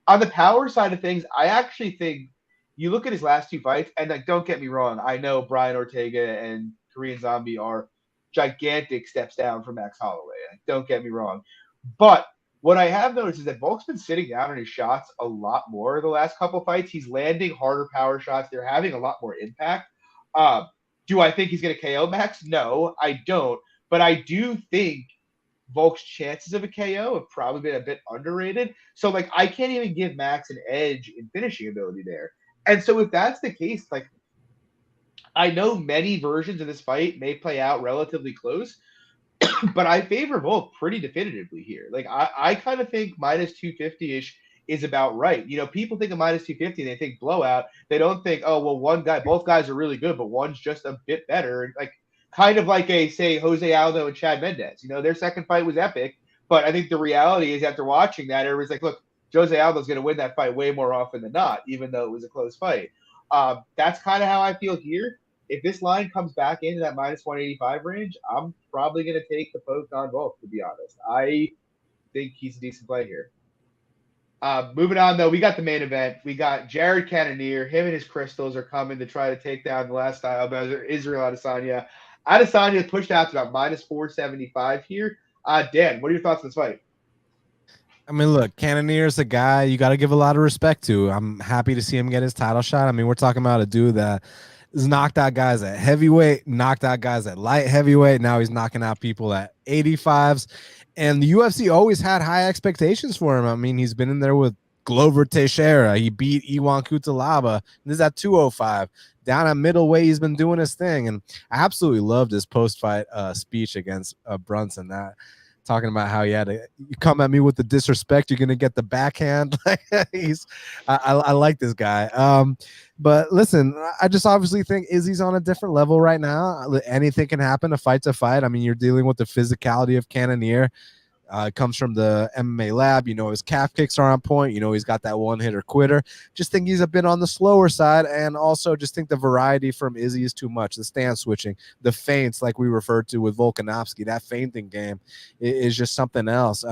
on the power side of things, I actually think you look at his last 2 fights, and don't get me wrong, I know Brian Ortega and Korean Zombie are gigantic steps down from Max Holloway. Don't get me wrong. But what I have noticed is that Volk's been sitting down on his shots a lot more the last couple fights. He's landing harder power shots. They're having a lot more impact. Do I think he's going to KO Max? No, I don't. But I do think Volk's chances of a KO have probably been a bit underrated. So, I can't even give Max an edge in finishing ability there. And so if that's the case, I know many versions of this fight may play out relatively close, but I favor Volk pretty definitively here. I kind of think -250-ish is about right. People think of -250, they think blowout. They don't think, oh, well, both guys are really good, but one's just a bit better. Kind of like say, Jose Aldo and Chad Mendez. Their second fight was epic, but I think the reality is after watching that, everybody's like, look, Jose Aldo's going to win that fight way more often than not, even though it was a close fight. That's kind of how I feel here. If this line comes back into that -185 range, I'm probably going to take the poke on Volk, to be honest. I think he's a decent play here. Moving on, though, we got the main event. We got Jared Cannonier. Him and his crystals are coming to try to take down the last style buzzer, Israel Adesanya. Adesanya pushed out to about -475 here. Dan, what are your thoughts on this fight? I mean, look, Cannonier's a guy you got to give a lot of respect to. I'm happy to see him get his title shot. I mean, we're talking about a dude that has knocked out guys at heavyweight, knocked out guys at light heavyweight. Now he's knocking out people at 85s. And the UFC always had high expectations for him. I mean, he's been in there with Glover Teixeira. He beat Iwan Kutalaba. This is at 205. Down at middleweight, he's been doing his thing. And I absolutely loved his post-fight speech against Brunson. That talking about how you come at me with the disrespect, you're gonna get the backhand. I like this guy. But listen, I just obviously think Izzy's on a different level right now. Anything can happen. A fight's a fight. I mean, you're dealing with the physicality of Cannonier. Comes from the MMA lab. His calf kicks are on point. He's got that one-hitter quitter. Just think he's a bit on the slower side, and also just think the variety from Izzy is too much. The stance switching, the feints, like we referred to with Volkanovski, that feinting game is just something else.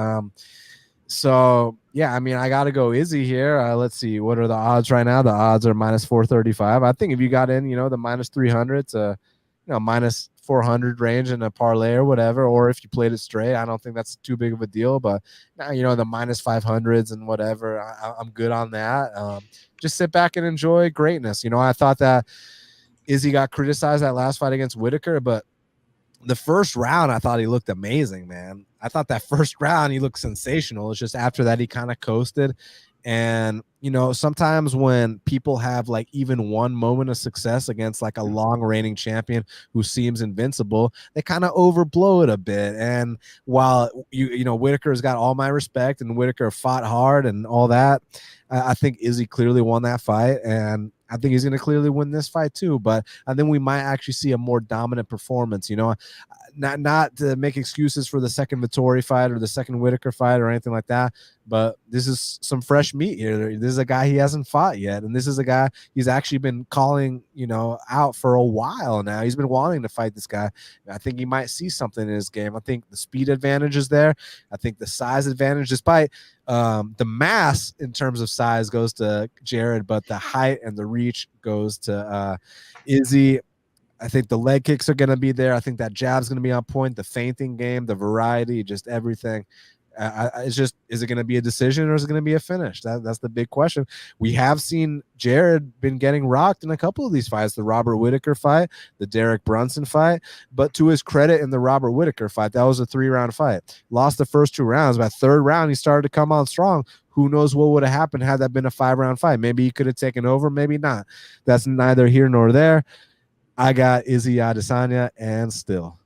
So, yeah, I mean, I got to go Izzy here. Let's see. What are the odds right now? The odds are minus 435. I think if you got in, the minus 300 to, minus 400 range in a parlay or whatever, or if you played it straight, I don't think that's too big of a deal. But now, the minus 500s and whatever, I'm good on that. Just sit back and enjoy greatness. I thought that Izzy got criticized that last fight against Whitaker, but the first round, I thought he looked amazing, man. I thought that first round, he looked sensational. It's just after that, he kind of coasted. And, sometimes when people have like even one moment of success against like a long reigning champion who seems invincible, they kind of overblow it a bit. And while Whitaker's got all my respect and Whitaker fought hard and all that, I think Izzy clearly won that fight. And I think he's going to clearly win this fight too. But I think we might actually see a more dominant performance, not to make excuses for the second Vettori fight or the second Whitaker fight or anything like that. But this is some fresh meat here. This is a guy he hasn't fought yet. And this is a guy he's actually been calling, out for a while now. He's been wanting to fight this guy. I think he might see something in his game. I think the speed advantage is there. I think the size advantage, despite the mass in terms of size goes to Jared, but the height and the reach goes to Izzy. I think the leg kicks are going to be there. I think that jab's going to be on point. The feinting game, the variety, just everything. It's just, is it going to be a decision or is it going to be a finish? That's the big question. We have seen Jared been getting rocked in a couple of these fights, the Robert Whitaker fight, the Derek Brunson fight. But to his credit, in the Robert Whitaker fight, that was a 3-round fight. Lost the first 2 rounds. By third round, he started to come on strong. Who knows what would have happened had that been a 5-round fight? Maybe he could have taken over, maybe not. That's neither here nor there. I got Izzy Adesanya and still.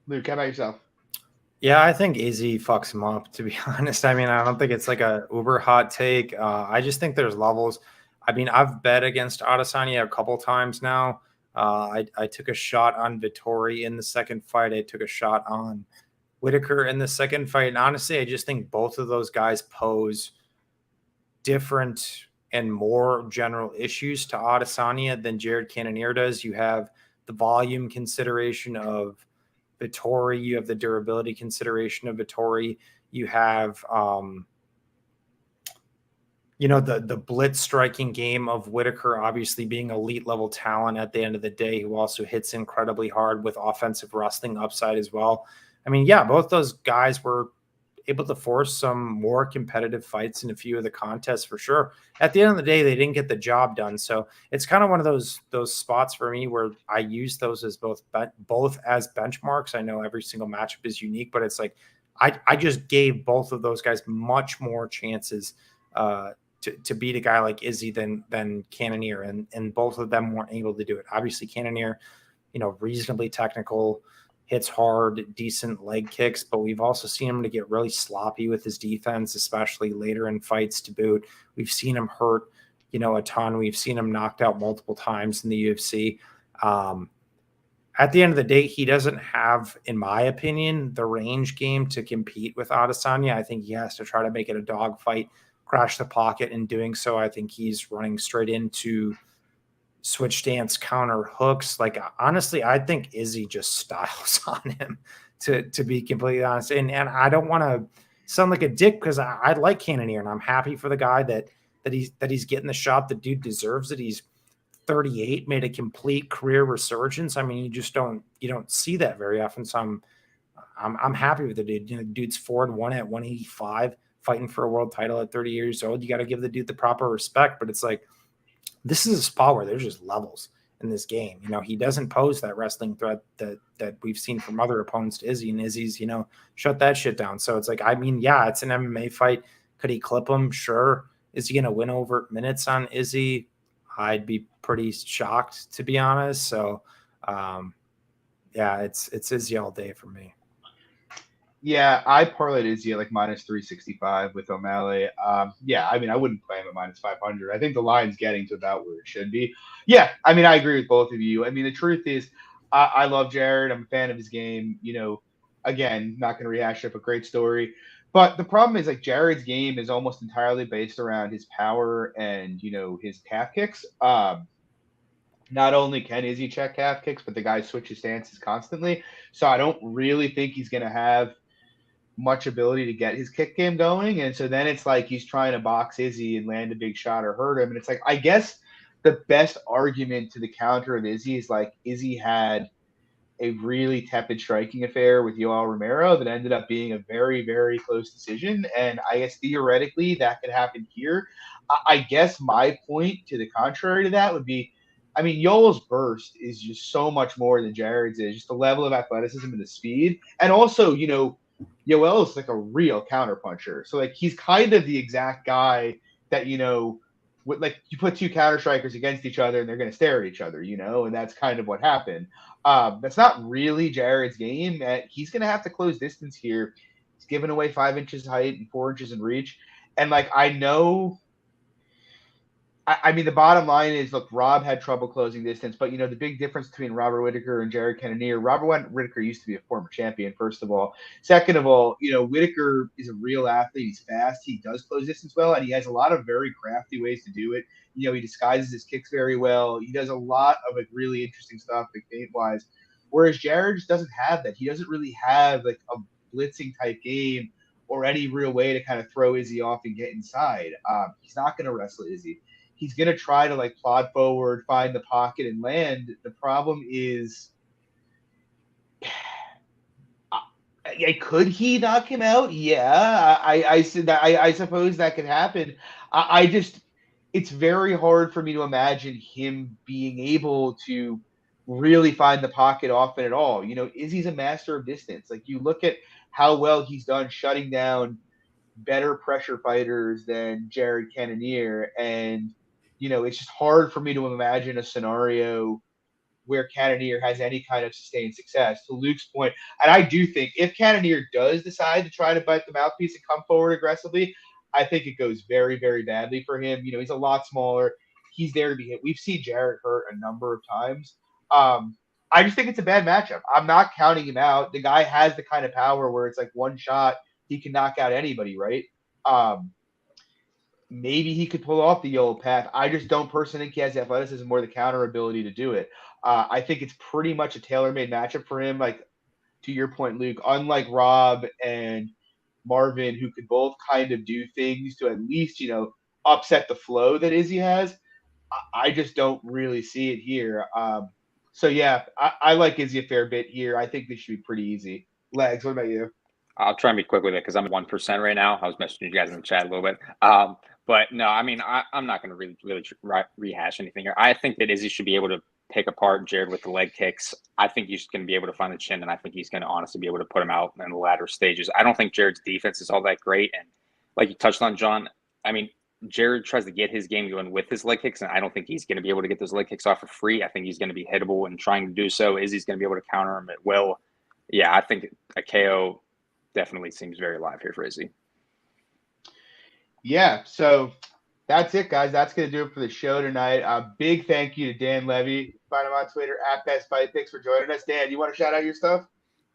Luke, how about yourself? Yeah, I think Izzy fucks him up, to be honest. I mean, I don't think it's like a uber hot take. I just think there's levels. I mean, I've bet against Adesanya a couple times now. I took a shot on Vettori in the second fight. I took a shot on Whitaker in the second fight. And honestly, I just think both of those guys pose different and more general issues to Adesanya than Jared Cannonier does. You have the volume consideration of Vettori, you have the durability consideration of Vettori, you have the blitz striking game of Whitaker, obviously being elite level talent at the end of the day, who also hits incredibly hard with offensive wrestling upside as well. I mean, yeah, both those guys were able to force some more competitive fights in a few of the contests for sure. At the end of the day, they didn't get the job done. So it's kind of one of those spots for me where I use those as both as benchmarks. I know every single matchup is unique, but it's like I just gave both of those guys much more chances to beat a guy like Izzy than Cannonier, and both of them weren't able to do it. Obviously, Cannonier, reasonably technical, hits hard, decent leg kicks, but we've also seen him to get really sloppy with his defense, especially later in fights to boot. We've seen him hurt, a ton. We've seen him knocked out multiple times in the UFC. At the end of the day, he doesn't have, in my opinion, the range game to compete with Adesanya. I think he has to try to make it a dogfight, crash the pocket. In doing so, I think he's running straight into switch stance counter hooks. Like, honestly, I think Izzy just styles on him, to be completely honest. And I don't want to sound like a dick, because I like Cannonier and I'm happy for the guy that he's getting the shot. The dude deserves it. He's 38, made a complete career resurgence. I mean, you don't see that very often. So I'm happy with the dude. Dude's 4-1 at 185, fighting for a world title at 30 years old. You got to give the dude the proper respect. But it's like, this is a spot where there's just levels in this game. You know, he doesn't pose that wrestling threat that we've seen from other opponents to Izzy, and Izzy's, you know, shut that shit down. So it's like, I mean, yeah, it's an MMA fight. Could he clip him? Sure. Is he going to win over minutes on Izzy? I'd be pretty shocked, to be honest. So, yeah, it's Izzy all day for me. Yeah, I parlayed Izzy at like minus 365 with O'Malley. Yeah, I mean, I wouldn't play him at minus 500. I think the line's getting to about where it should be. Yeah, I mean, I agree with both of you. I mean, the truth is, I love Jared. I'm a fan of his game. You know, again, not going to rehash up a great story. But the problem is, like, Jared's game is almost entirely based around his power and, you know, his calf kicks. Not only can Izzy check calf kicks, but the guy switches stances constantly. So I don't really think he's going to have much ability to get his kick game going. And so then it's like he's trying to box Izzy and land a big shot or hurt him. And it's like, I guess the best argument to the counter of Izzy is like Izzy had a really tepid striking affair with Yoel Romero that ended up being a very, very close decision. And I guess theoretically that could happen here. I guess my point to the contrary to that would be, I mean, Yoel's burst is just so much more than Jared's is, just the level of athleticism and the speed. And also, you know, Yoel is like a real counterpuncher. So like he's kind of the exact guy that, you know, like you put two counter strikers against each other and they're going to stare at each other, you know, and that's kind of what happened. That's not really Jared's game. He's going to have to close distance here. He's giving away 5 inches height and 4 inches in reach. And like, I know, I mean, the bottom line is, look, Rob had trouble closing distance, but, you know, the big difference between Robert Whittaker and Jared Cannonier, Robert Whittaker used to be a former champion, first of all. Second of all, you know, Whittaker is a real athlete. He's fast. He does close distance well, and he has a lot of very crafty ways to do it. You know, he disguises his kicks very well. He does a lot of like really interesting stuff, like feint-wise, whereas Jared just doesn't have that. He doesn't really have like a blitzing type game or any real way to kind of throw Izzy off and get inside. He's not going to wrestle Izzy. He's going to try to like plod forward, find the pocket and land. The problem is, could he knock him out? Yeah, I said that. I suppose that could happen. I just, it's very hard for me to imagine him being able to really find the pocket often at all. You know, Izzy's a master of distance. Like you look at how well he's done shutting down better pressure fighters than Jared Cannonier, and you know, it's just hard for me to imagine a scenario where Cannonier has any kind of sustained success. To Luke's point, and I do think if Cannonier does decide to try to bite the mouthpiece and come forward aggressively, I think it goes very, very badly for him. You know, he's a lot smaller. He's there to be hit. We've seen Jared hurt a number of times. I just think it's a bad matchup. I'm not counting him out. The guy has the kind of power where it's like one shot, he can knock out anybody, right? Maybe he could pull off the old path. I just don't personally think he has the athleticism or the counter ability to do it. I think it's pretty much a tailor-made matchup for him. Like, to your point, Luke, unlike Rob and Marvin, who could both kind of do things to at least, you know, upset the flow that Izzy has, I just don't really see it here. So, yeah, I like Izzy a fair bit here. I think this should be pretty easy. Legs, what about you? I'll try and be quick with it because I'm at 1% right now. I was messaging you guys in the chat a little bit. But no, I mean, I'm not going to really rehash anything here. I think that Izzy should be able to pick apart Jared with the leg kicks. I think he's going to be able to find the chin, and I think he's going to honestly be able to put him out in the latter stages. I don't think Jared's defense is all that great. And like you touched on, John, I mean, Jared tries to get his game going with his leg kicks, and I don't think he's going to be able to get those leg kicks off for free. I think he's going to be hittable and trying to do so. Izzy's going to be able to counter him at will. Yeah, I think a KO definitely seems very live here for Izzy. Yeah, so that's it, guys. That's going to do it for the show tonight. A big thank you to Dan Levy. Find him on Twitter at Best Fight Picks for joining us. Dan, you want to shout out your stuff?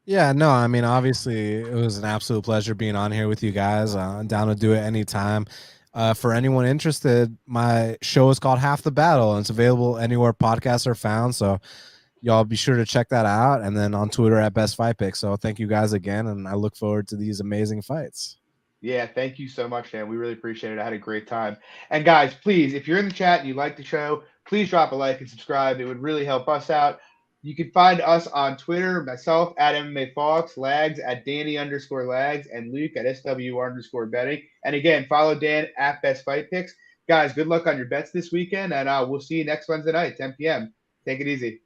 Yeah, no, I mean, obviously, it was an absolute pleasure being on here with you guys. I'm down to do it anytime. For anyone interested, my show is called Half the Battle, and it's available anywhere podcasts are found. So y'all be sure to check that out. And then on Twitter at Best Fight Picks. So thank you guys again, and I look forward to these amazing fights. Yeah, thank you so much, Dan. We really appreciate it. I had a great time. And guys, please, if you're in the chat and you like the show, please drop a like and subscribe. It would really help us out. You can find us on Twitter, myself at MMA Fox, Lags at Danny_Lags, and Luke at SWR_betting. And again, follow Dan at Best Fight Picks. Guys, good luck on your bets this weekend, and we'll see you next Wednesday night, 10 p.m. Take it easy.